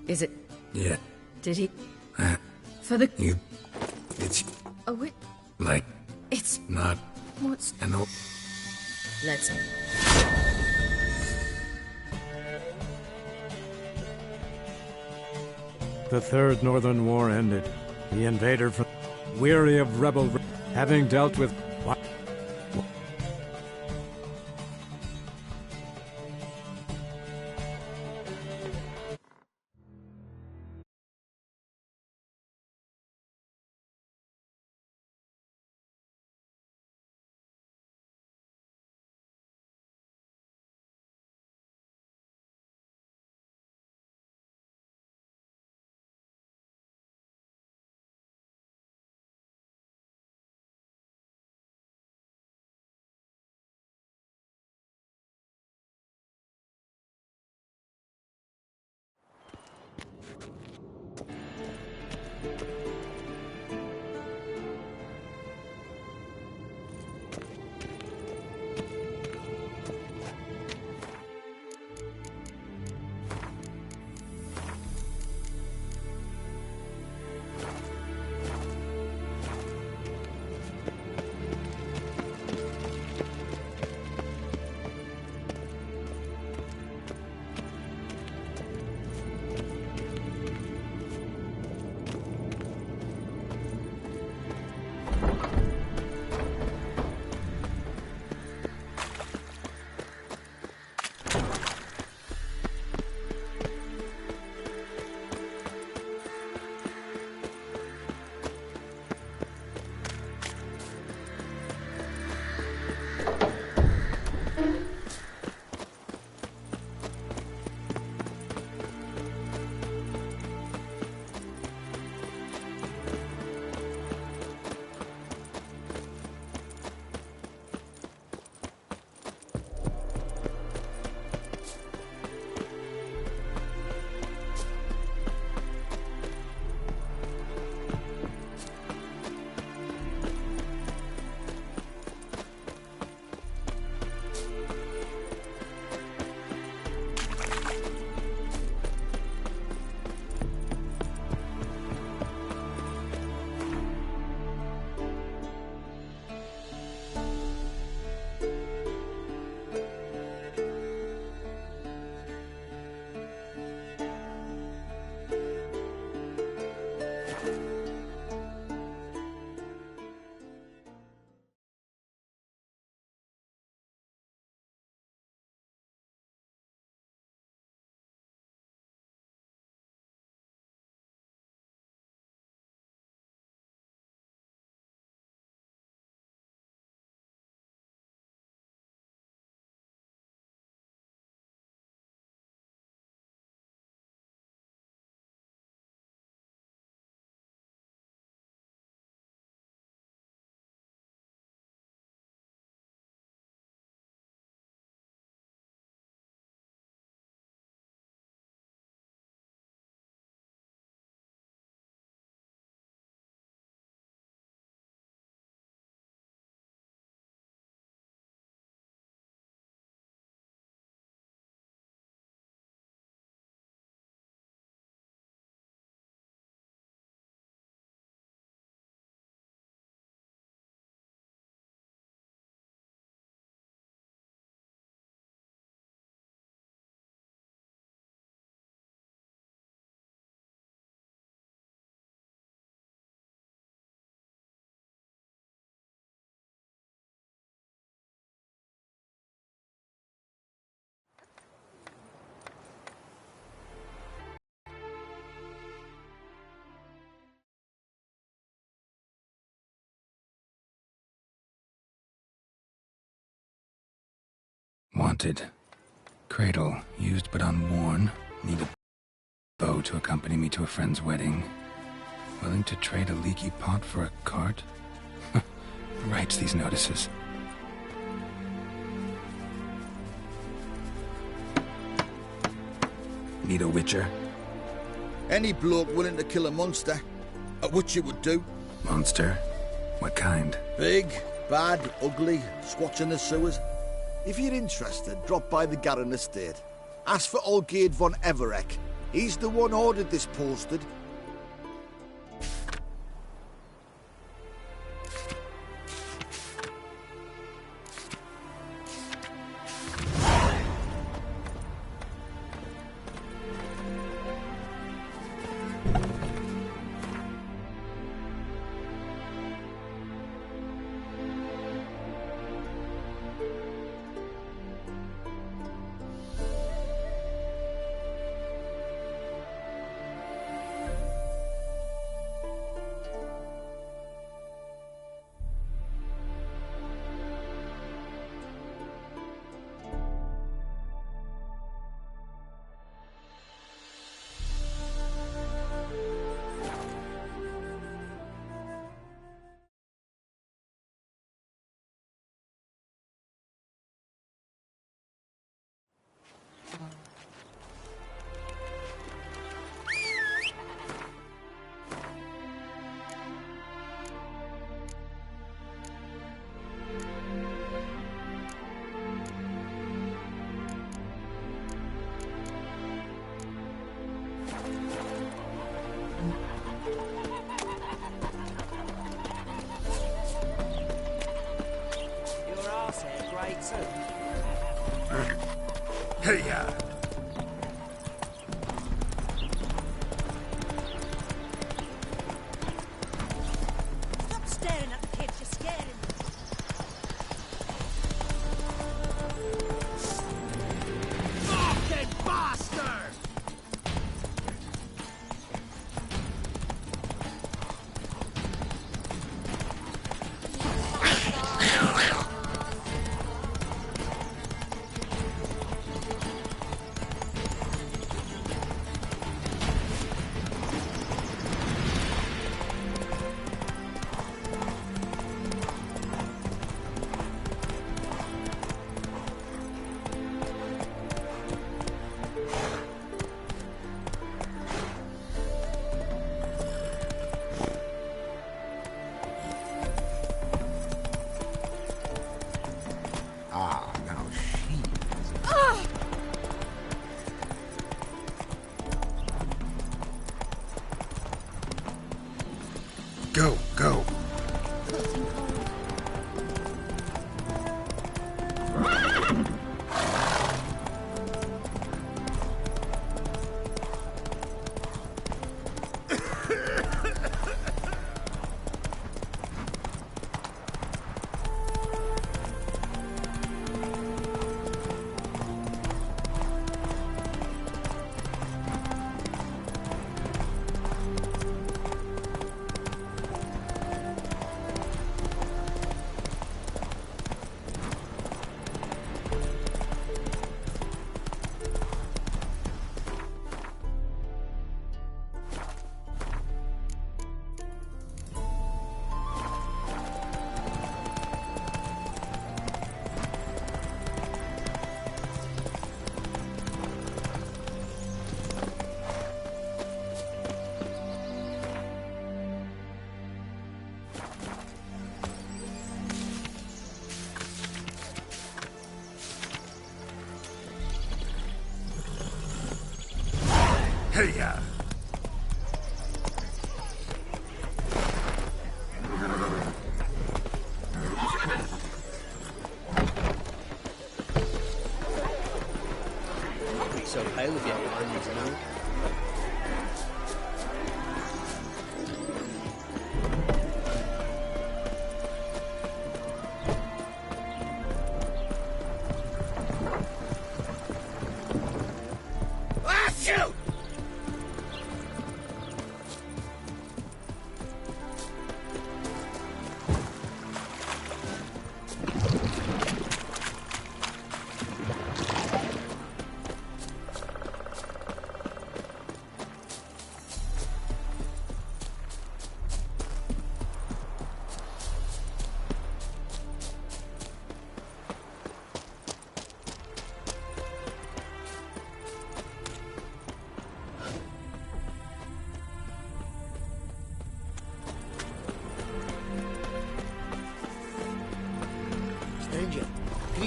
Is it? Yeah. Did he? For the... You... It's... Oh, wait. like... It's... not... What's... an o... Let's... The Third Northern War ended. The invader from... weary of rebel... having dealt with... wanted. Cradle, used but unworn. Need a bow to accompany me to a friend's wedding. Willing to trade a leaky pot for a cart? Who writes these notices? Need a witcher? Any bloke willing to kill a monster. A witcher would do. Monster? What kind? Big, bad, ugly, squats in the sewers. If you're interested, drop by the Garren estate. Ask for Olgierd von Everek. He's the one ordered this posted. Hey-ya! Stop staring at the kids, you're scaring them. Fucking bastard! Go, go. Hey-ya! So pale with your hands, you know.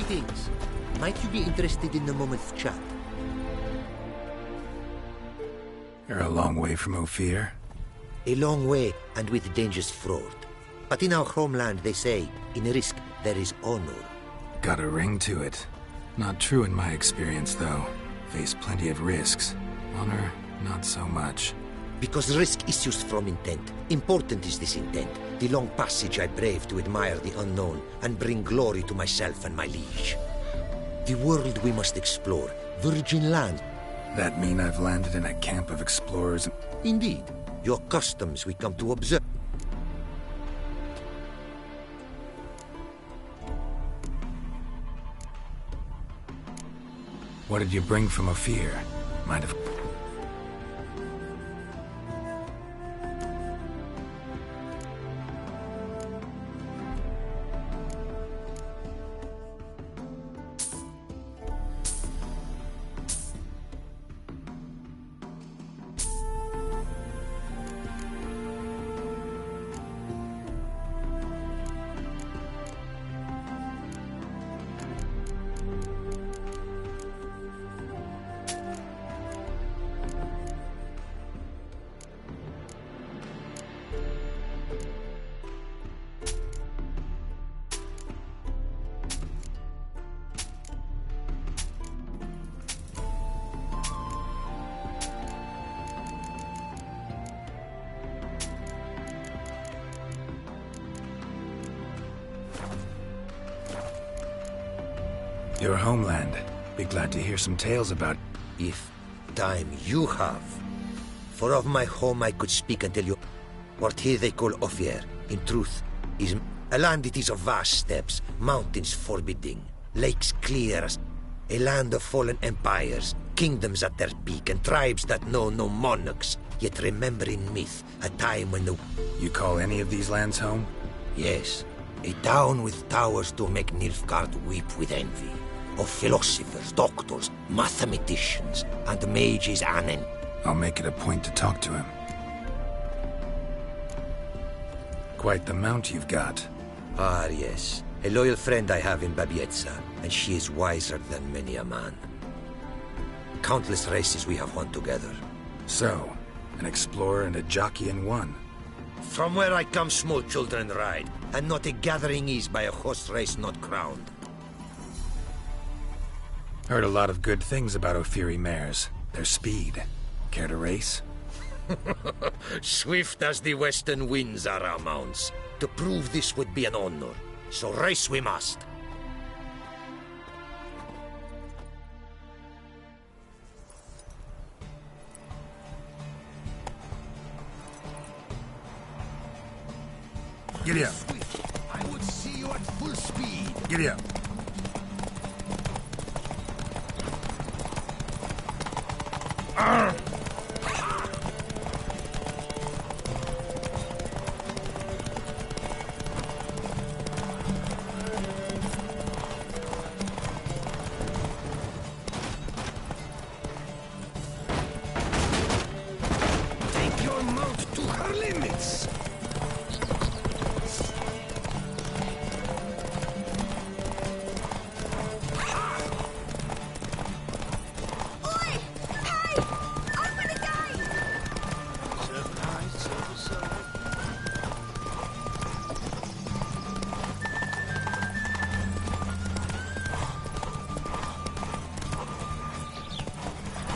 Greetings. Might you be interested in a moment's chat? You're a long way from Ophir. A long way, and with dangers fraught. But in our homeland, they say, in risk, there is honor. Got a ring to it. Not true in my experience, though. Faced plenty of risks. Honor, not so much. Because risk issues from intent. Important is this intent. The long passage I brave to admire the unknown and bring glory to myself and my liege. The world we must explore. Virgin land. That mean I've landed in a camp of explorers? Indeed. Your customs we come to observe. What did you bring from Ophir? Might have... Your homeland. Be glad to hear some tales about... If time you have. For of my home I could speak until you... What here they call Ophir, in truth, is a land it is of vast steppes, mountains forbidding, lakes clear as... A land of fallen empires, kingdoms at their peak, and tribes that know no monarchs, yet remember in myth a time when the... You call any of these lands home? Yes. A town with towers to make Nilfgaard weep with envy. Of philosophers, doctors, mathematicians, and mages Annen. I'll make it a point to talk to him. Quite the mount you've got. Ah, yes. A loyal friend I have in Babietza, and she is wiser than many a man. Countless races we have won together. So, an explorer and a jockey in one. From where I come, small children ride, and not a gathering is by a horse race not crowned. Heard a lot of good things about Ophiri mares. Their speed. Care to race? Swift as the western winds are our mounts. To prove this would be an honor. So race we must. Giddy up. I would see you at full speed. Giddy up. Take your mount to her limits.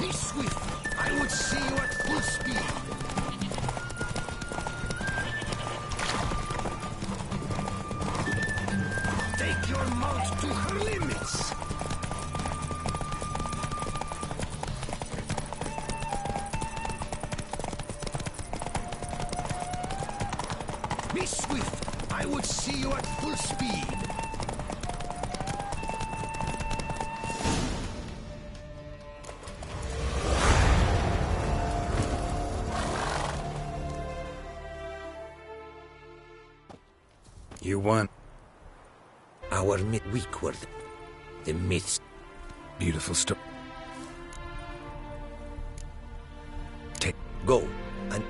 Be swift. I would see you at full speed. Take your mount to her limits. Be swift. I would see you at full speed. You won. Our myth weakward. The myths. Beautiful story. Take. Go. And...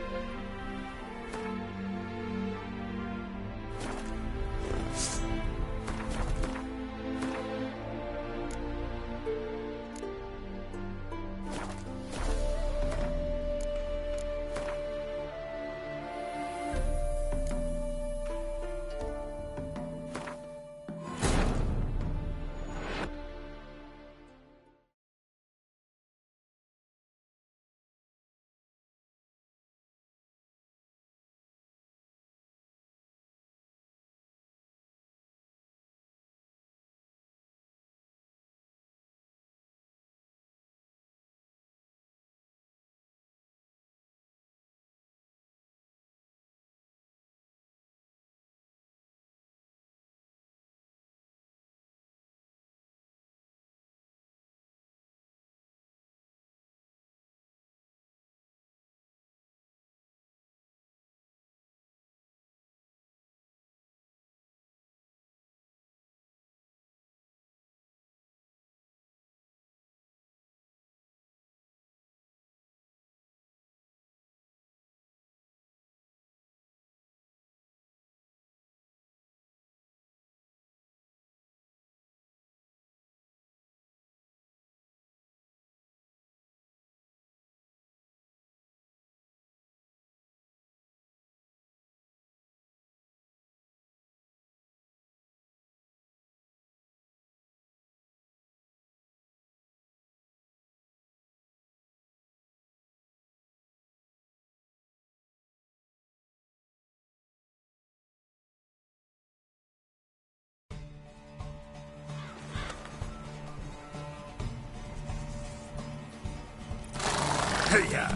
Hey-ya!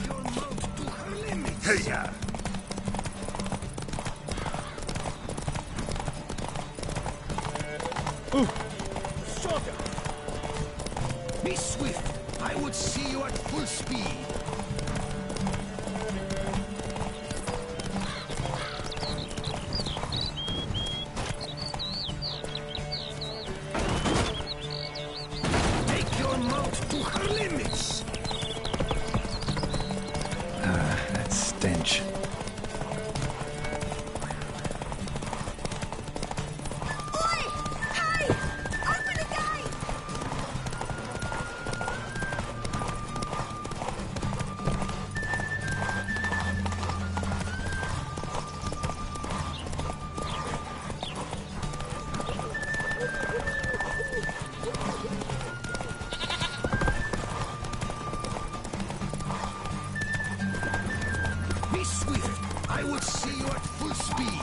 Hey-ya! Shorter! Be swift! I would see you at full speed! Take your mount to her limits! That stench. Be swift! I would see you at full speed!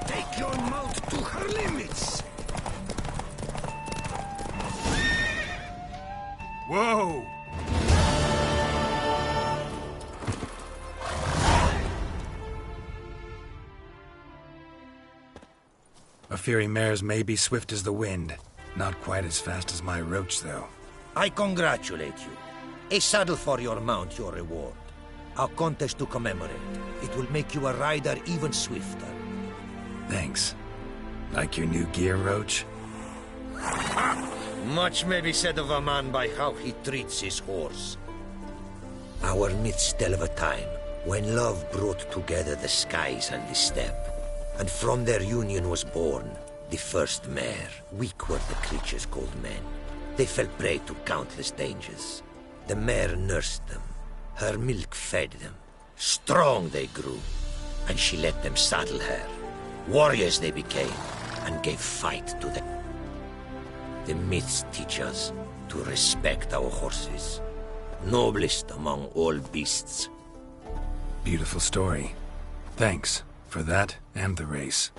Take your mount to her limits! Whoa! A Fury mare's may be swift as the wind. Not quite as fast as my roach, though. I congratulate you. A saddle for your mount, your reward. A contest to commemorate. It will make you a rider even swifter. Thanks. Like your new gear, Roach? Much may be said of a man by how he treats his horse. Our myths tell of a time when love brought together the skies and the steppe, and from their union was born the first mare. Weak were the creatures called men. They fell prey to countless dangers. The mare nursed them. Her milk fed them. Strong they grew, and she let them saddle her. Warriors they became, and gave fight to them. The myths teach us to respect our horses, noblest among all beasts. Beautiful story. Thanks for that and the race.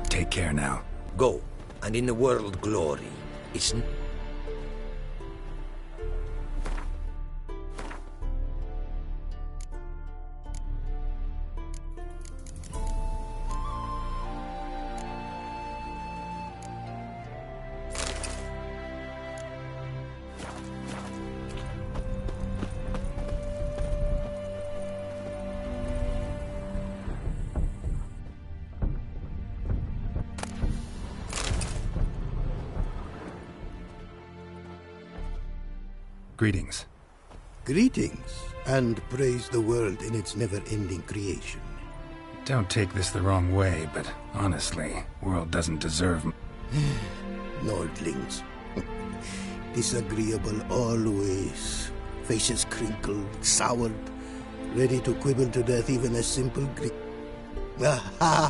Take care now. Go, and in the world glory is... Greetings. Greetings, and praise the world in its never-ending creation. Don't take this the wrong way, but honestly, world doesn't deserve... Nordlings. Disagreeable always. Faces crinkled, soured, ready to quibble to death even a simple Greek. Aha!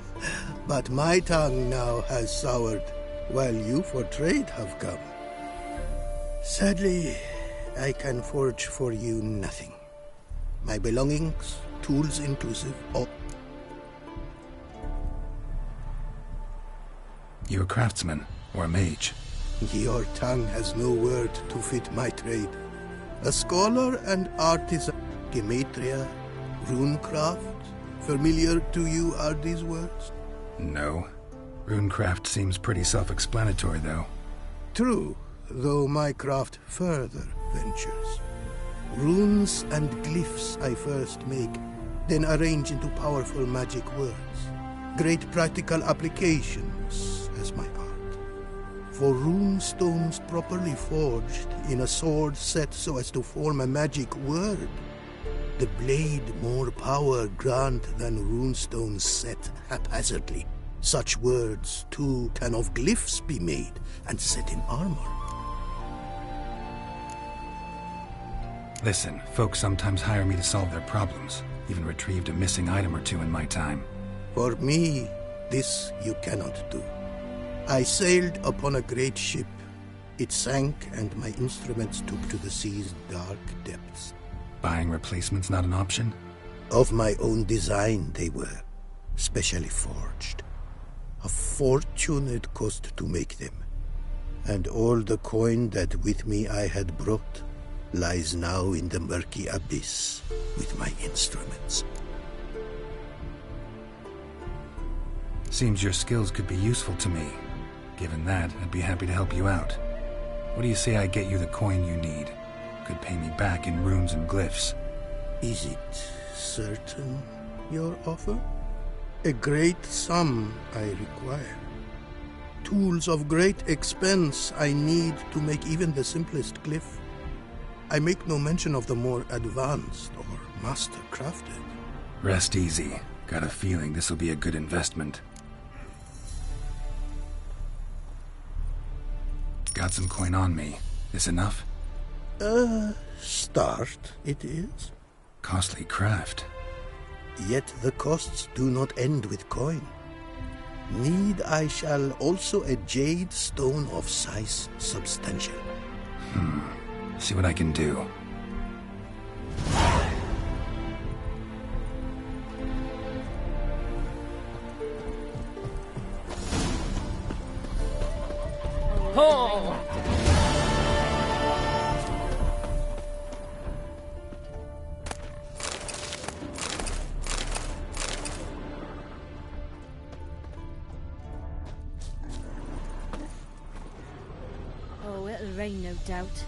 But my tongue now has soured, while you for trade have come. Sadly, I can forge for you nothing. My belongings, tools inclusive, all... You a craftsman, or a mage? Your tongue has no word to fit my trade. A scholar and artisan, gematria, runecraft. Familiar to you are these words? No. Runecraft seems pretty self-explanatory, though. True, though my craft further ventures. Runes and glyphs I first make, then arrange into powerful magic words. Great practical applications as my art. For rune stones properly forged in a sword set so as to form a magic word. The blade more power grant than runestones set haphazardly. Such words, too, can of glyphs be made and set in armor. Listen, folks sometimes hire me to solve their problems. Even retrieved a missing item or two in my time. For me, this you cannot do. I sailed upon a great ship, It sank, and my instruments took to the sea's dark depths. Buying replacements not an option? Of my own design they were, specially forged. A fortune it cost to make them. And all the coin that with me I had brought lies now in the murky abyss with my instruments. Seems your skills could be useful to me. Given that, I'd be happy to help you out. What do you say I get you the coin you need? Could pay me back in runes and glyphs. Is it certain, your offer? A great sum I require. Tools of great expense I need to make even the simplest glyph. I make no mention of the more advanced or master-crafted. Rest easy. Got a feeling this'll be a good investment. Got some coin on me. This enough? Start it is. Costly craft. Yet the costs do not end with coin. Need I shall also a jade stone of size substantial. See what I can do. Oh! Oh, it'll rain, no doubt.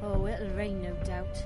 Oh, it'll rain, no doubt.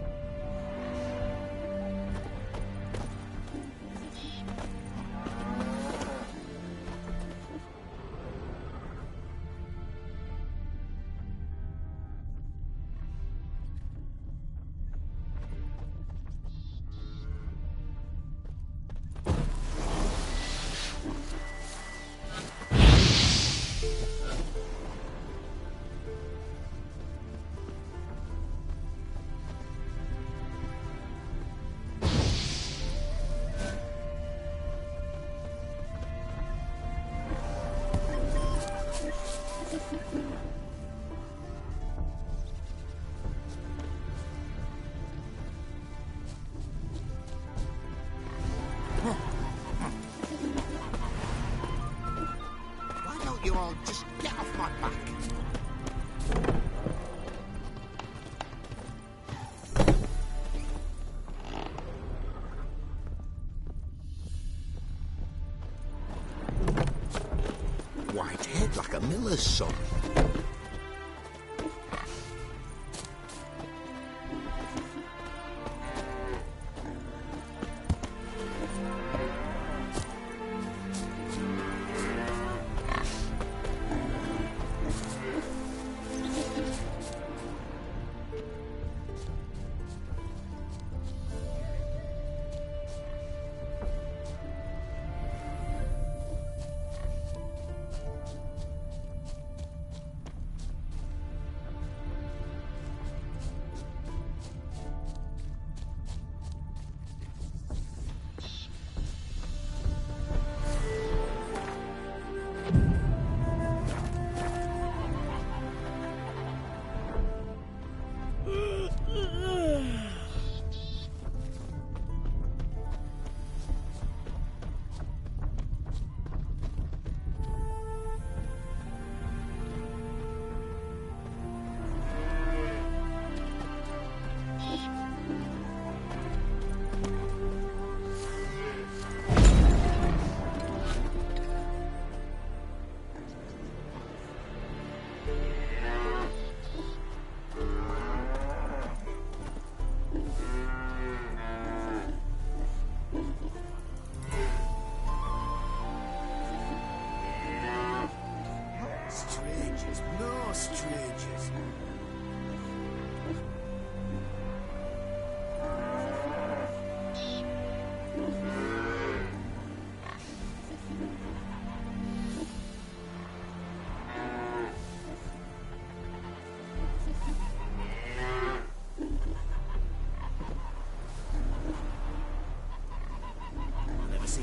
Why don't you all just get off my back? White head like a miller's son.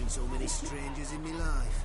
seen so many strangers in my life.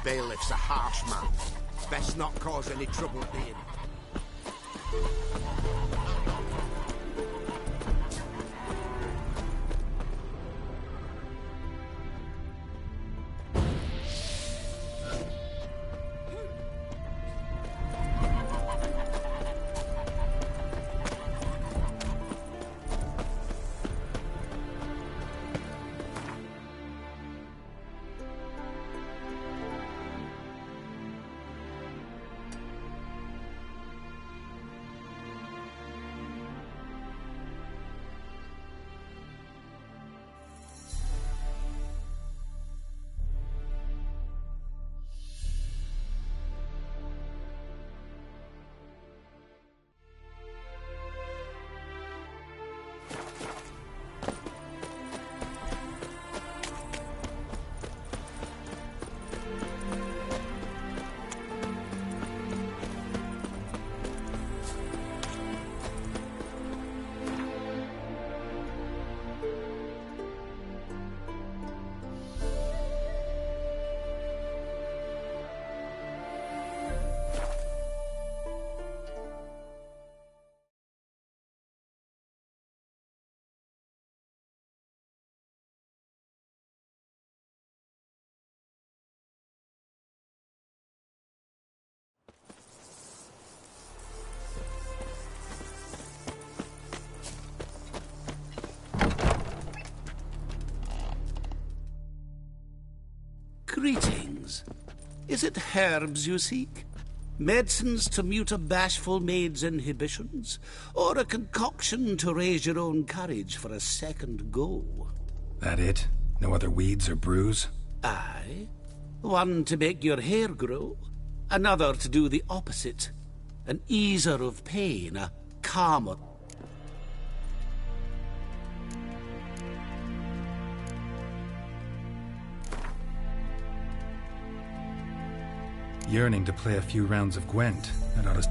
bailiff's a harsh man. Best not cause any trouble being. Greetings. Is it herbs you seek? Medicines to mute a bashful maid's inhibitions? Or a concoction to raise your own courage for a second go? That it? No other weeds or brews? Aye. One to make your hair grow, another to do the opposite. An easer of pain, a calmer. Yearning to play a few rounds of Gwent. That ought to...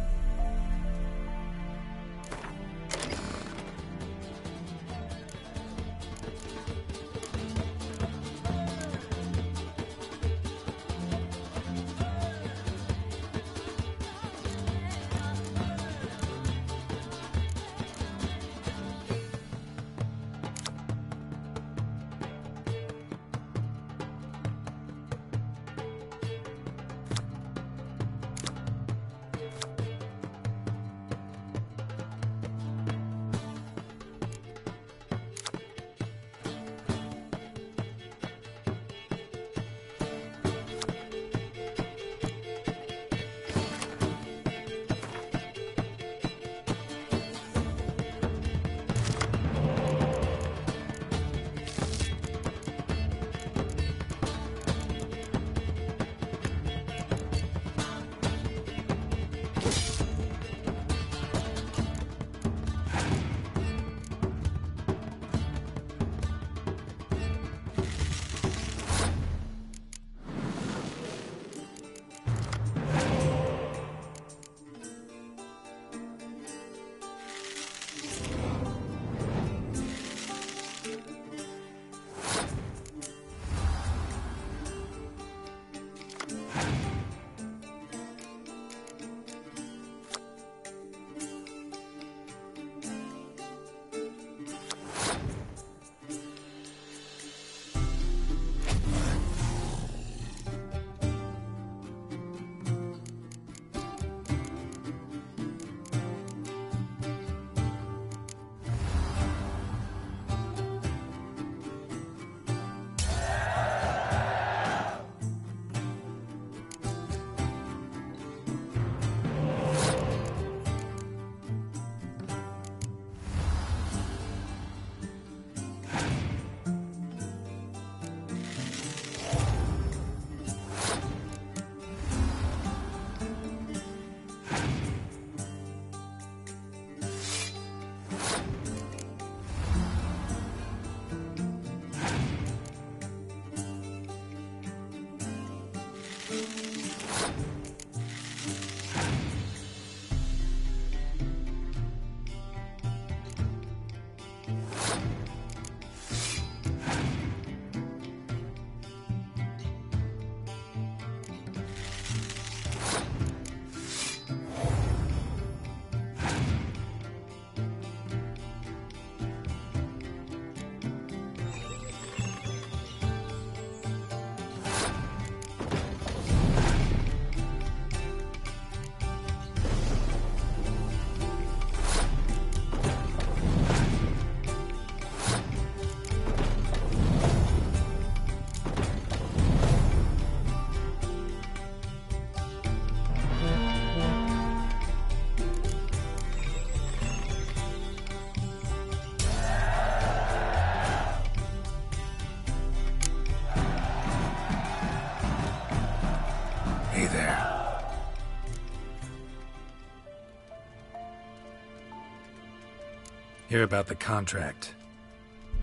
Hear about the contract.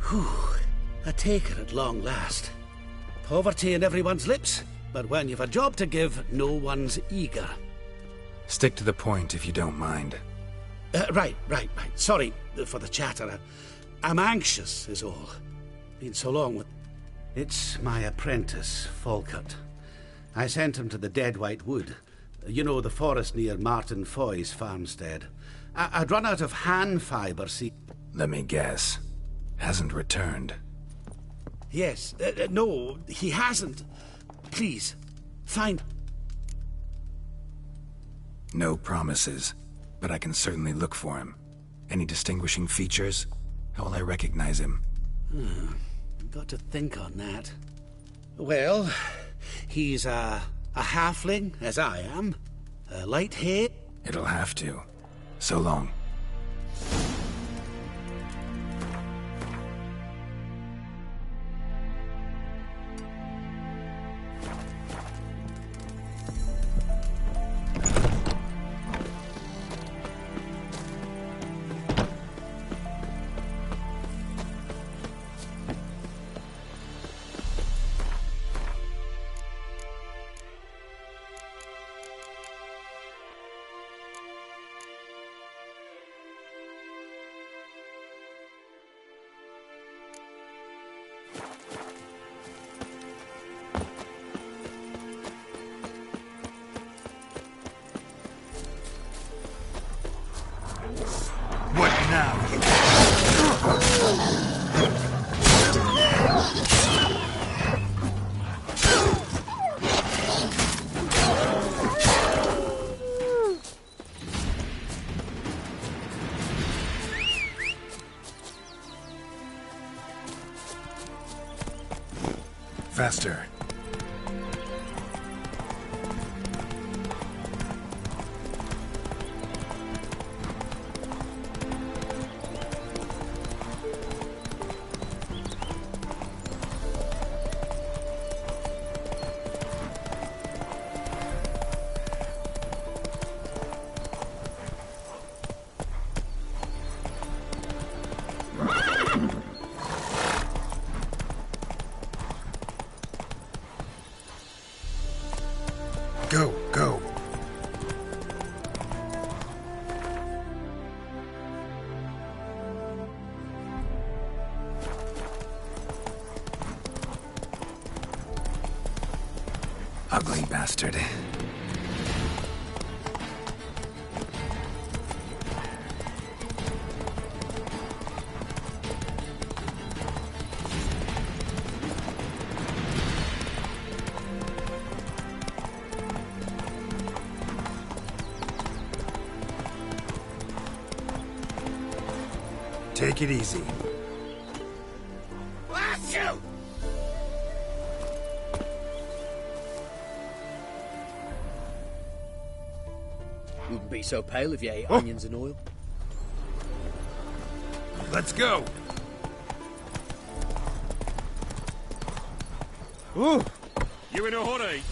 Whew. A taker at long last. Poverty in everyone's lips, but when you've a job to give, no one's eager. Stick to the point if you don't mind. Right. Sorry for the chatter. I'm anxious, is all. Been so long with... It's my apprentice, Falkert. I sent him to the Dead White Wood. You know, the forest near Martin Foy's farmstead. I'd run out of hand fibre, see... Let me guess. Hasn't returned. Yes. No, he hasn't. Please, find... No promises, but I can certainly look for him. Any distinguishing features? How will I recognize him? Got to think on that. Well, he's a halfling, as I am. Light hair. It'll have to. So long. Faster. Go. Ugly bastard. Take it easy. Blast you! Wouldn't be so pale if you ate onions and oil. Let's go. Ooh. You in a hurry?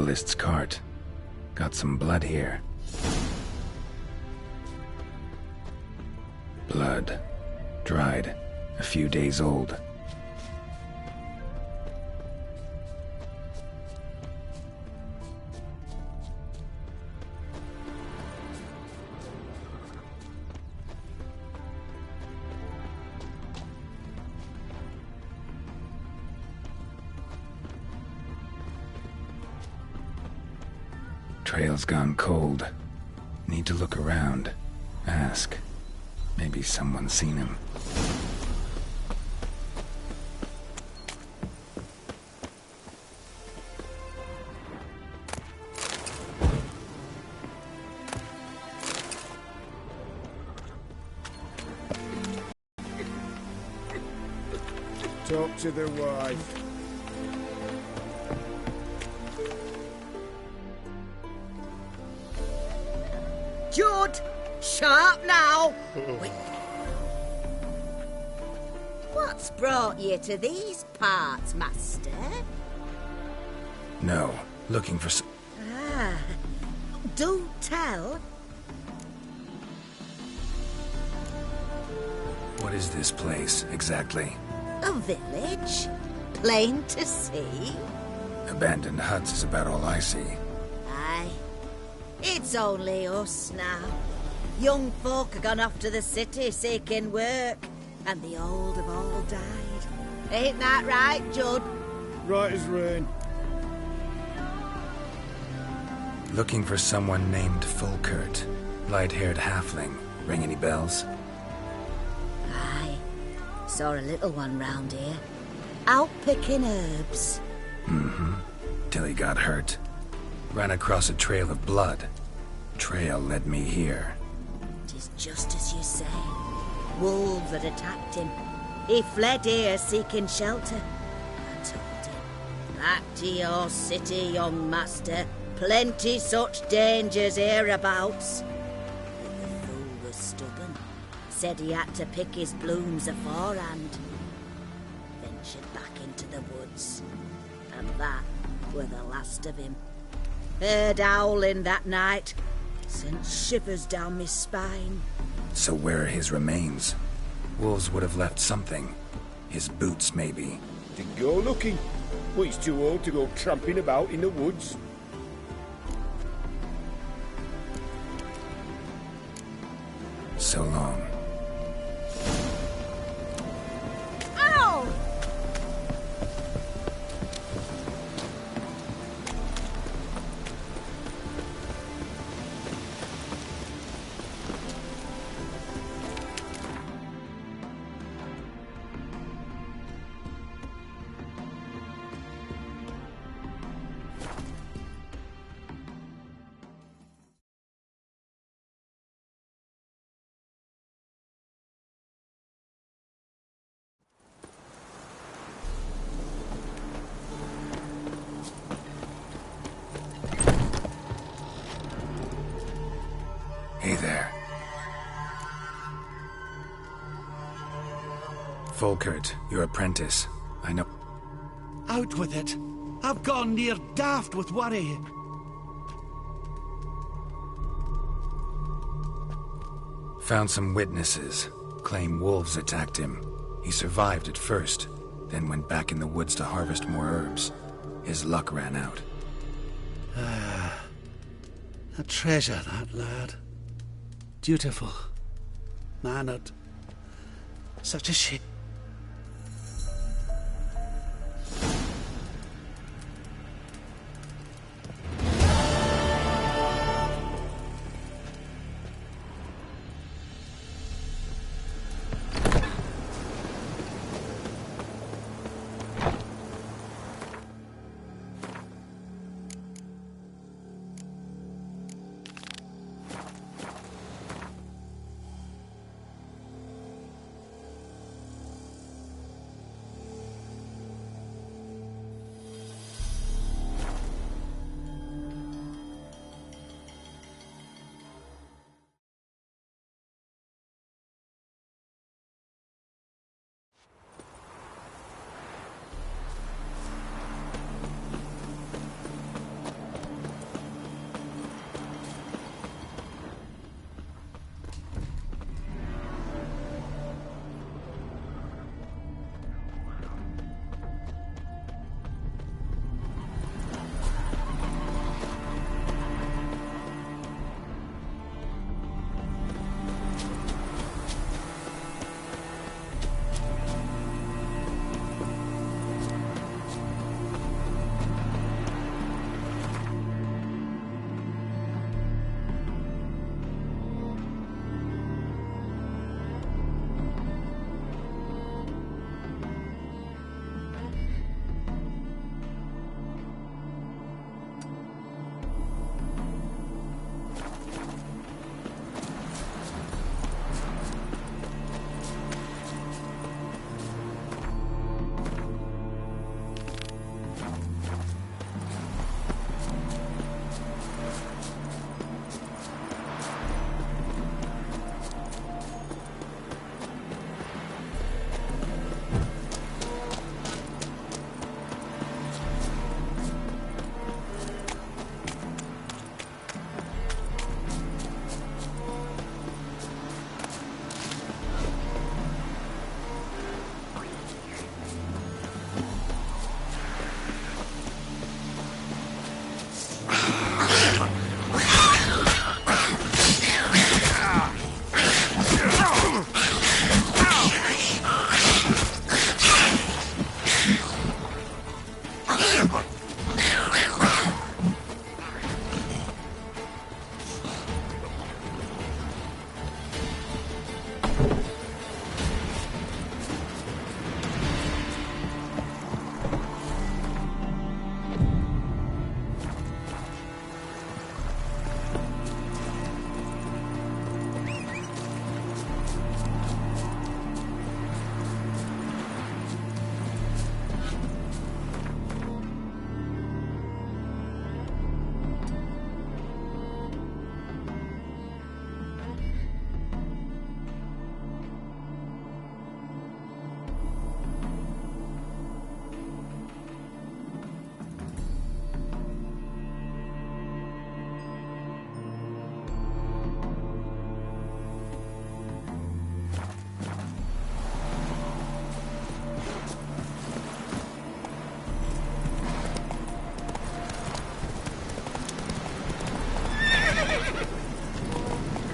herbalist's cart. Got some blood here. Blood. Dried. A few days old. Trail's gone cold. Need to look around. Ask. Maybe someone's seen him. Talk to the wife. Jude! Sharp now! Wait. What's brought you to these parts, Master? No. Looking for some... Ah, do tell. What is this place, exactly? A village? Plain to see? Abandoned huts is about all I see. Aye. It's only us now. Young folk have gone off to the city seeking work, and the old have all died. Ain't that right, Judd? Right as rain. Looking for someone named Fulkert. Light-haired halfling. Ring any bells? Aye. Saw a little one round here. Out picking herbs. Mm-hmm. Till he got hurt. Ran across a trail of blood. Trail led me here. Tis just as you say. Wolves had attacked him. He fled here seeking shelter. I told him, back to your city, young master. Plenty such dangers hereabouts. But the fool was stubborn. Said he had to pick his blooms aforehand. Ventured back into the woods. And that were the last of him. Heard howling that night. Sent shivers down my spine. So where are his remains? Wolves would have left something. His boots, maybe. To go looking. Well, he's too old to go tramping about in the woods. So long. Ow! Hey there. Fulkert, your apprentice. I know... Out with it. I've gone near daft with worry. Found some witnesses. Claim wolves attacked him. He survived at first, then went back in the woods to harvest more herbs. His luck ran out. A treasure, that lad. Dutiful. Mannered. Such a shame.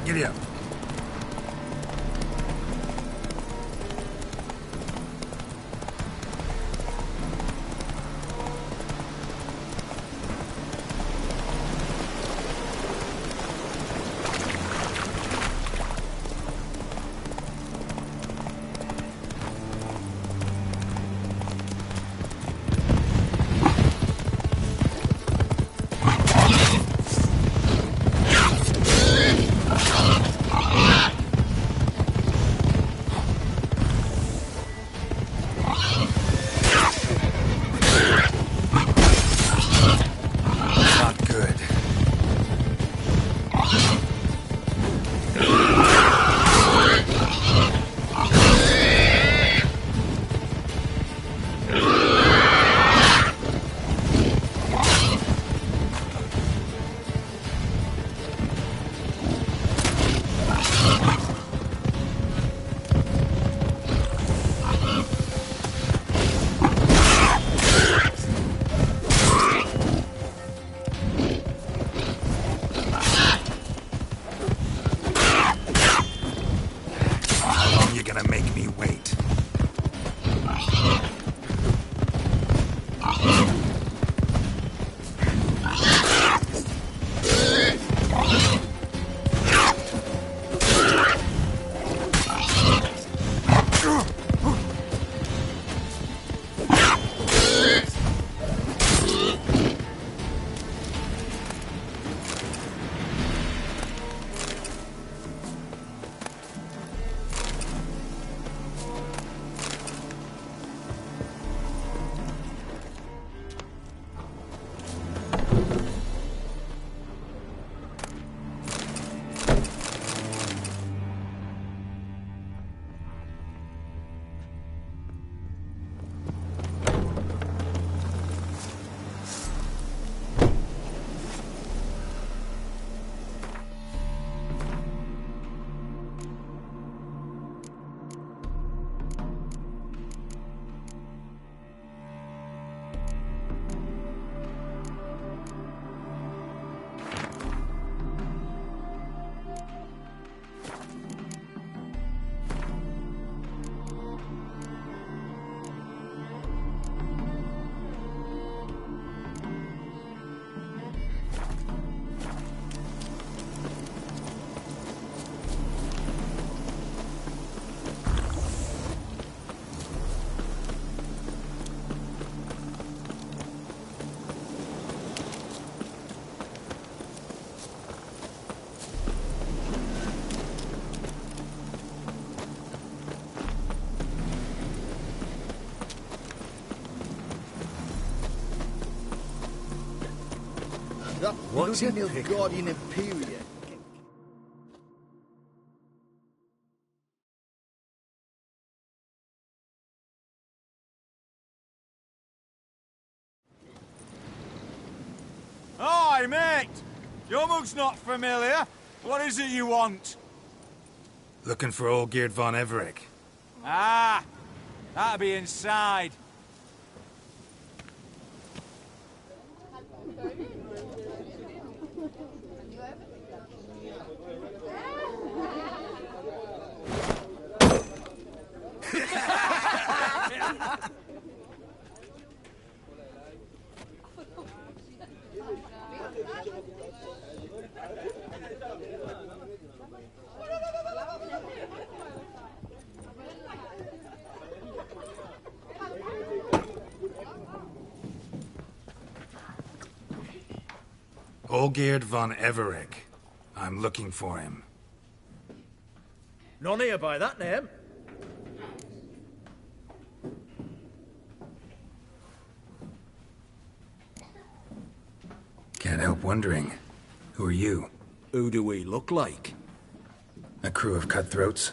Giddy up. What's in the Guardian Imperia? Hi, mate! Your mug's not familiar. What is it you want? Looking for Olgierd von Everec. Ah! That'll be inside. Olgierd von Everec. I'm looking for him. None here by that name. Can't help wondering. Who are you? Who do we look like? A crew of cutthroats?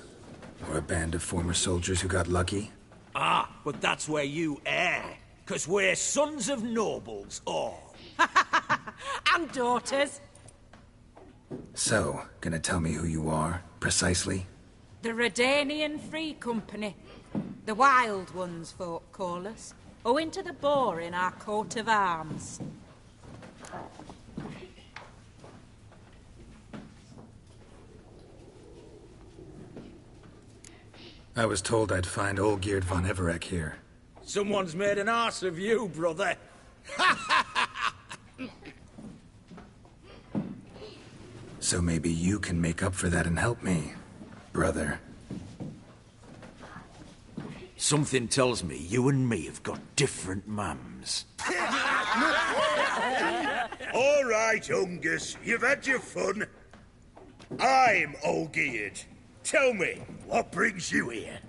Or a band of former soldiers who got lucky? Ah, but that's where you err. 'Cause we're sons of nobles, all. And daughters. So, gonna tell me who you are, precisely? The Redanian Free Company. The Wild Ones, folk call us. Owing to the boar in our coat of arms. I was told I'd find Olgierd von Everec here. Someone's made an arse of you, brother. So maybe you can make up for that and help me, brother. Something tells me you and me have got different mums. All right, Ungus, you've had your fun. I'm Olgierd. Tell me, what brings you here?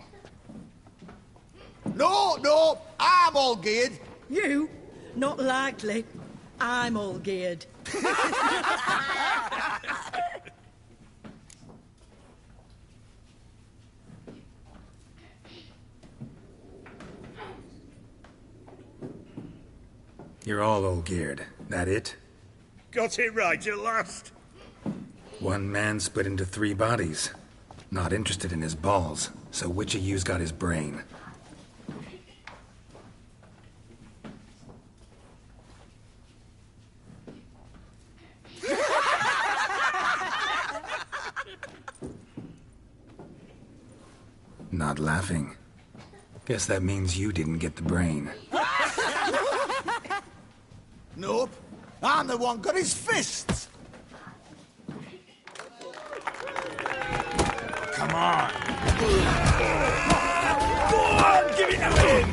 No, I'm Olgierd. You? Not likely. I'm Olgierd. You're all Olgierd, that it? Got it right at last. One man split into 3 bodies. Not interested in his balls, so which of you's got his brain? Not laughing. Guess that means you didn't get the brain. Nope. I'm the one got his fists. Come on. Go on, give it to him!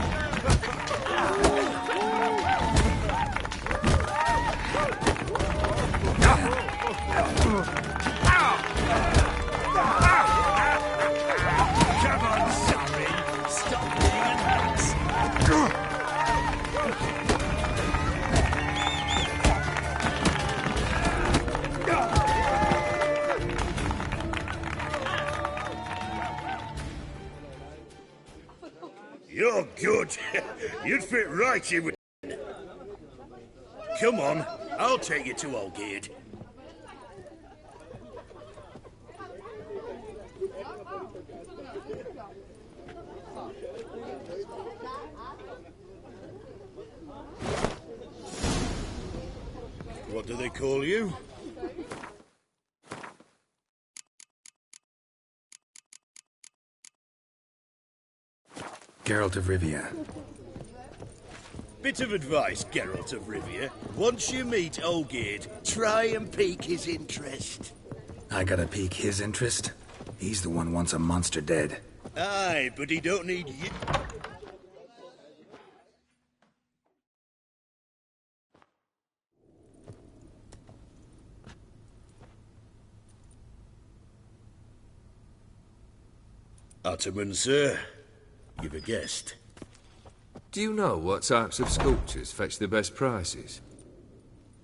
Come on, sorry. Stop being a nut. You're good. You'd fit right in with... Come on, I'll take you to Olgierd. What do they call you? Geralt of Rivia. Bit of advice, Geralt of Rivia. Once you meet Olgierd, try and pique his interest. I gotta pique his interest? He's the one wants a monster dead. Aye, but he don't need you. Ataman, sir. You've a guest. Do you know what types of sculptures fetch the best prices?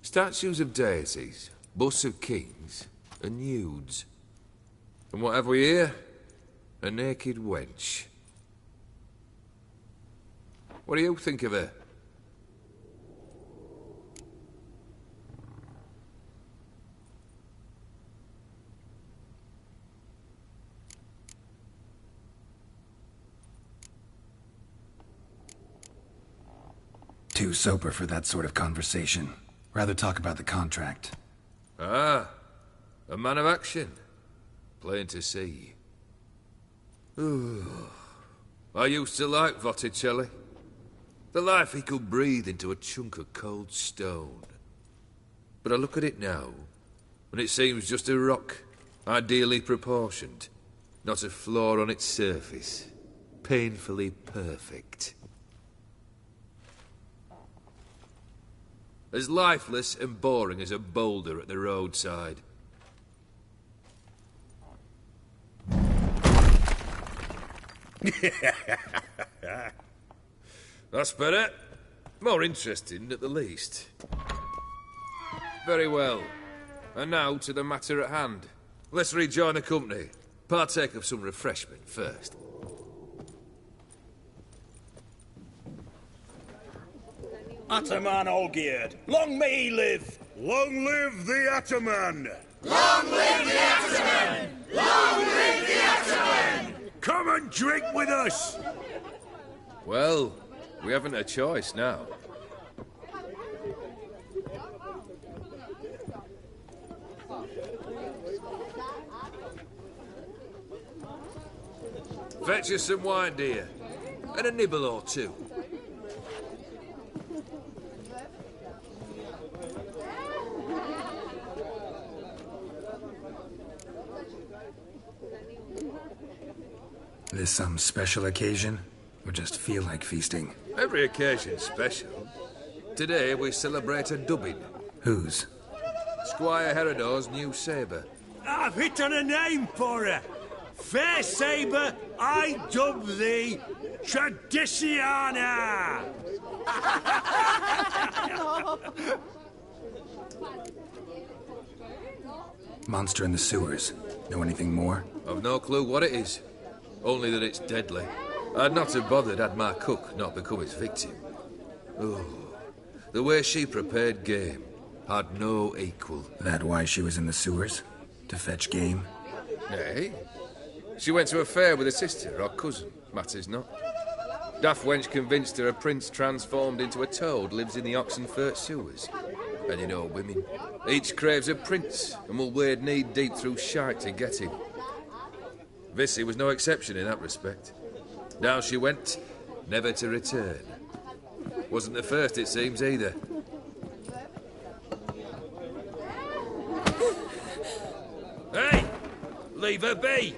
Statues of deities, busts of kings, and nudes. And what have we here? A naked wench. What do you think of her? Too sober for that sort of conversation. Rather talk about the contract. Ah, a man of action. Plain to see. I used to like Botticelli. The life he could breathe into a chunk of cold stone. But I look at it now, and it seems just a rock, ideally proportioned. Not a flaw on its surface. Painfully perfect. As lifeless and boring as a boulder at the roadside. That's better. More interesting, at the least. Very well. And now to the matter at hand. Let's rejoin the company. Partake of some refreshment first. Ataman Olgierd, long may he live! Long live the Ataman! Long live the Ataman! Long live the Ataman! Come and drink with us! Well, we haven't a choice now. Fetch us some wine, dear. And a nibble or two. This some special occasion? Or just feel like feasting? Every occasion's special. Today we celebrate a dubbing. Whose? Squire Herodor's new sabre. I've hit on a name for her. Fair Sabre, I dub thee Tradiciana! Monster in the sewers. Know anything more? I've no clue what it is. Only that it's deadly. I'd not have bothered had my cook not become its victim. Oh, the way she prepared game had no equal. That why she was in the sewers? To fetch game? Nay. She went to a fair with a sister or cousin, matters not. Daft wench convinced her a prince transformed into a toad lives in the Oxenfurt sewers. And you know women. Each craves a prince and will wade knee-deep through shite to get him. Vissy was no exception in that respect. Down she went, never to return. Wasn't the first, it seems, either. Hey! Leave her be!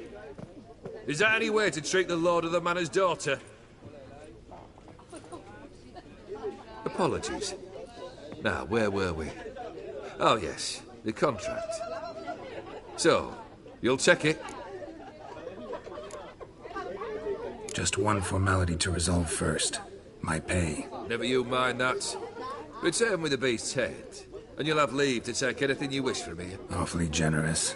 Is that any way to treat the lord of the manor's daughter? Apologies. Now, where were we? Oh, yes, the contract. So, you'll check it? Just one formality to resolve first. My pay. Never you mind that. Return with the beast's head, and you'll have leave to take anything you wish from me. Awfully generous.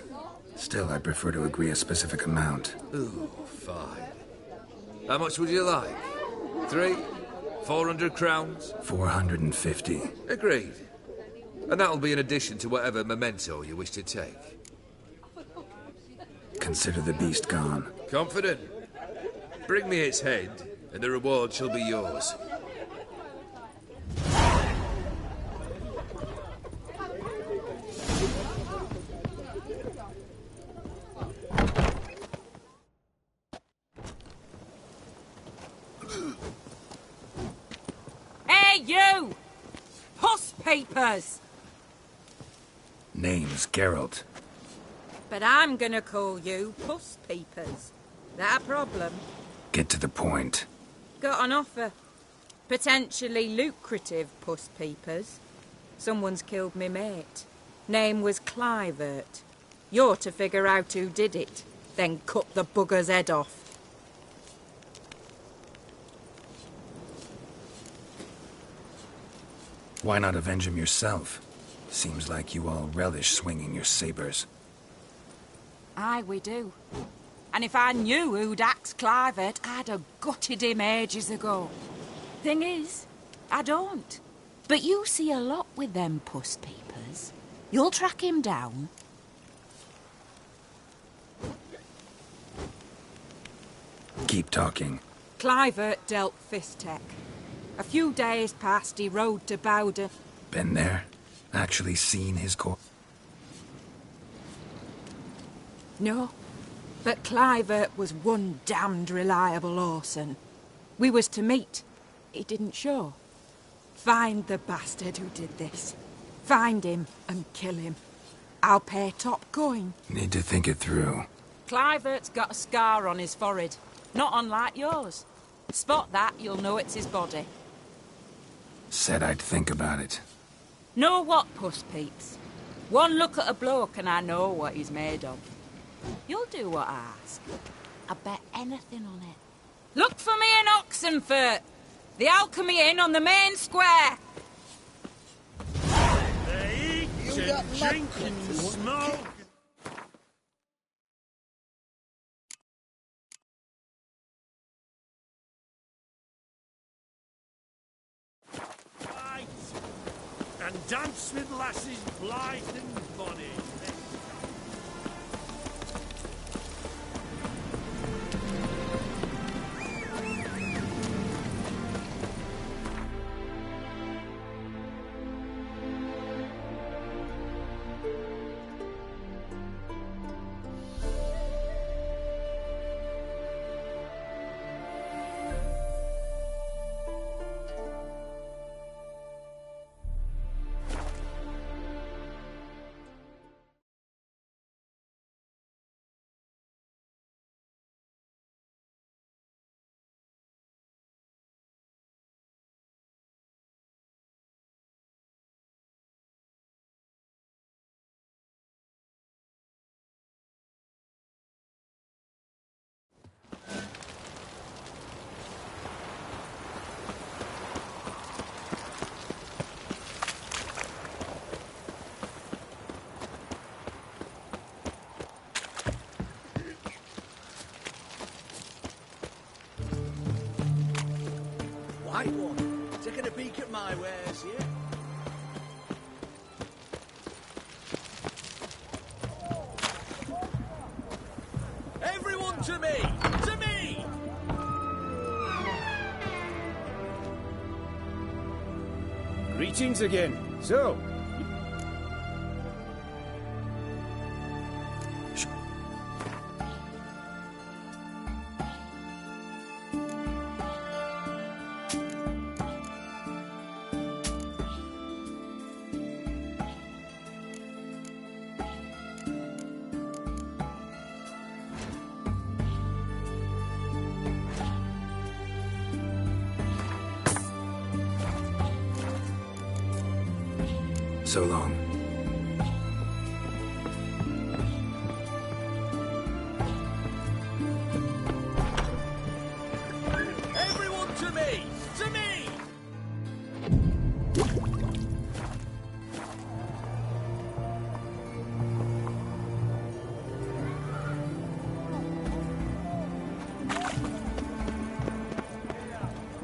Still, I'd prefer to agree a specific amount. Ooh, fine. How much would you like? 3? 400 crowns? 450. Agreed. And that'll be in addition to whatever memento you wish to take. Consider the beast gone. Confident? Bring me its head, and the reward shall be yours. Hey, you! Puss papers! Name's Geralt. But I'm gonna call you Puss Peepers. That a problem? Get to the point. Got an offer. Potentially lucrative Puss Peepers. Someone's killed me mate. Name was Clivert. You're to figure out who did it, then cut the bugger's head off. Why not avenge him yourself? Seems like you all relish swinging your sabers. Aye, we do. And if I knew who'd axed Clivert, I'd have gutted him ages ago. Thing is, I don't. But you see a lot with them Puss Peepers. You'll track him down. Keep talking. Clivert dealt Fistech. A few days past, he rode to Bowden. Been there? Actually seen his corpse? No. But Clivert was one damned reliable Orson. We was to meet. He didn't show. Find the bastard who did this. Find him and kill him. I'll pay top coin. Need to think it through. Clivert's got a scar on his forehead. Not unlike yours. Spot that, you'll know it's his body. Said I'd think about it. Know what, Puss Peeps? One look at a bloke and I know what he's made of. You'll do what I ask. I bet anything on it. Look for me in Oxenfurt. The Alchemy Inn on the main square. They eat and drink and smoke. Fight and dance with lasses blithe and bonny. right one. Taking a peek at my wares, yeah? Everyone to me! To me! Greetings again. So, So long. Everyone to me! To me!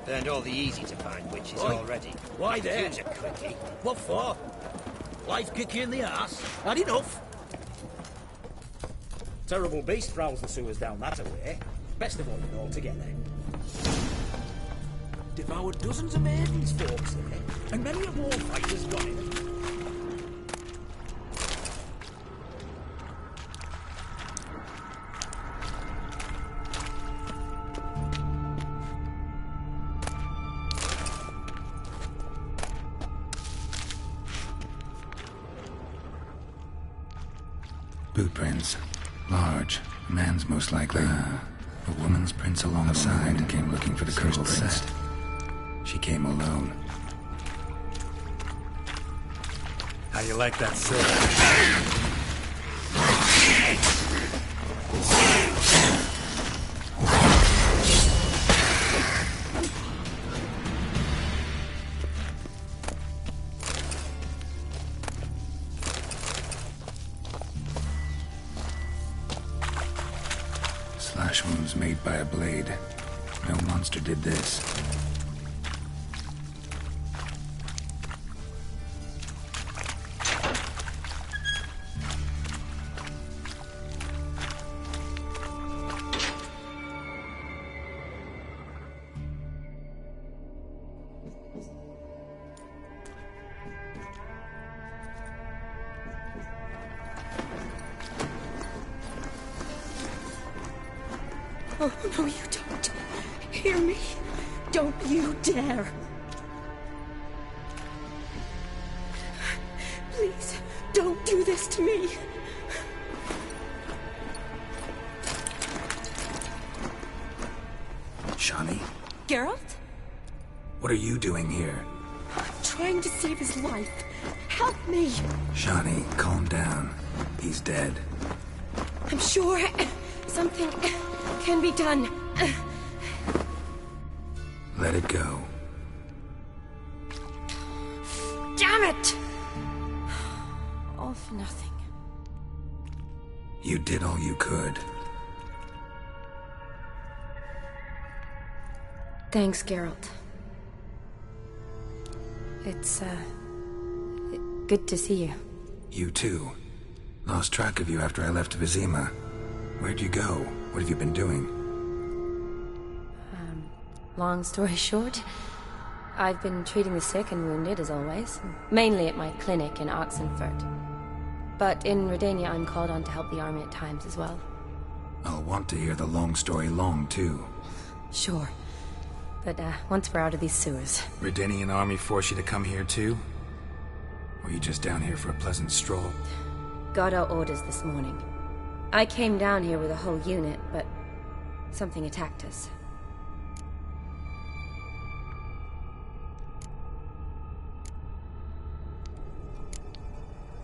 Burned all the easy-to-find witches Oi. already. Why there? Huge a quickie. What for? Life kick you in the arse? Had enough? Terrible beast prowls the sewers down that away. Best avoid it altogether. Devoured dozens of maidens, folks, eh? And many a war fighter's got it. Boot prints. Large. Man's most likely. A woman's prints alongside and came looking for the cursed set. She came alone. how you like that silver? Slash wounds made by a blade. No monster did this. Oh, no, you don't. Hear me? Don't you dare. Please, don't do this to me. Shani, Geralt? what are you doing here? I'm trying to save his life. Help me. Shani, calm down. He's dead. I'm sure something can be done. Let it go. Damn it! All for nothing. You did all you could. Thanks, Geralt. It's, good to see you. You too. Lost track of you after I left Vizima. Where'd you go? What have you been doing? Long story short, I've been treating the sick and wounded, as always. Mainly at my clinic in Oxenfurt. But in Redania, I'm called on to help the army at times as well. I'll want to hear the long story long, too. Sure. But, once we're out of these sewers... Redanian army forced you to come here, too? Or are you just down here for a pleasant stroll? Got our orders this morning. I came down here with a whole unit, but something attacked us.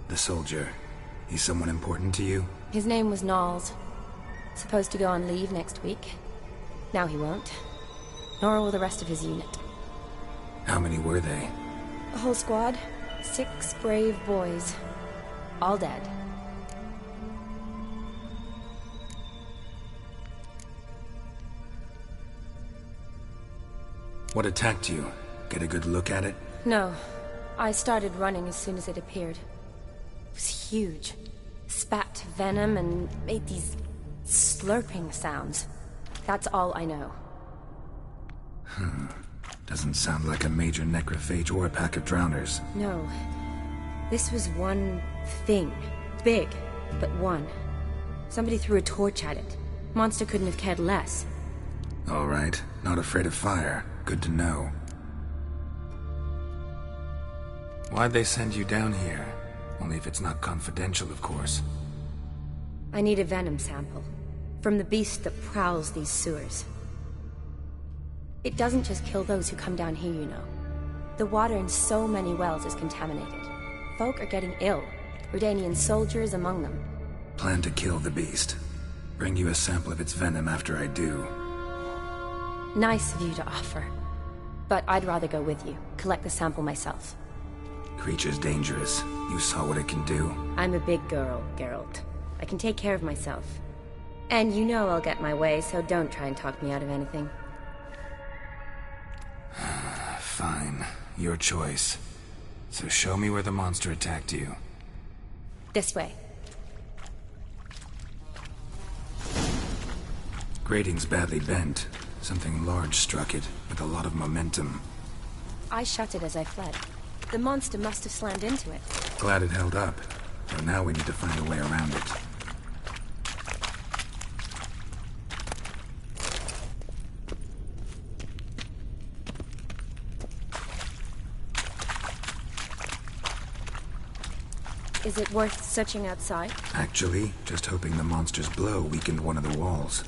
The soldier. He's someone important to you? His name was Knowles. Supposed to go on leave next week. Now he won't. Nor will the rest of his unit. How many were they? A whole squad. 6 brave boys. All dead. What attacked you? Get a good look at it? No. I started running as soon as it appeared. It was huge. Spat venom and made these slurping sounds. That's all I know. Doesn't sound like a major necrophage or a pack of drowners. No. This was one thing. Big, but one. Somebody threw a torch at it. Monster couldn't have cared less. All right. Not afraid of fire. Good to know. Why'd they send you down here? Only if it's not confidential, of course. I need a venom sample. From the beast that prowls these sewers. It doesn't just kill those who come down here, you know. The water in so many wells is contaminated. Folk are getting ill. Redanian soldiers among them. Plan to kill the beast. Bring you a sample of its venom after I do. Nice of you to offer. But I'd rather go with you. Collect the sample myself. Creature's dangerous. You saw what it can do. I'm a big girl, Geralt. I can take care of myself. And you know I'll get my way, so don't try and talk me out of anything. Fine. Your choice. So show me where the monster attacked you. This way. Grating's badly bent. Something large struck it, with a lot of momentum. I shut it as I fled. The monster must have slammed into it. Glad it held up. But now we need to find a way around it. Is it worth searching outside? Actually, just hoping the monster's blow weakened one of the walls.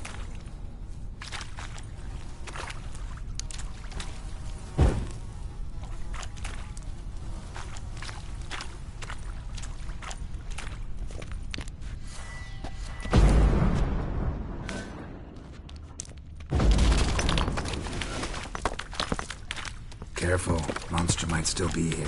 Careful, monster might still be here.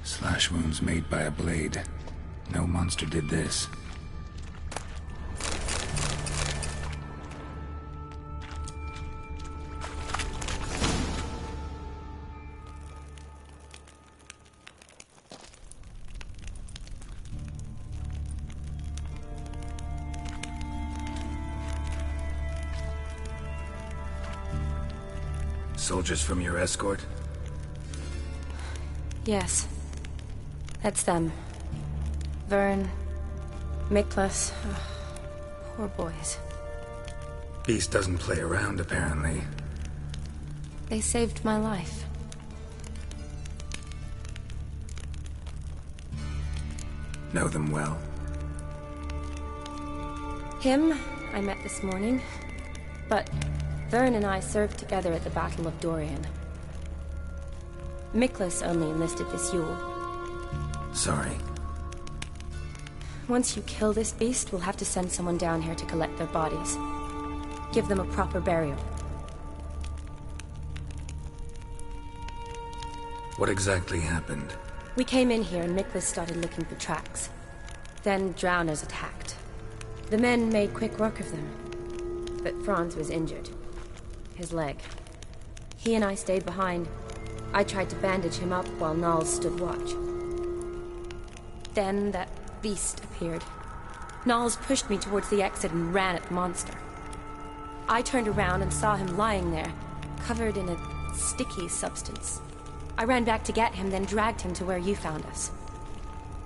Slash wounds made by a blade. No monster did this. Soldiers from your escort? Yes. That's them. Vern, Miklas. Poor boys. Beast doesn't play around, apparently. They saved my life. Know them well? Him, I met this morning. But Vern and I served together at the Battle of Dorian. Miklas only enlisted this Yule. Sorry. Once you kill this beast, we'll have to send someone down here to collect their bodies. Give them a proper burial. What exactly happened? We came in here and Miklas started looking for tracks. Then drowners attacked. The men made quick work of them. But Franz was injured. His leg. He and I stayed behind. I tried to bandage him up while Nals stood watch. Then that beast appeared. Nals pushed me towards the exit and ran at the monster. I turned around and saw him lying there, covered in a sticky substance. I ran back to get him, then dragged him to where you found us.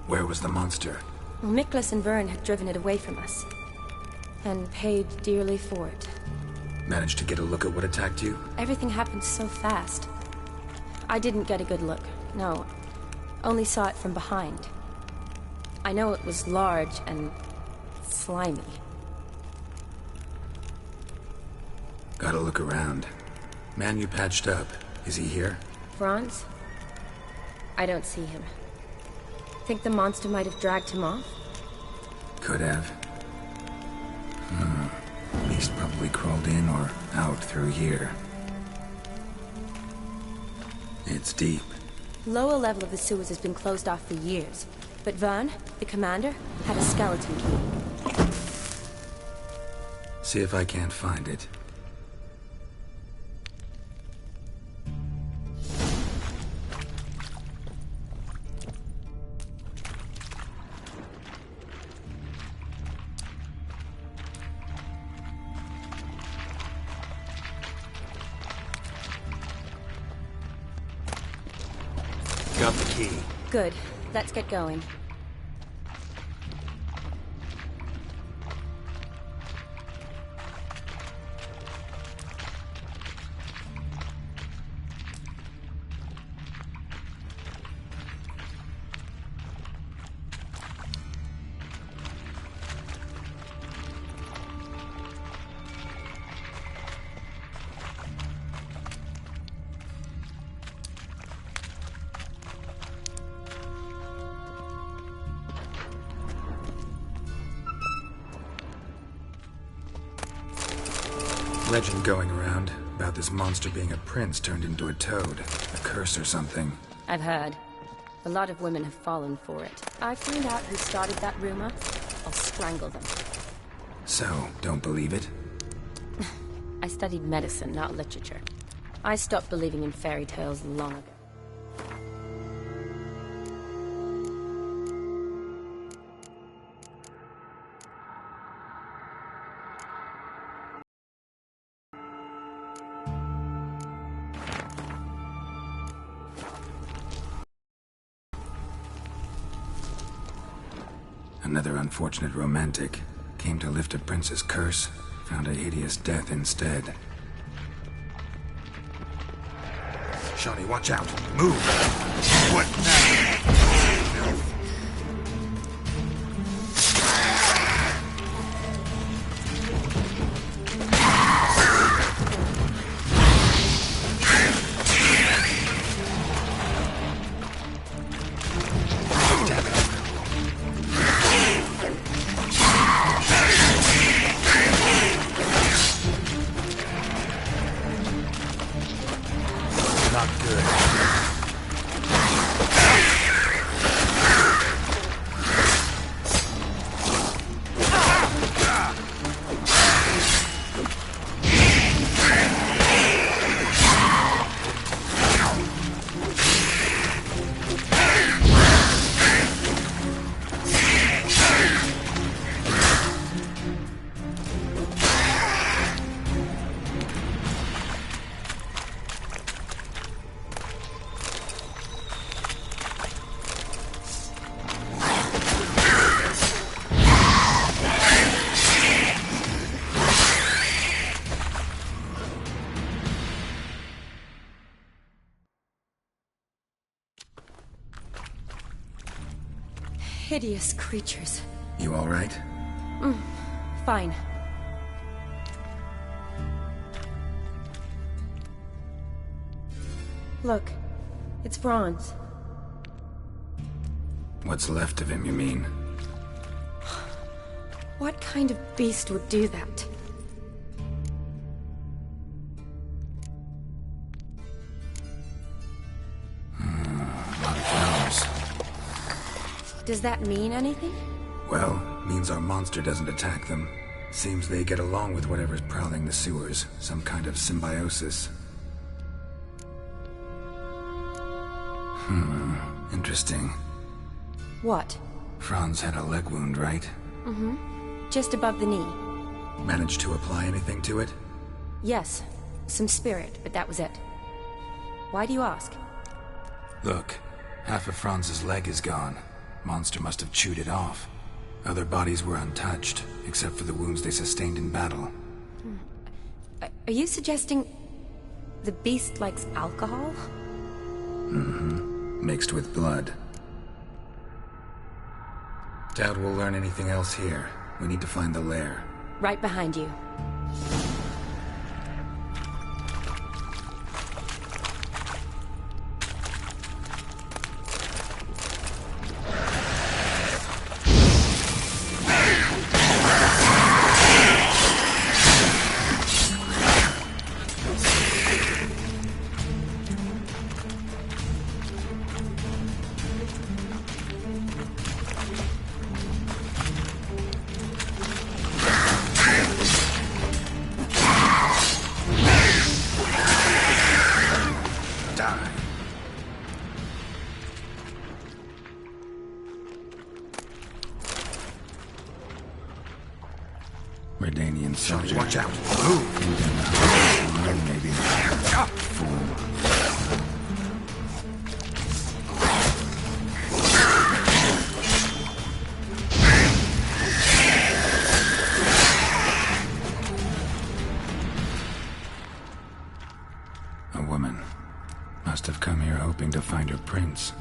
Where was the monster? Miklas and Vern had driven it away from us. And paid dearly for it. Managed to get a look at what attacked you? Everything happened so fast. I didn't get a good look, no. Only saw it from behind. I know it was large and slimy. Gotta look around. Man you patched up, is he here? Franz? I don't see him. Think the monster might have dragged him off? Could have. Beast probably crawled in or out through here. It's deep. Lower level of the sewers has been closed off for years. But Vern, the commander, had a skeleton key. See if I can't find it. Got the key. Good. Let's get going. Legend going around about this monster being a prince turned into a toad. A curse or something. I've heard. A lot of women have fallen for it. I find out who started that rumor, I'll strangle them. So, don't believe it? I studied medicine, not literature. I stopped believing in fairy tales long ago. Another unfortunate romantic. Came to lift a prince's curse, found a hideous death instead. Shawnee, watch out! Move! What now? Hideous creatures. You all right? Fine. Look, it's Franz. What's left of him, you mean? What kind of beast would do that? Does that mean anything? Well, means our monster doesn't attack them. Seems they get along with whatever's prowling the sewers. Some kind of symbiosis. Interesting. What? Franz had a leg wound, right? Just above the knee. Managed to apply anything to it? Yes. Some spirit, but that was it. Why do you ask? Look, half of Franz's leg is gone. Monster must have chewed it off. Other bodies were untouched, except for the wounds they sustained in battle. Are you suggesting the beast likes alcohol? Mixed with blood. Doubt we'll learn anything else here. We need to find the lair. Right behind you. Redanian soldier. Watch out. Move. Came down the highway, maybe. Fool. A woman. Must have come here hoping to find her prince.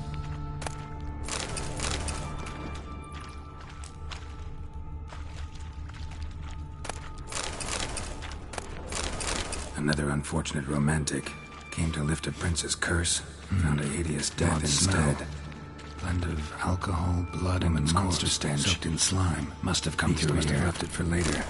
Another unfortunate romantic. Came to lift a prince's curse, found a hideous death instead. Blend of alcohol, blood, and monster stench soaked in slime. Must have come through here. Left it for later.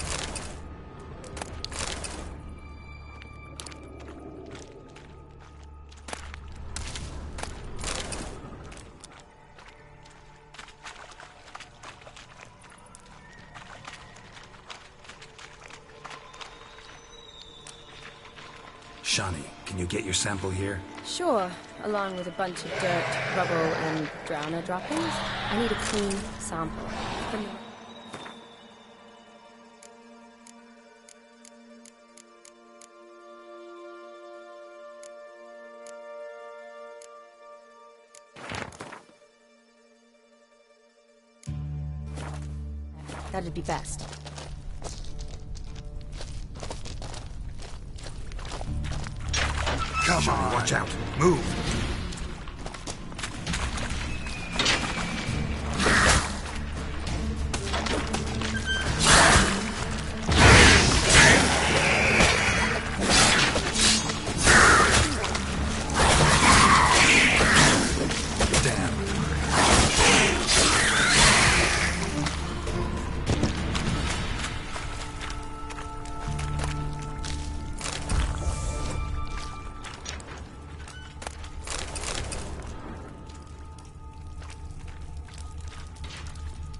Shani, can you get your sample here? Sure, along with a bunch of dirt, rubble, and drowner droppings. I need a clean sample. That'd be best. Come on, watch out. Move.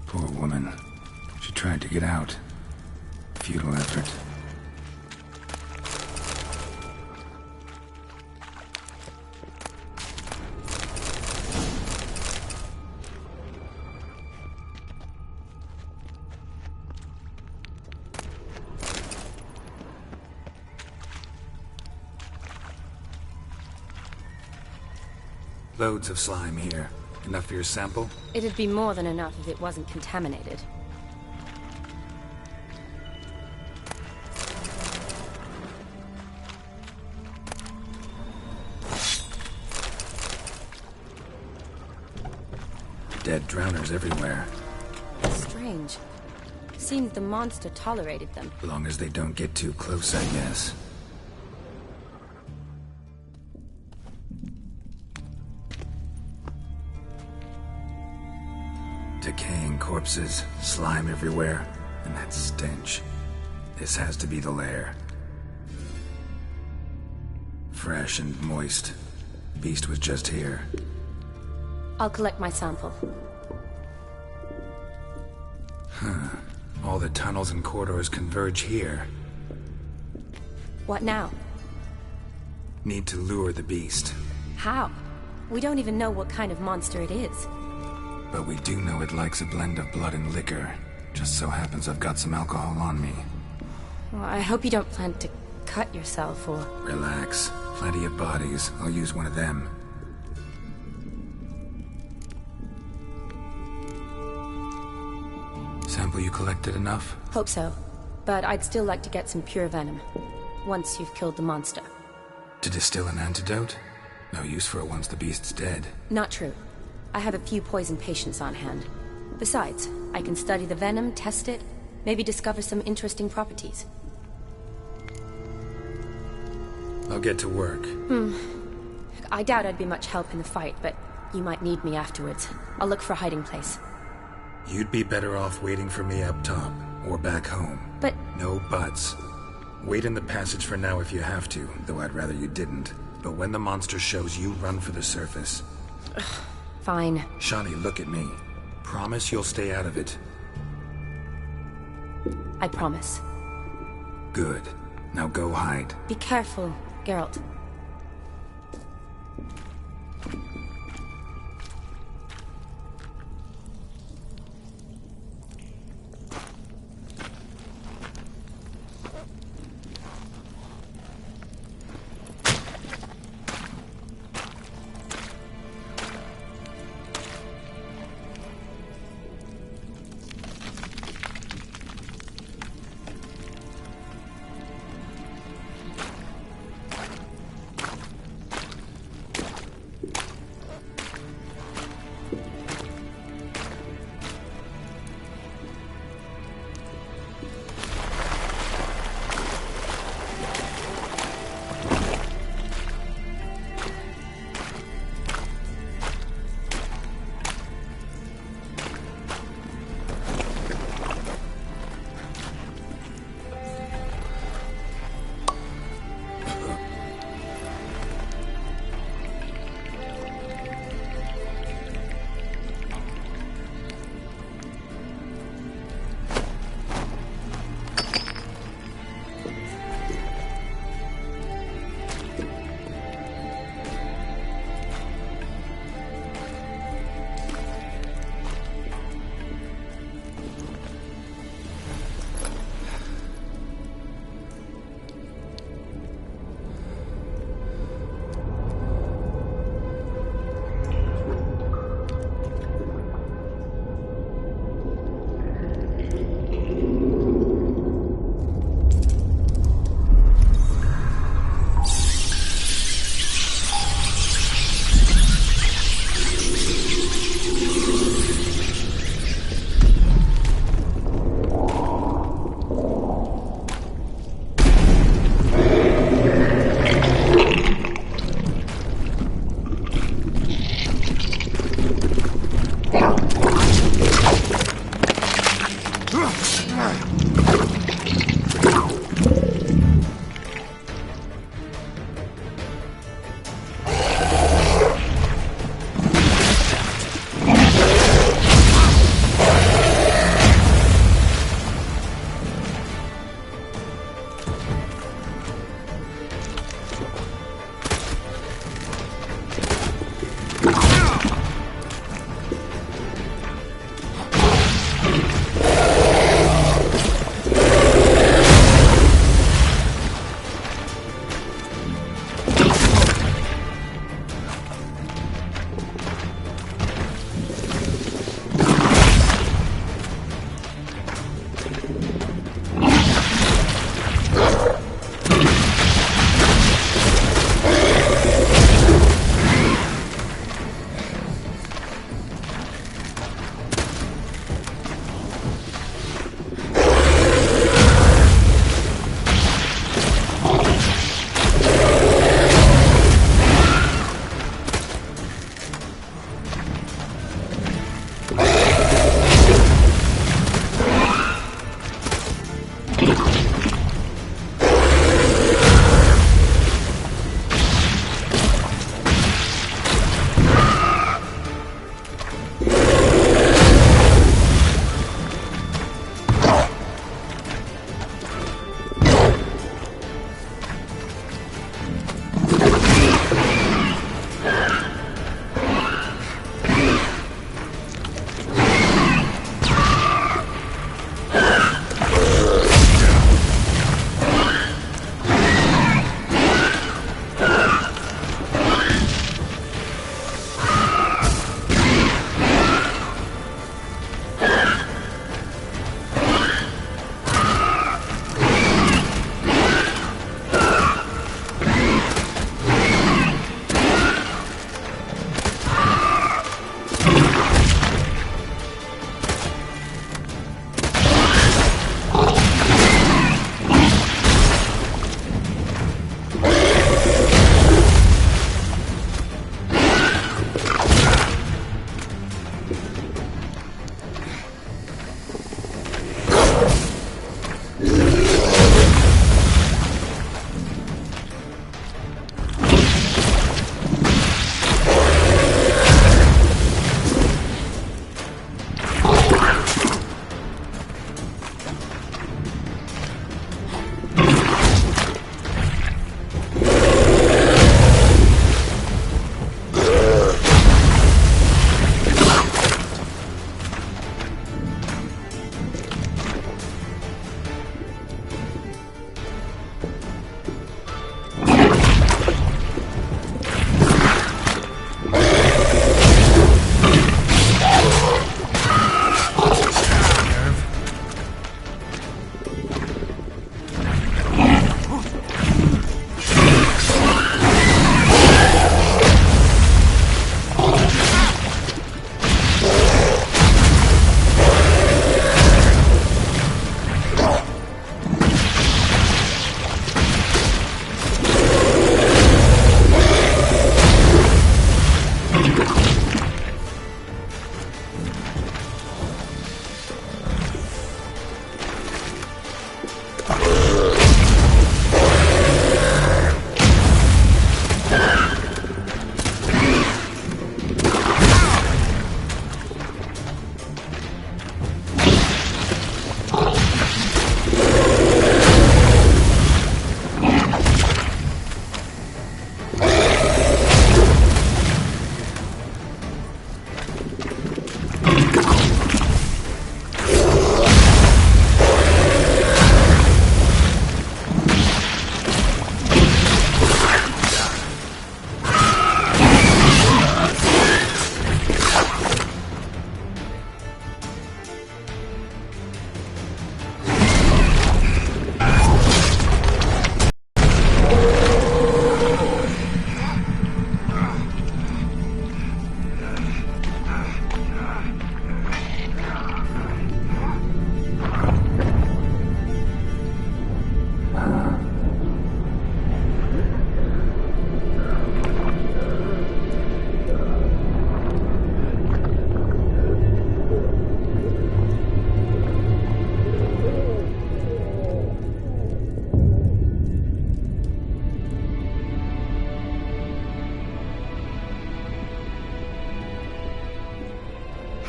Poor woman. She tried to get out. Futile effort. Loads of slime here. Enough for your sample? It'd be more than enough if it wasn't contaminated. Dead drowners everywhere. Strange. Seems the monster tolerated them. Long as they don't get too close, I guess. Decaying corpses, slime everywhere, and that stench. This has to be the lair. Fresh and moist. Beast was just here. I'll collect my sample. Huh. All the tunnels and corridors converge here. What now? Need to lure the beast. How? We don't even know what kind of monster it is. But we do know it likes a blend of blood and liquor. Just so happens I've got some alcohol on me. Well, I hope you don't plan to cut yourself or... Relax. Plenty of bodies. I'll use one of them. Sample you collected enough? Hope so. But I'd still like to get some pure venom. Once you've killed the monster. To distill an antidote? No use for it once the beast's dead. Not true. I have a few poison patients on hand. Besides, I can study the venom, test it, maybe discover some interesting properties. I'll get to work. I doubt I'd be much help in the fight, but you might need me afterwards. I'll look for a hiding place. You'd be better off waiting for me up top, or back home. But... No buts. Wait in the passage for now if you have to, though I'd rather you didn't. But when the monster shows, you run for the surface. Fine. Shani, look at me. Promise you'll stay out of it. I promise. Good. Now go hide. Be careful, Geralt.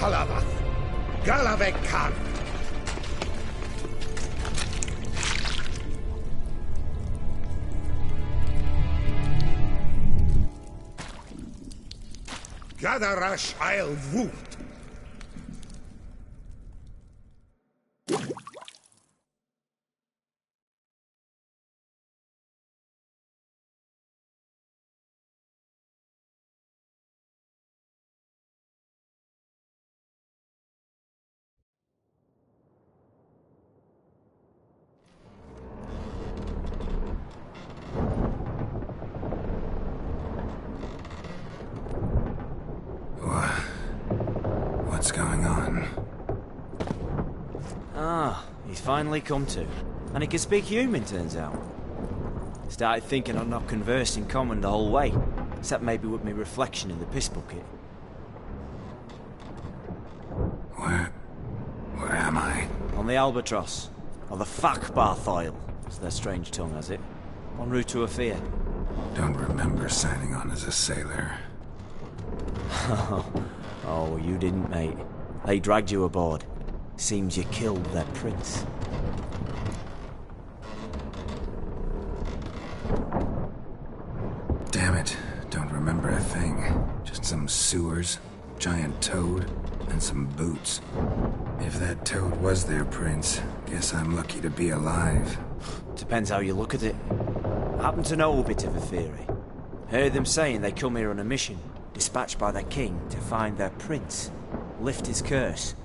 Halavath, Galavek Khan. Gadarash Isle Woot. What's going on? Ah, he's finally come to. And he can speak human, turns out. Started thinking I'd not conversed in common the whole way, except maybe with me reflection in the piss bucket. Where am I? On the Albatross, or the Fakbarth Oil, as their strange tongue has it. En route to Ophir. Don't remember signing on as a sailor. Oh, you didn't, mate. They dragged you aboard. Seems you killed their prince. Damn it, don't remember a thing. Just some sewers, giant toad, and some boots. If that toad was their prince, guess I'm lucky to be alive. Depends how you look at it. I happen to know a bit of a theory. Heard them saying they come here on a mission, dispatched by their king to find their prince, lift his curse.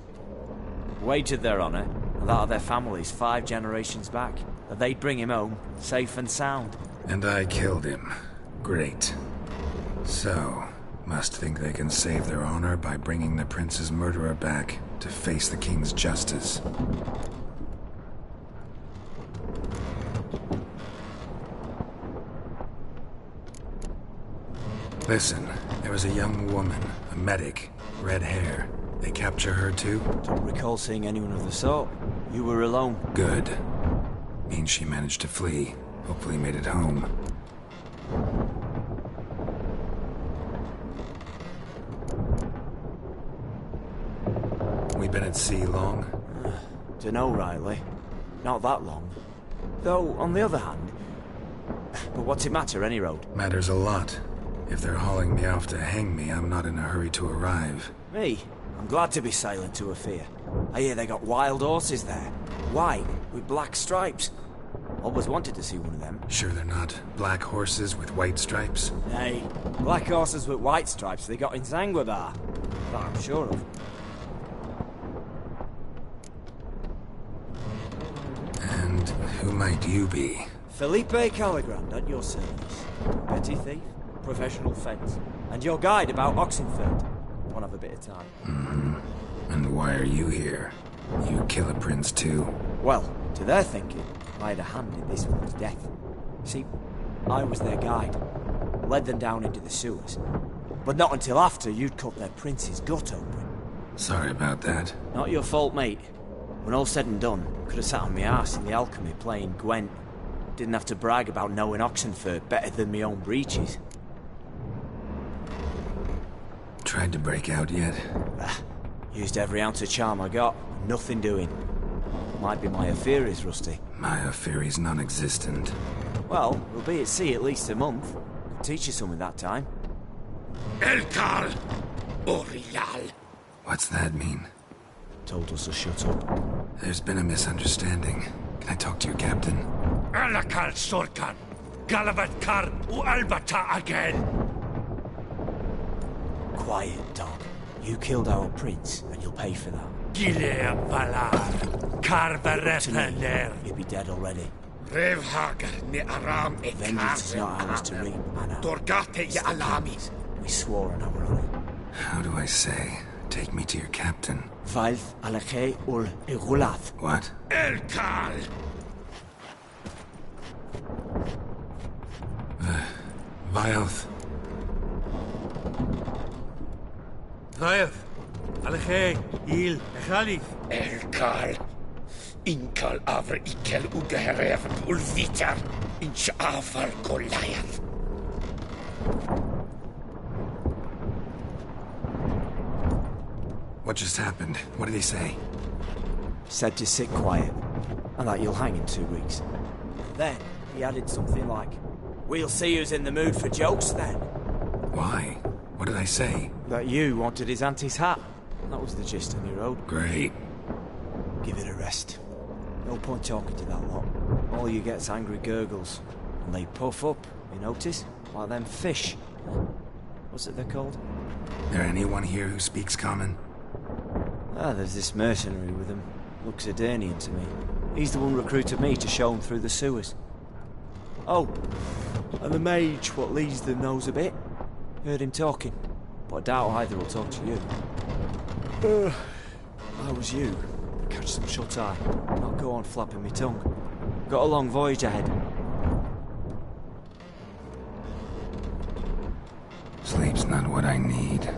Wagered their honour, and that of their families 5 generations back, that they'd bring him home, safe and sound. And I killed him. Great. So, must think they can save their honor by bringing the prince's murderer back to face the king's justice. Listen, there was a young woman, a medic, red hair. They capture her too? Don't recall seeing anyone of the sort. You were alone. Good. Means she managed to flee. Hopefully made it home. We been at sea long? Dunno, Riley. Not that long. Though, on the other hand... But what's it matter, any road? Matters a lot. If they're hauling me off to hang me, I'm not in a hurry to arrive. Me? I'm glad to be sailing to Ophir. I hear they got wild horses there. White, with black stripes. Always wanted to see one of them. Sure they're not black horses with white stripes? Nay, black horses with white stripes they got in Zangwabar. That I'm sure of. And who might you be? Felipe Caligrand, at your service. Petty thief, professional fence, and your guide about Oxenford. Won't have a bit of time. Mm-hmm. And why are you here? You kill a prince too? Well, to their thinking, I had a hand in this one's death. See, I was their guide. Led them down into the sewers. But not until after you'd cut their prince's gut open. Sorry about that. Not your fault, mate. When all said and done, could have sat on my arse in the alchemy playing Gwent. Didn't have to brag about knowing Oxenford better than my own breeches. Tried to break out yet? Used every ounce of charm I got. Nothing doing. Might be my Ophiri's rusty. My Ophiri's non-existent. Well, we'll be at sea at least a month. Could teach you something that time. Elkal Orilal. What's that mean? Told us to shut up. There's been a misunderstanding. Can I talk to your captain? Alakal Sorkan. Galavat Kar U Albata again. Quiet, dog. You killed our prince, and you'll pay for that. Gilead Valar. Karvarepaner. You'd be dead already. Revhagar ni Aram e Vengeance is not ours to reap, Anna. Torgate ya Alamis. We swore on our honor. How do I say? Take me to your captain. Valth Alakhe ul Igulath. What? Elkal! Vilth. Vilth. Alakhe. Il. Echalif. Elkal. Inkal avre ikel ugeherev ulvitar. Inch afal Goliath. What just happened? What did he say? Said to sit quiet, and that you'll hang in 2 weeks. Then, he added something like, "We'll see who's in the mood for jokes then." Why? What did I say? That you wanted his auntie's hat. That was the gist on your road. Great. Give it a rest. No point talking to that lot. All you get's angry gurgles. And they puff up, you notice? Like them fish. What's it they're called? There anyone here who speaks common? There's this mercenary with him. Looks Aedirnian to me. He's the one recruited me to show him through the sewers. Oh, and the mage what leads them knows a bit. Heard him talking, but I doubt either will talk to you. How was you? Catch some shut-eye. Not go on flapping me tongue. Got a long voyage ahead. Sleep's not what I need.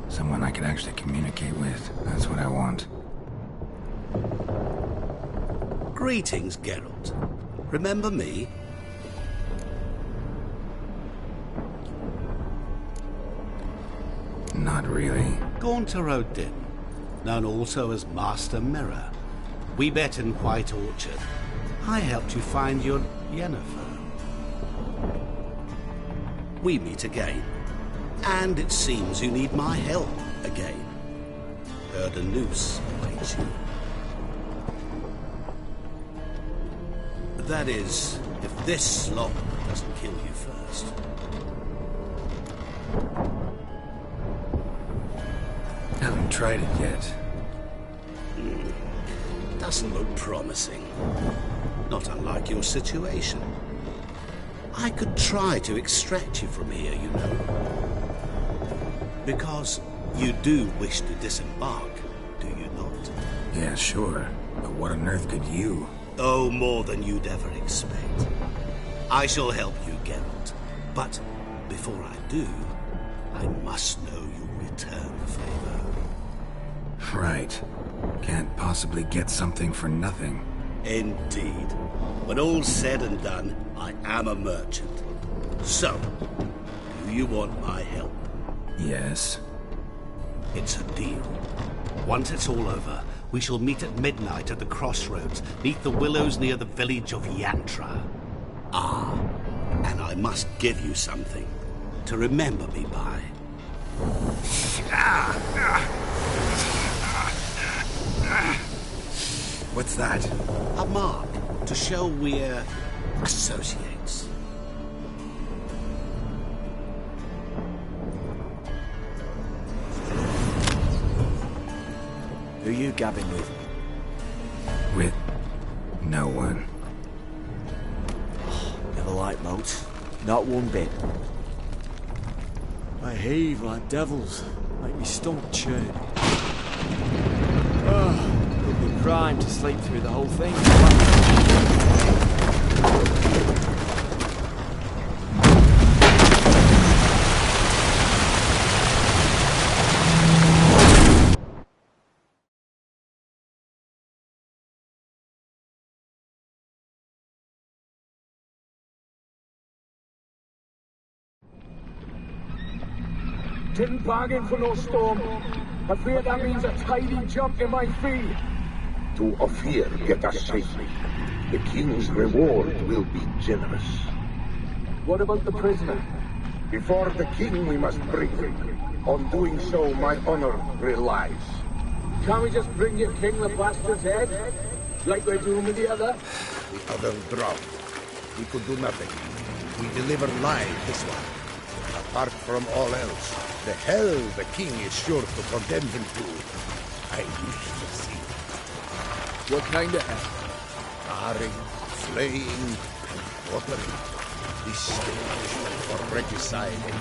Someone I can actually communicate with. That's what I want. Greetings, Geralt. Remember me? Not really. Gaunter O'Din, known also as Master Mirror. We met in White Orchard. I helped you find your Yennefer. We meet again. And it seems you need my help again. Heard a noose awaits you. That is, if this slop doesn't kill you first. Haven't tried it yet. Doesn't look promising. Not unlike your situation. I could try to extract you from here, you know. Because you do wish to disembark, do you not? Yeah, sure. But what on earth could you? Oh, more than you'd ever expect. I shall help you, Geralt. But before I do, I must know you'll return the favor. Right. Can't possibly get something for nothing. Indeed. When all's said and done, I am a merchant. So, do you want my help? Yes. It's a deal. Once it's all over, we shall meet at midnight at the crossroads, neath the willows near the village of Yantra. Ah, and I must give you something to remember me by. What's that? A mark to show we're associates. Who you gabbing with? With no one. Never liked boats. Not one bit. I heave like devils. Make me stomach churn. It'd be crime to sleep through the whole thing. Didn't bargain for no storm. I fear that means a tidy jump in my fee. To Ophir get us safely. The king's reward will be generous. What about the prisoner? Before the king we must bring him. On doing so, my honor relies. Can't we just bring your king the bastard's head? Like we're doing with the other? The other drowned. We could do nothing. We deliver live this one. Apart from all else, the hell the king is sure to condemn him to, I wish to see. What kind of hell? Tarring, flaying, and quartering. This stage for regicide and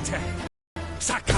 Te. Saka.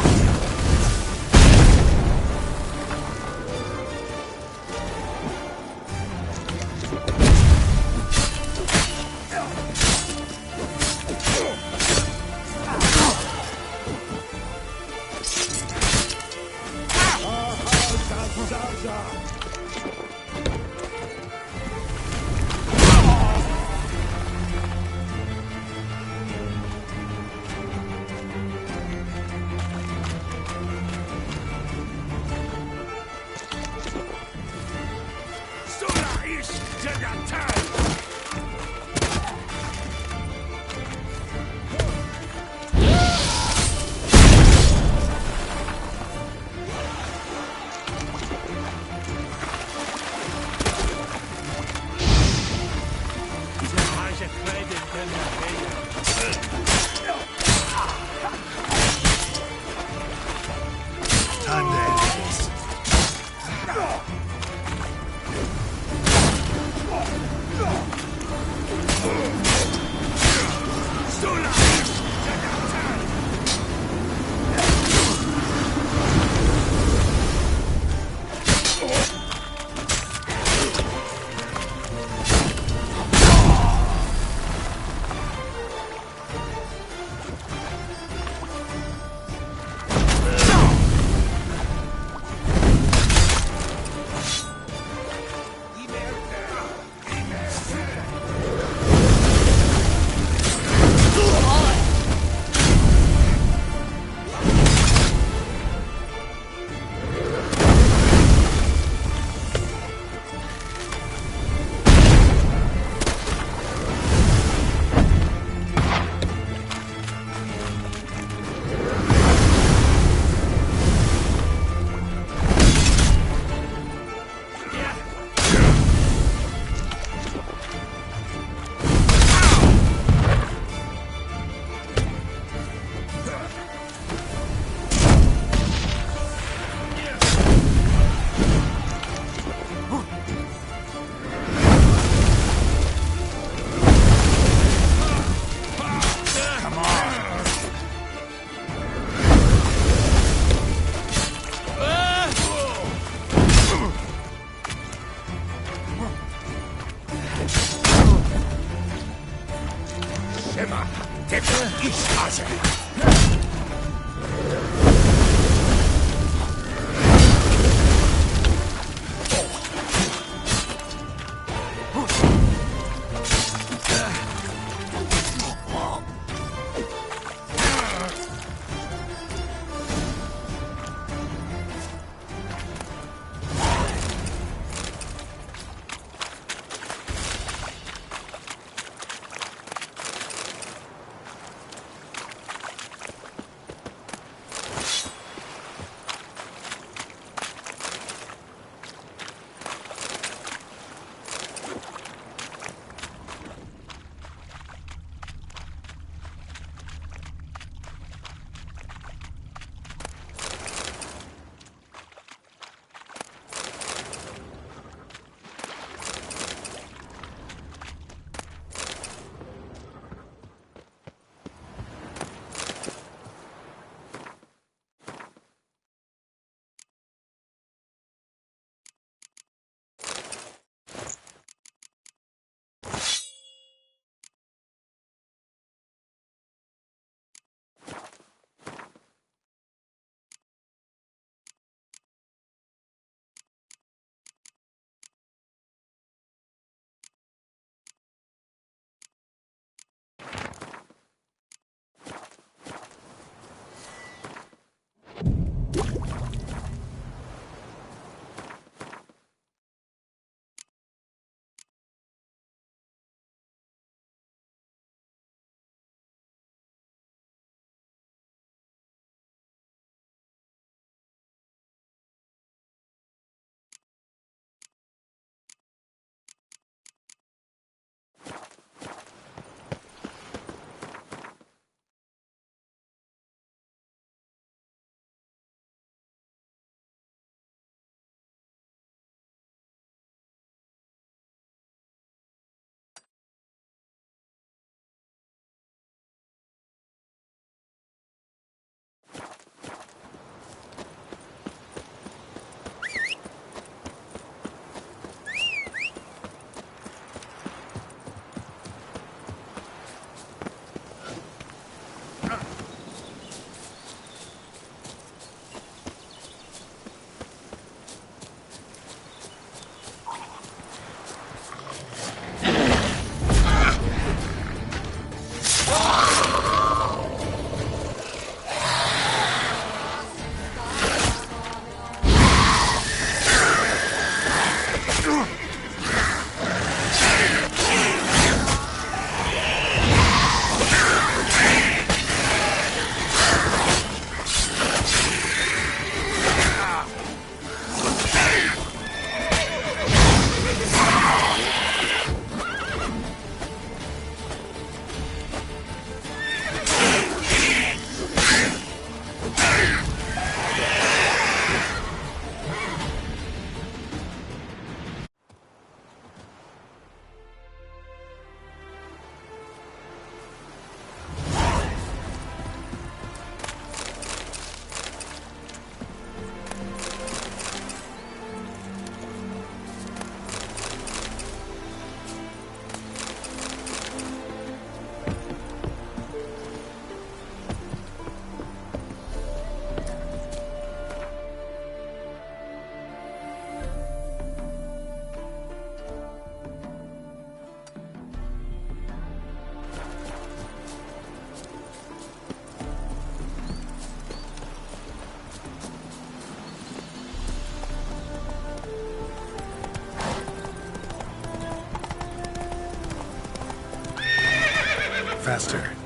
master.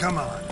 Come on.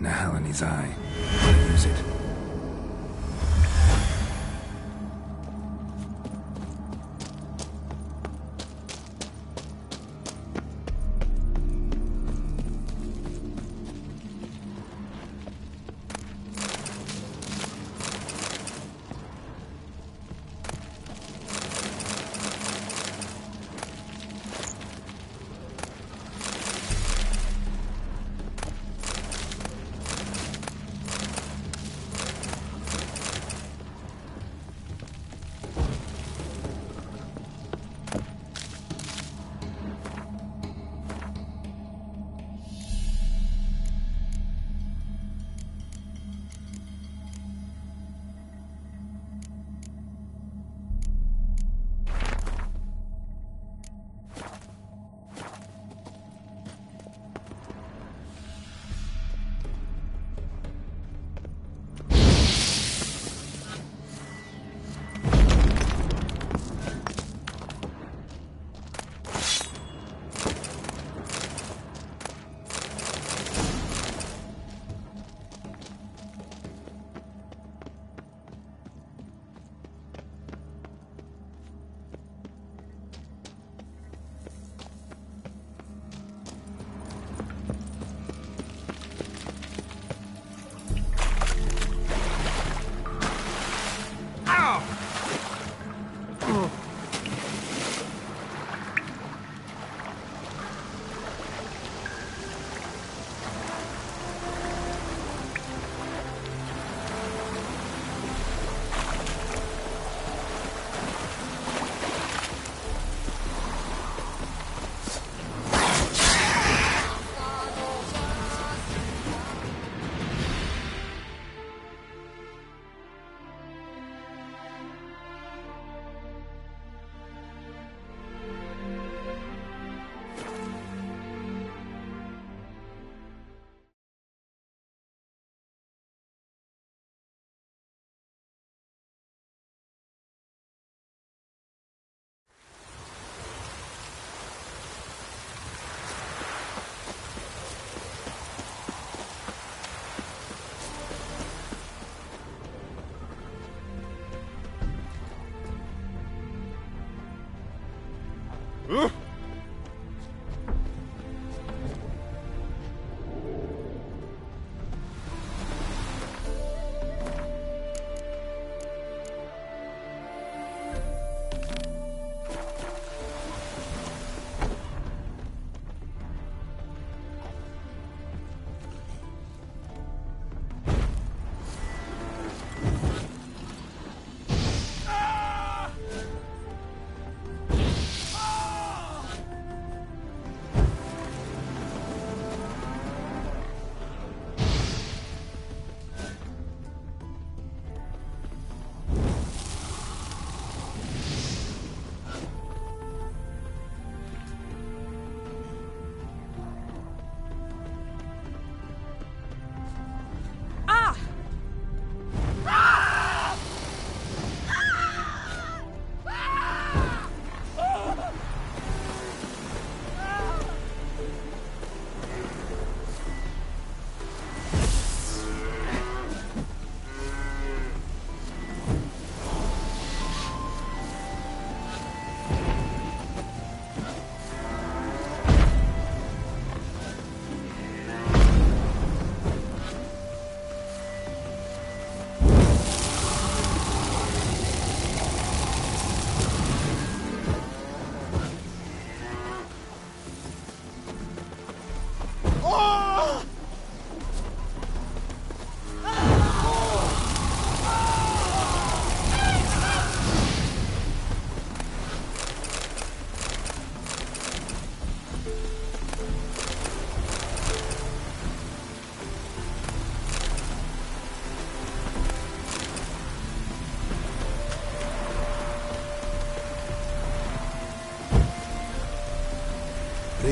Nahalani's eye. Use it.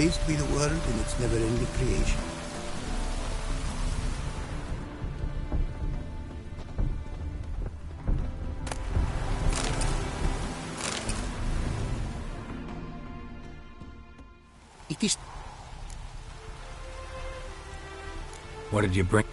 Praised be the world in its never-ending creation. It is... What did you bring?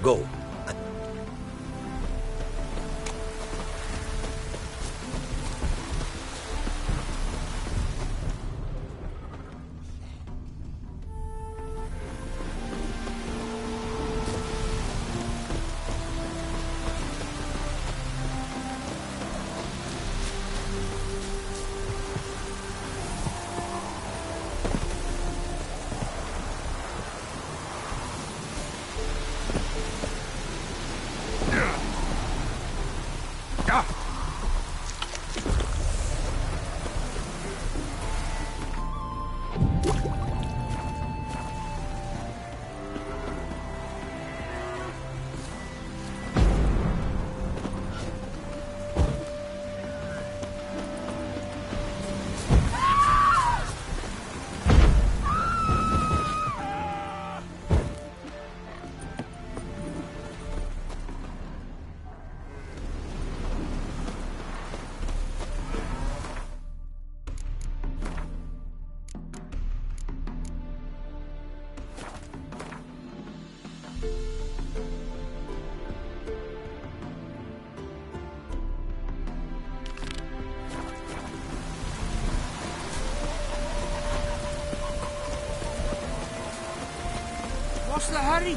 Go. What's the hurry?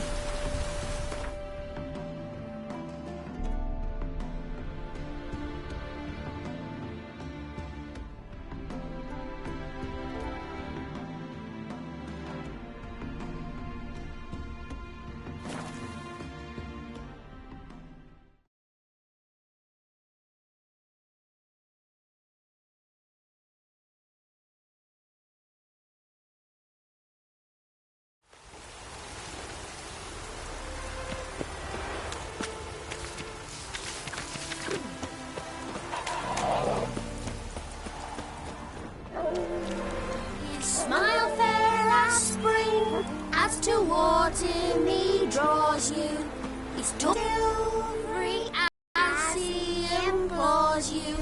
Smile fair as spring, as towards him he draws you. He's free as he implores you.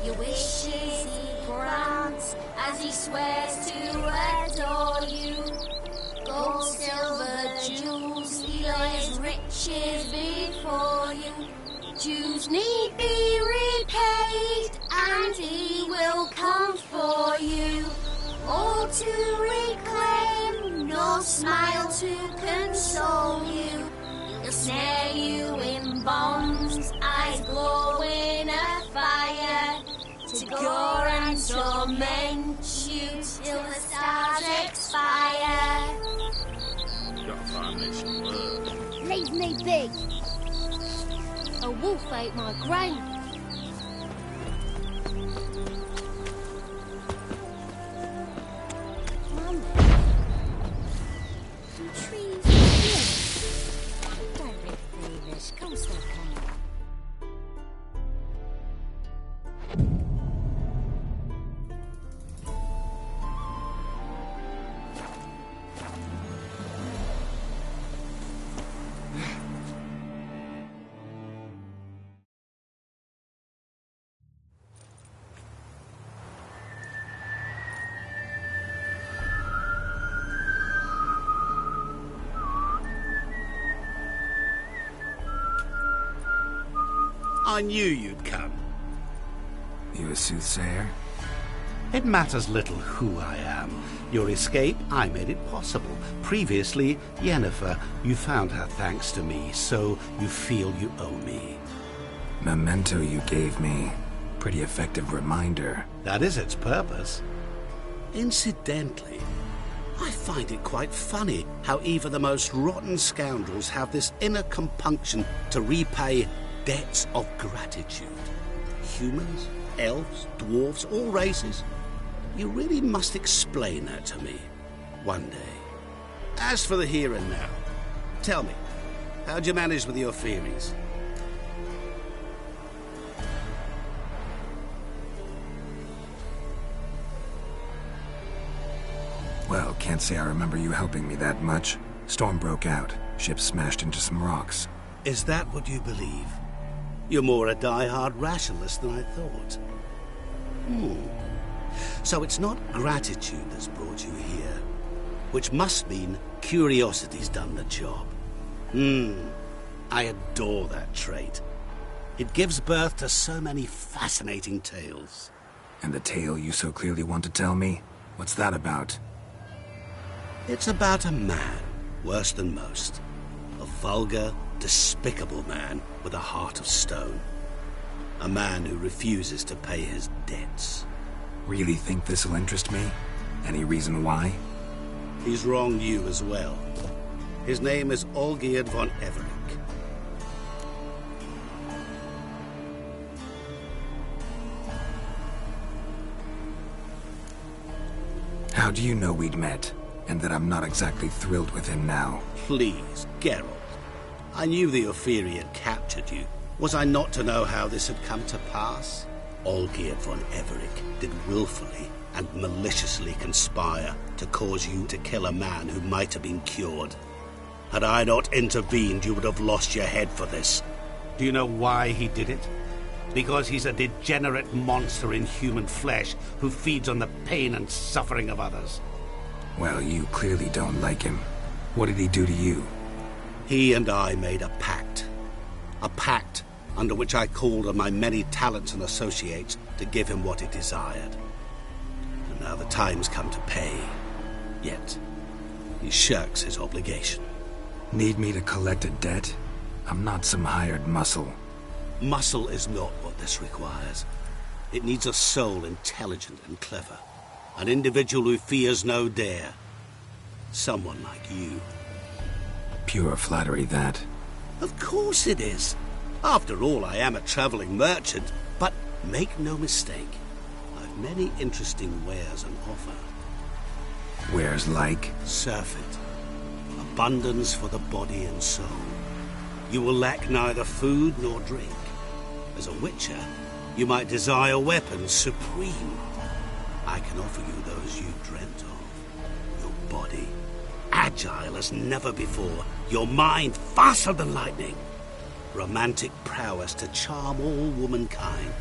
Your wishes he grants as he swears to adore you. Gold, silver, jewels, he lays riches before you. Dues need be repaid, and he will come for you. All to reclaim, no smile to console you. He'll snare you in bonds, eyes glowing a fire, to gore and torment you till the stars expire. Gotta find me some work. Leave me be. A wolf ate my grain. Come stop coming. I knew you'd come. You a soothsayer? It matters little who I am. Your escape, I made it possible. Previously, Yennefer, you found her thanks to me, so you feel you owe me. Memento you gave me. Pretty effective reminder. That is its purpose. Incidentally, I find it quite funny how even the most rotten scoundrels have this inner compunction to repay debts of gratitude. Humans, elves, dwarves, all races. You really must explain that to me one day. As for the here and now, tell me, how'd you manage with your theories? Well, can't say I remember you helping me that much. Storm broke out. Ship smashed into some rocks. Is that what you believe? You're more a die-hard rationalist than I thought. So it's not gratitude that's brought you here, which must mean curiosity's done the job. I adore that trait. It gives birth to so many fascinating tales. And the tale you so clearly want to tell me? What's that about? It's about a man, worse than most. A vulgar, despicable man with a heart of stone. A man who refuses to pay his debts. Really think this'll interest me? Any reason why? He's wronged you as well. His name is Olgierd von Everec. How do you know we'd met? And that I'm not exactly thrilled with him now? Please, Geralt. I knew the Ophiri had captured you. Was I not to know how this had come to pass? Olgierd von Everec did willfully and maliciously conspire to cause you to kill a man who might have been cured. Had I not intervened, you would have lost your head for this. Do you know why he did it? Because he's a degenerate monster in human flesh who feeds on the pain and suffering of others. Well, you clearly don't like him. What did he do to you? He and I made a pact. A pact under which I called on my many talents and associates to give him what he desired. And now the time's come to pay. Yet, he shirks his obligation. Need me to collect a debt? I'm not some hired muscle. Muscle is not what this requires. It needs a soul intelligent and clever. An individual who fears no dare. Someone like you. Pure flattery, that. Of course it is. After all, I am a traveling merchant. But make no mistake, I've many interesting wares on offer. Wares like? Surfeit. Abundance for the body and soul. You will lack neither food nor drink. As a witcher, you might desire weapons supreme. I can offer you those you dreamt of. Your body, agile as never before. Your mind, faster than lightning. Romantic prowess to charm all womankind.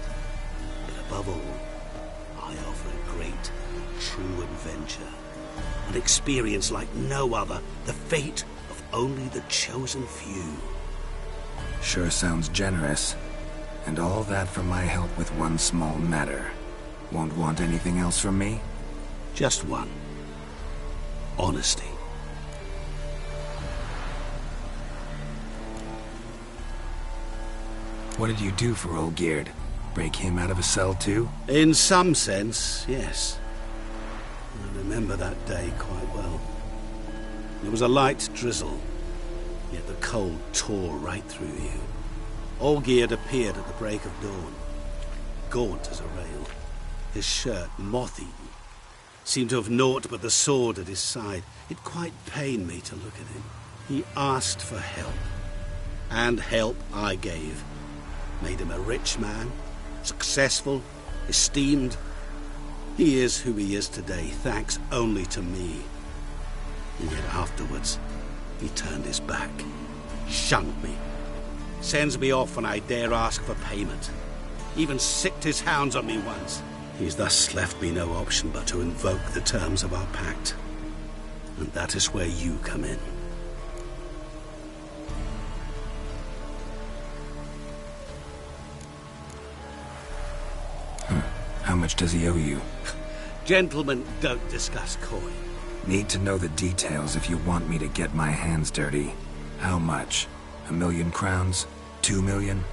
But above all, I offer a great, true adventure. An experience like no other. The fate of only the chosen few. Sure sounds generous. And all that for my help with one small matter. Won't want anything else from me? Just one. Honesty. What did you do for Olgierd? Break him out of a cell too? In some sense, yes. I remember that day quite well. There was a light drizzle, yet the cold tore right through you. Olgierd appeared at the break of dawn, gaunt as a rail, his shirt moth-eaten, seemed to have naught but the sword at his side. It quite pained me to look at him. He asked for help, and help I gave. Made him a rich man, successful, esteemed. He is who he is today, thanks only to me. And yet afterwards, he turned his back, shunned me, sends me off when I dare ask for payment. Even sicked his hounds on me once. He's thus left me no option but to invoke the terms of our pact. And that is where you come in. How much does he owe you? Gentlemen don't discuss coin. Need to know the details if you want me to get my hands dirty. How much? 1 million crowns? 2 million?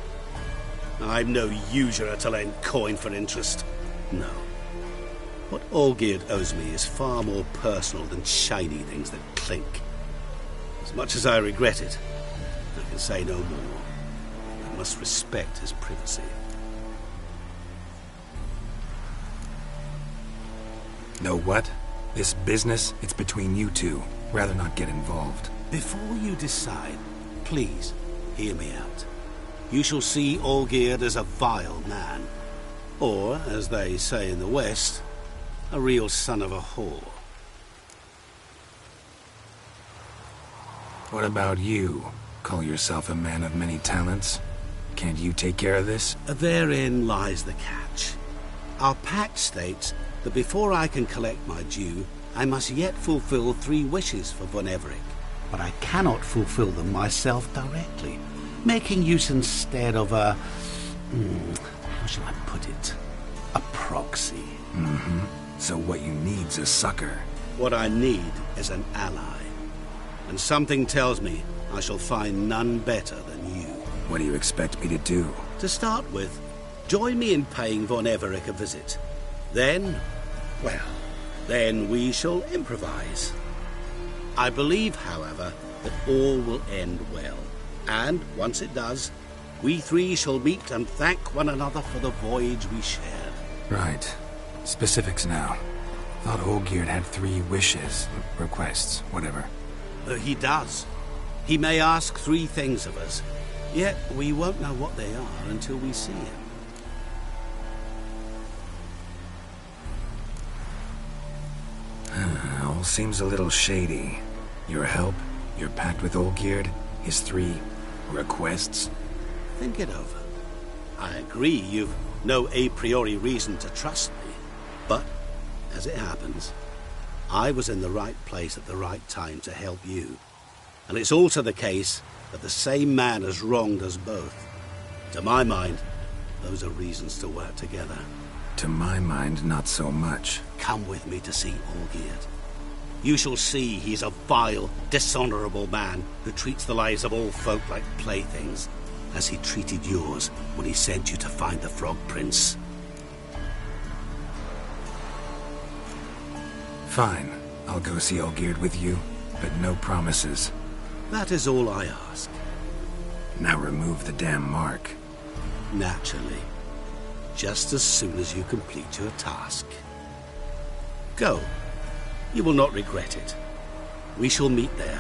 I'm no usurer to lend coin for interest. No. What Olgierd owes me is far more personal than shiny things that clink. As much as I regret it, I can say no more. I must respect his privacy. Know what? This business, it's between you two. Rather not get involved. Before you decide, please hear me out. You shall see Olgierd as a vile man. Or, as they say in the West, a real son of a whore. What about you? Call yourself a man of many talents? Can't you take care of this? Therein lies the catch. Our pact states that before I can collect my due, I must yet fulfill 3 wishes for Von Everec. But I cannot fulfill them myself directly, making use instead of a... how shall I put it? A proxy. Mm-hmm. So what you need's a sucker. What I need is an ally. And something tells me I shall find none better than you. What do you expect me to do? To start with, join me in paying Von Everec a visit. Then, well, then we shall improvise. I believe, however, that all will end well. And, once it does, we 3 shall meet and thank one another for the voyage we shared. Right. Specifics now. Thought Olgierd had 3 wishes, requests, whatever. He does. He may ask 3 things of us, yet we won't know what they are until we see him. All seems a little shady. Your help, your pact with Olgierd, his 3 requests. Think it over. I agree you've no a priori reason to trust me, but, as it happens, I was in the right place at the right time to help you. And it's also the case that the same man has wronged us both. To my mind, those are reasons to work together. To my mind, not so much. Come with me to see Olgierd. You shall see he's a vile, dishonorable man who treats the lives of all folk like playthings, as he treated yours when he sent you to find the Frog Prince. Fine. I'll go see Olgierd with you, but no promises. That is all I ask. Now remove the damn mark. Naturally. Just as soon as you complete your task. Go. You will not regret it. We shall meet there.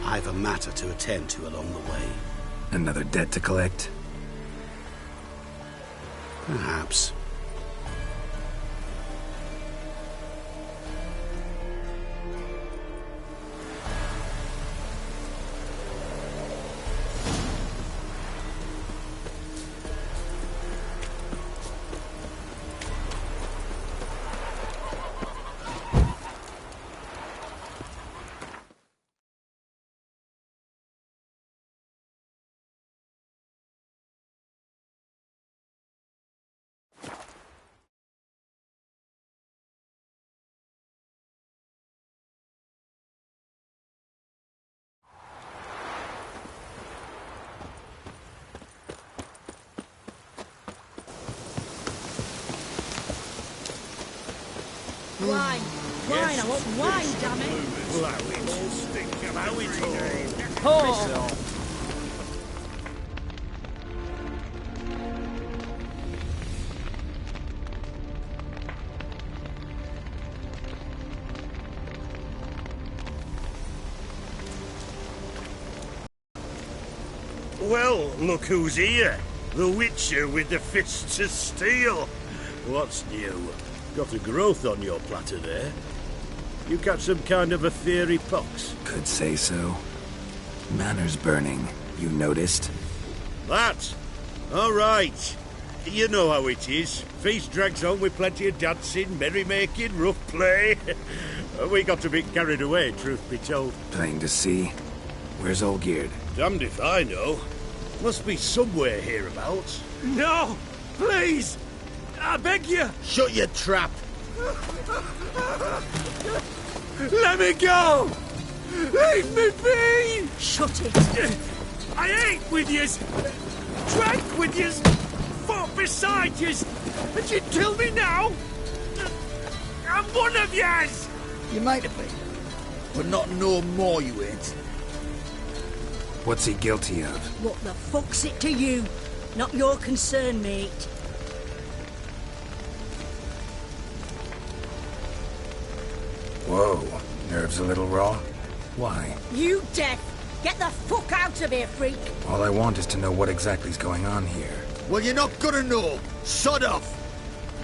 I've a matter to attend to along the way. Another debt to collect? Perhaps. Wine! Wine! I want wine, damn it! Blowing stink of how it's all. Oh! Well, look who's here. The Witcher with the fists of steel. What's new? Got a growth on your platter there. You catch some kind of a fiery pox? Could say so. Manor's burning. You noticed? That? All right. You know how it is. Feast drags on with plenty of dancing, merrymaking, rough play. We got a bit carried away, truth be told. Plain to see. Where's Olgierd? Damned if I know. Must be somewhere hereabouts. No! Please! I beg you! Shut your trap! Let me go! Leave me be! Shut it! I ate with yous, drank with yous, fought beside yous, and you kill me now? I'm one of yous! You might have been, but not no more you ain't. What's he guilty of? What the fuck's it to you? Not your concern, mate. Whoa, nerves a little raw? Why? You deaf! Get the fuck out of here, freak! All I want is to know what exactly's going on here. Well, you're not gonna know. Sod off!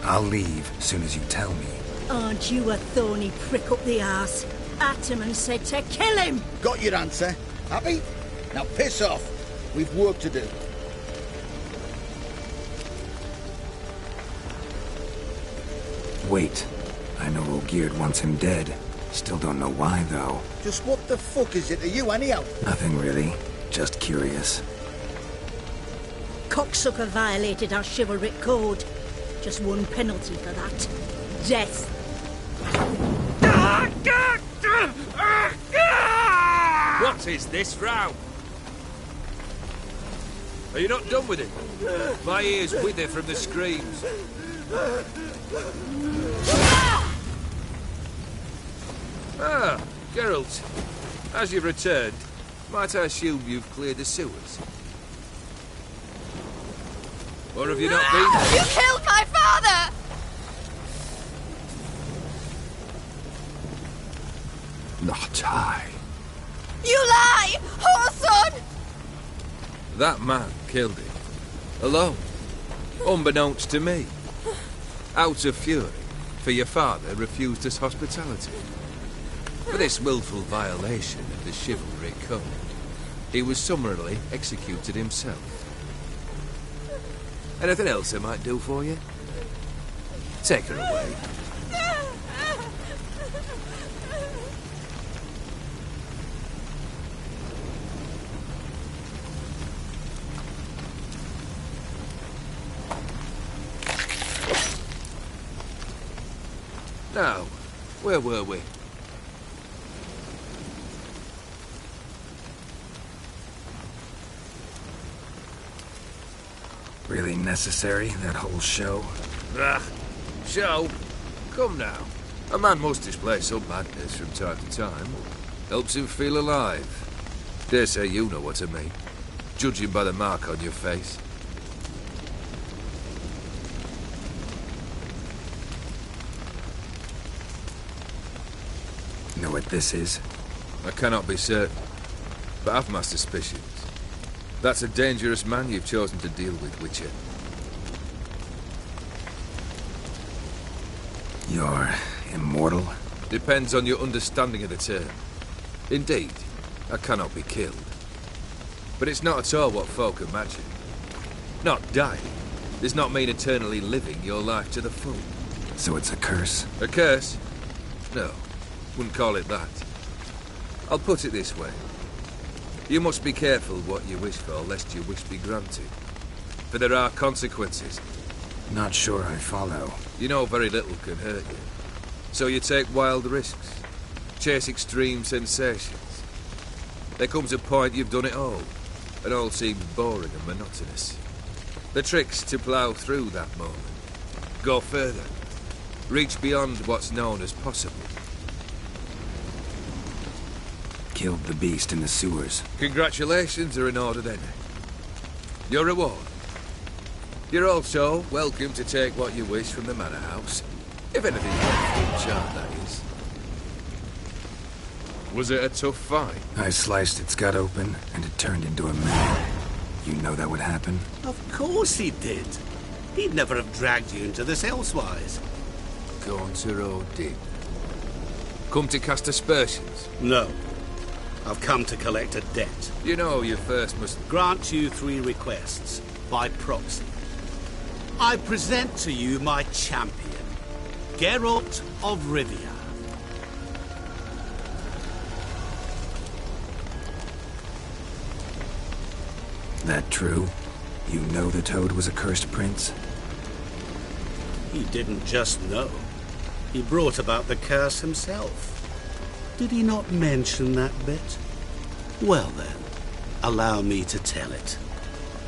I'll leave as soon as you tell me. Aren't you a thorny prick up the arse? Ataman said to kill him! Got your answer. Happy? Now piss off. We've work to do. Wait. I know Olgierd wants him dead. Still don't know why, though. Just what the fuck is it to you, anyhow? Nothing really. Just curious. Cocksucker violated our chivalric code. Just one penalty for that. Death. What is this row? Are you not done with it? My ears wither from the screams. Ah, Geralt. As you've returned, might I assume you've cleared the sewers? Or have you not been? You killed my father! Not I. You lie! Whoreson! That man killed him. Alone. Unbeknownst to me. Out of fury, for your father refused us hospitality. For this willful violation of the chivalry code, he was summarily executed himself. Anything else I might do for you? Take her away. Now, where were we? Really necessary, that whole show? Ah, show? Come now. A man must display some madness from time to time. Helps him feel alive. Dare say you know what I mean, judging by the mark on your face. Know what this is? I cannot be certain, but I've my suspicions. That's a dangerous man you've chosen to deal with, Witcher. You're immortal? Depends on your understanding of the term. Indeed, I cannot be killed. But it's not at all what folk imagine. Not dying does not mean eternally living your life to the full. So it's a curse? A curse? No, wouldn't call it that. I'll put it this way. You must be careful what you wish for, lest your wish be granted. For there are consequences. Not sure I follow. You know very little can hurt you. So you take wild risks. Chase extreme sensations. There comes a point you've done it all, and all seems boring and monotonous. The trick's to plough through that moment. Go further. Reach beyond what's known as possible. Killed the beast in the sewers. Congratulations are in order then. Your reward. You're also welcome to take what you wish from the manor house. If anything left in charge, that is. Was it a tough fight? I sliced its gut open, and it turned into a man. You know that would happen? Of course he did. He'd never have dragged you into this elsewise. Gaunter O'Din. Come to cast aspersions? No. I've come to collect a debt. You know you first must... Grant you 3 requests, by proxy. I present to you my champion, Geralt of Rivia. That true? You know the Toad was a cursed prince? He didn't just know. He brought about the curse himself. Did he not mention that bit? Well then, allow me to tell it.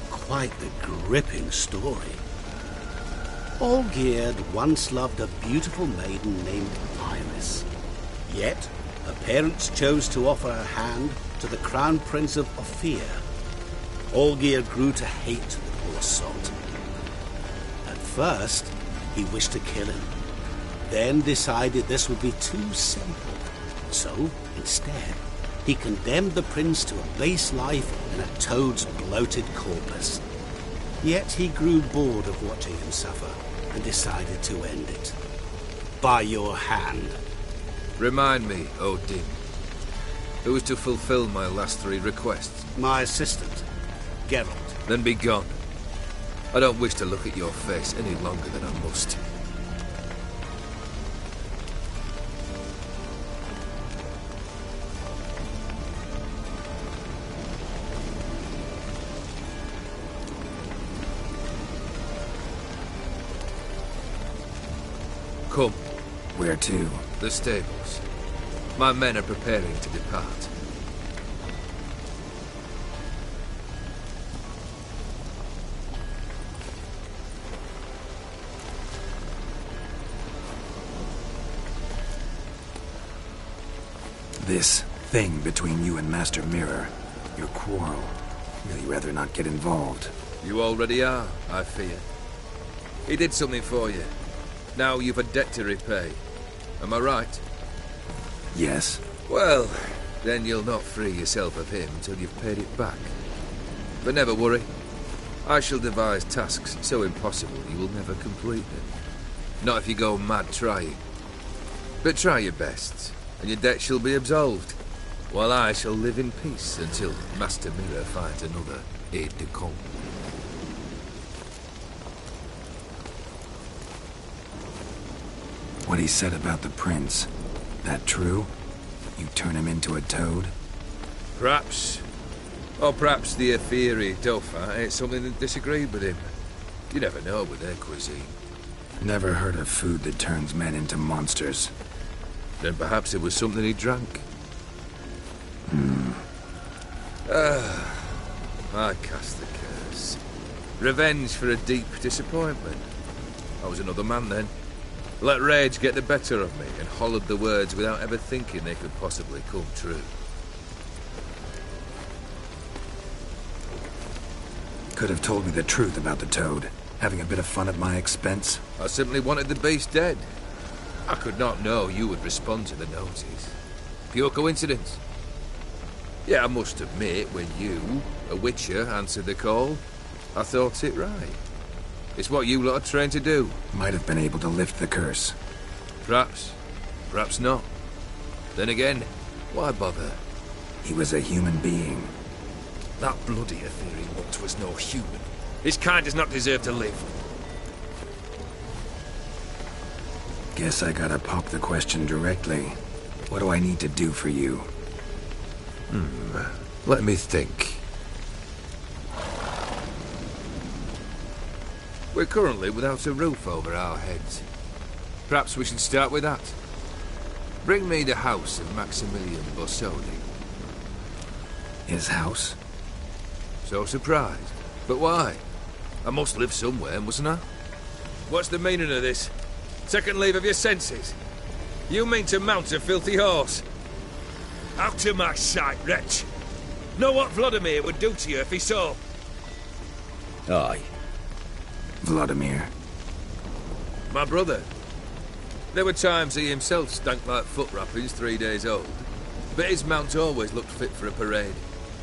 Quite the gripping story. Olgierd once loved a beautiful maiden named Iris. Yet, her parents chose to offer her hand to the Crown Prince of Ophir. Olgierd grew to hate the poor sot. At first, he wished to kill him, then decided this would be too simple. So, instead, he condemned the prince to a base life in a toad's bloated corpus. Yet he grew bored of watching him suffer and decided to end it. By your hand. Remind me, Odin. Who was to fulfill my last 3 requests? My assistant, Geralt. Then be gone. I don't wish to look at your face any longer than I must. Come. Where to? The stables. My men are preparing to depart. This thing between you and Master Mirror, your quarrel, really rather not get involved. You already are, I fear. He did something for you. Now you've a debt to repay. Am I right? Yes. Well, then you'll not free yourself of him till you've paid it back. But never worry. I shall devise tasks so impossible you will never complete them. Not if you go mad trying. But try your best, and your debt shall be absolved, while I shall live in peace until Master Mirror finds another aide-de-camp. What he said about the prince, that true? You turn him into a toad? Perhaps. Or perhaps the Aetheri Dauphin ate something that disagreed with him. You never know with their cuisine. Never heard of food that turns men into monsters. Then perhaps it was something he drank. I cast the curse. Revenge for a deep disappointment. I was another man then. Let rage get the better of me and hollered the words without ever thinking they could possibly come true. Could have told me the truth about the toad, having a bit of fun at my expense. I simply wanted the beast dead. I could not know you would respond to the notice. Pure coincidence. Yeah, I must admit, when you, a witcher, answered the call, I thought it right. It's what you lot are trained to do. Might have been able to lift the curse. Perhaps. Perhaps not. Then again, why bother? He was a human being. That bloody Aetheri once was no human. His kind does not deserve to live. Guess I gotta pop the question directly. What do I need to do for you? Let me think. We're currently without a roof over our heads. Perhaps we should start with that. Bring me the house of Maximilian Borsodi. His house? So surprised. But why? I must live somewhere, mustn't I? What's the meaning of this? Second leave of your senses? You mean to mount a filthy horse? Out of my sight, wretch! Know what Vladimir would do to you if he saw? Aye. Vladimir. My brother. There were times he himself stank like foot wrappings 3 days old, but his mount always looked fit for a parade.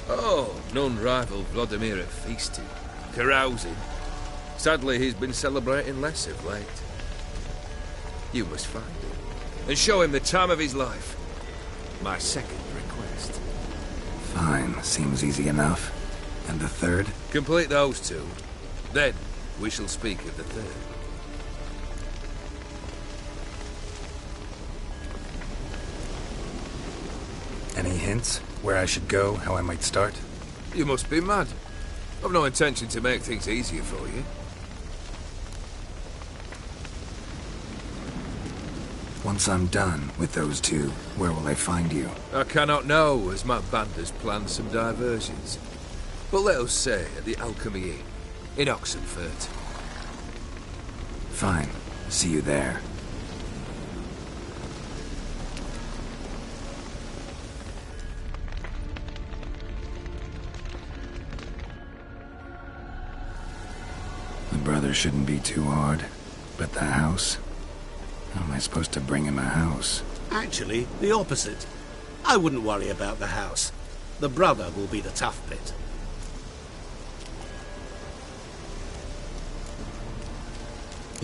Oh, none rival Vladimir at feasting, carousing. Sadly, he's been celebrating less of late. You must find him, and show him the time of his life. My second request. Fine, seems easy enough. And the third? Complete those 2. Then, we shall speak of the third. Any hints? Where I should go? How I might start? You must be mad. I've no intention to make things easier for you. Once I'm done with those two, where will I find you? I cannot know, as my band has planned some diversions. But let us say at the Alchemy Inn, in Oxenfurt. Fine. See you there. The brother shouldn't be too hard. But the house? How am I supposed to bring him a house? Actually, the opposite. I wouldn't worry about the house. The brother will be the tough bit.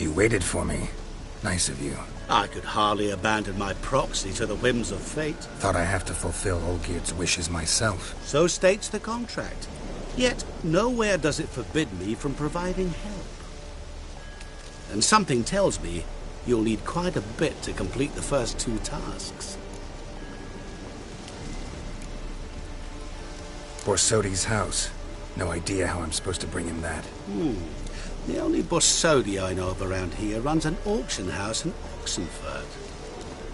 You waited for me. Nice of you. I could hardly abandon my proxy to the whims of fate. Thought I have to fulfill Olgierd's wishes myself. So states the contract. Yet, nowhere does it forbid me from providing help. And something tells me you'll need quite a bit to complete the first two tasks. Borsodi's house. No idea how I'm supposed to bring him that. The only Borsodi I know of around here runs an auction house in Oxenfurt.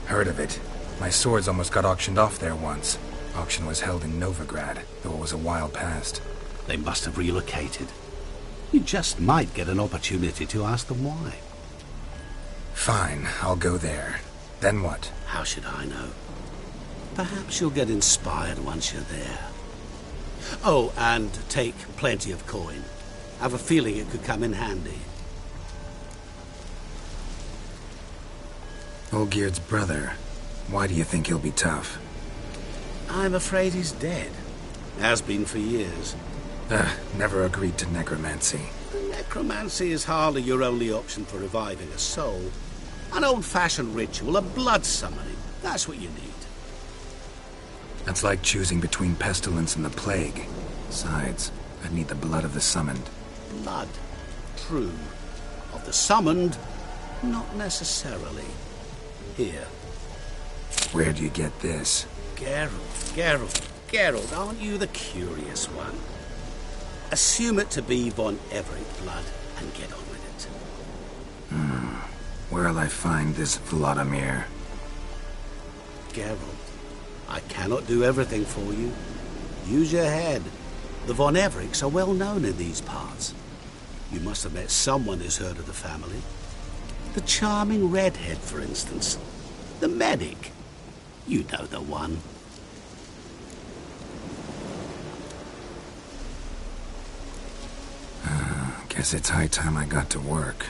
Heard of it. My swords almost got auctioned off there once. Auction was held in Novigrad, though it was a while past. They must have relocated. You just might get an opportunity to ask them why. Fine, I'll go there. Then what? How should I know? Perhaps you'll get inspired once you're there. Oh, and take plenty of coin. Have a feeling it could come in handy. Olgierd's brother. Why do you think he'll be tough? I'm afraid he's dead. Has been for years. Never agreed to necromancy. Necromancy is hardly your only option for reviving a soul. An old-fashioned ritual, a blood summoning. That's what you need. That's like choosing between pestilence and the plague. Besides, I'd need the blood of the summoned. Blood. True. Of the summoned, not necessarily. Here. Where do you get this? Geralt, aren't you the curious one? Assume it to be von Everett blood and get on with it. Where'll I find this Vladimir? Geralt, I cannot do everything for you. Use your head. The von Evericks are well known in these parts. You must have met someone who's heard of the family. The charming redhead, for instance. The medic. You know the one. Guess it's high time I got to work.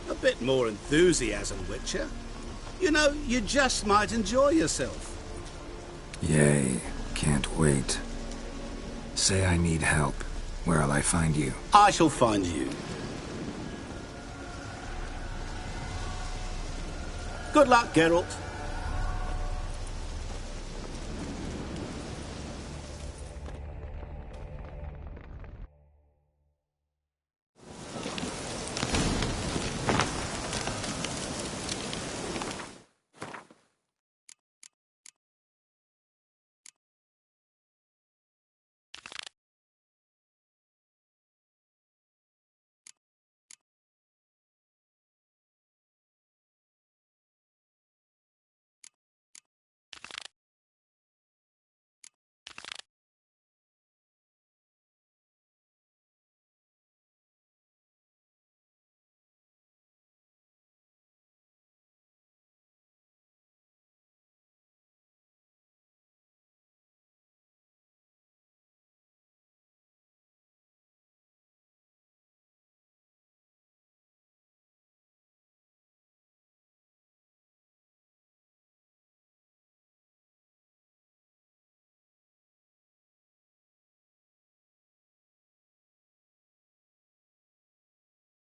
A bit more enthusiasm, Witcher. You know, you just might enjoy yourself. Yay. Can't wait. Say I need help. Where'll I find you? I shall find you. Good luck, Geralt.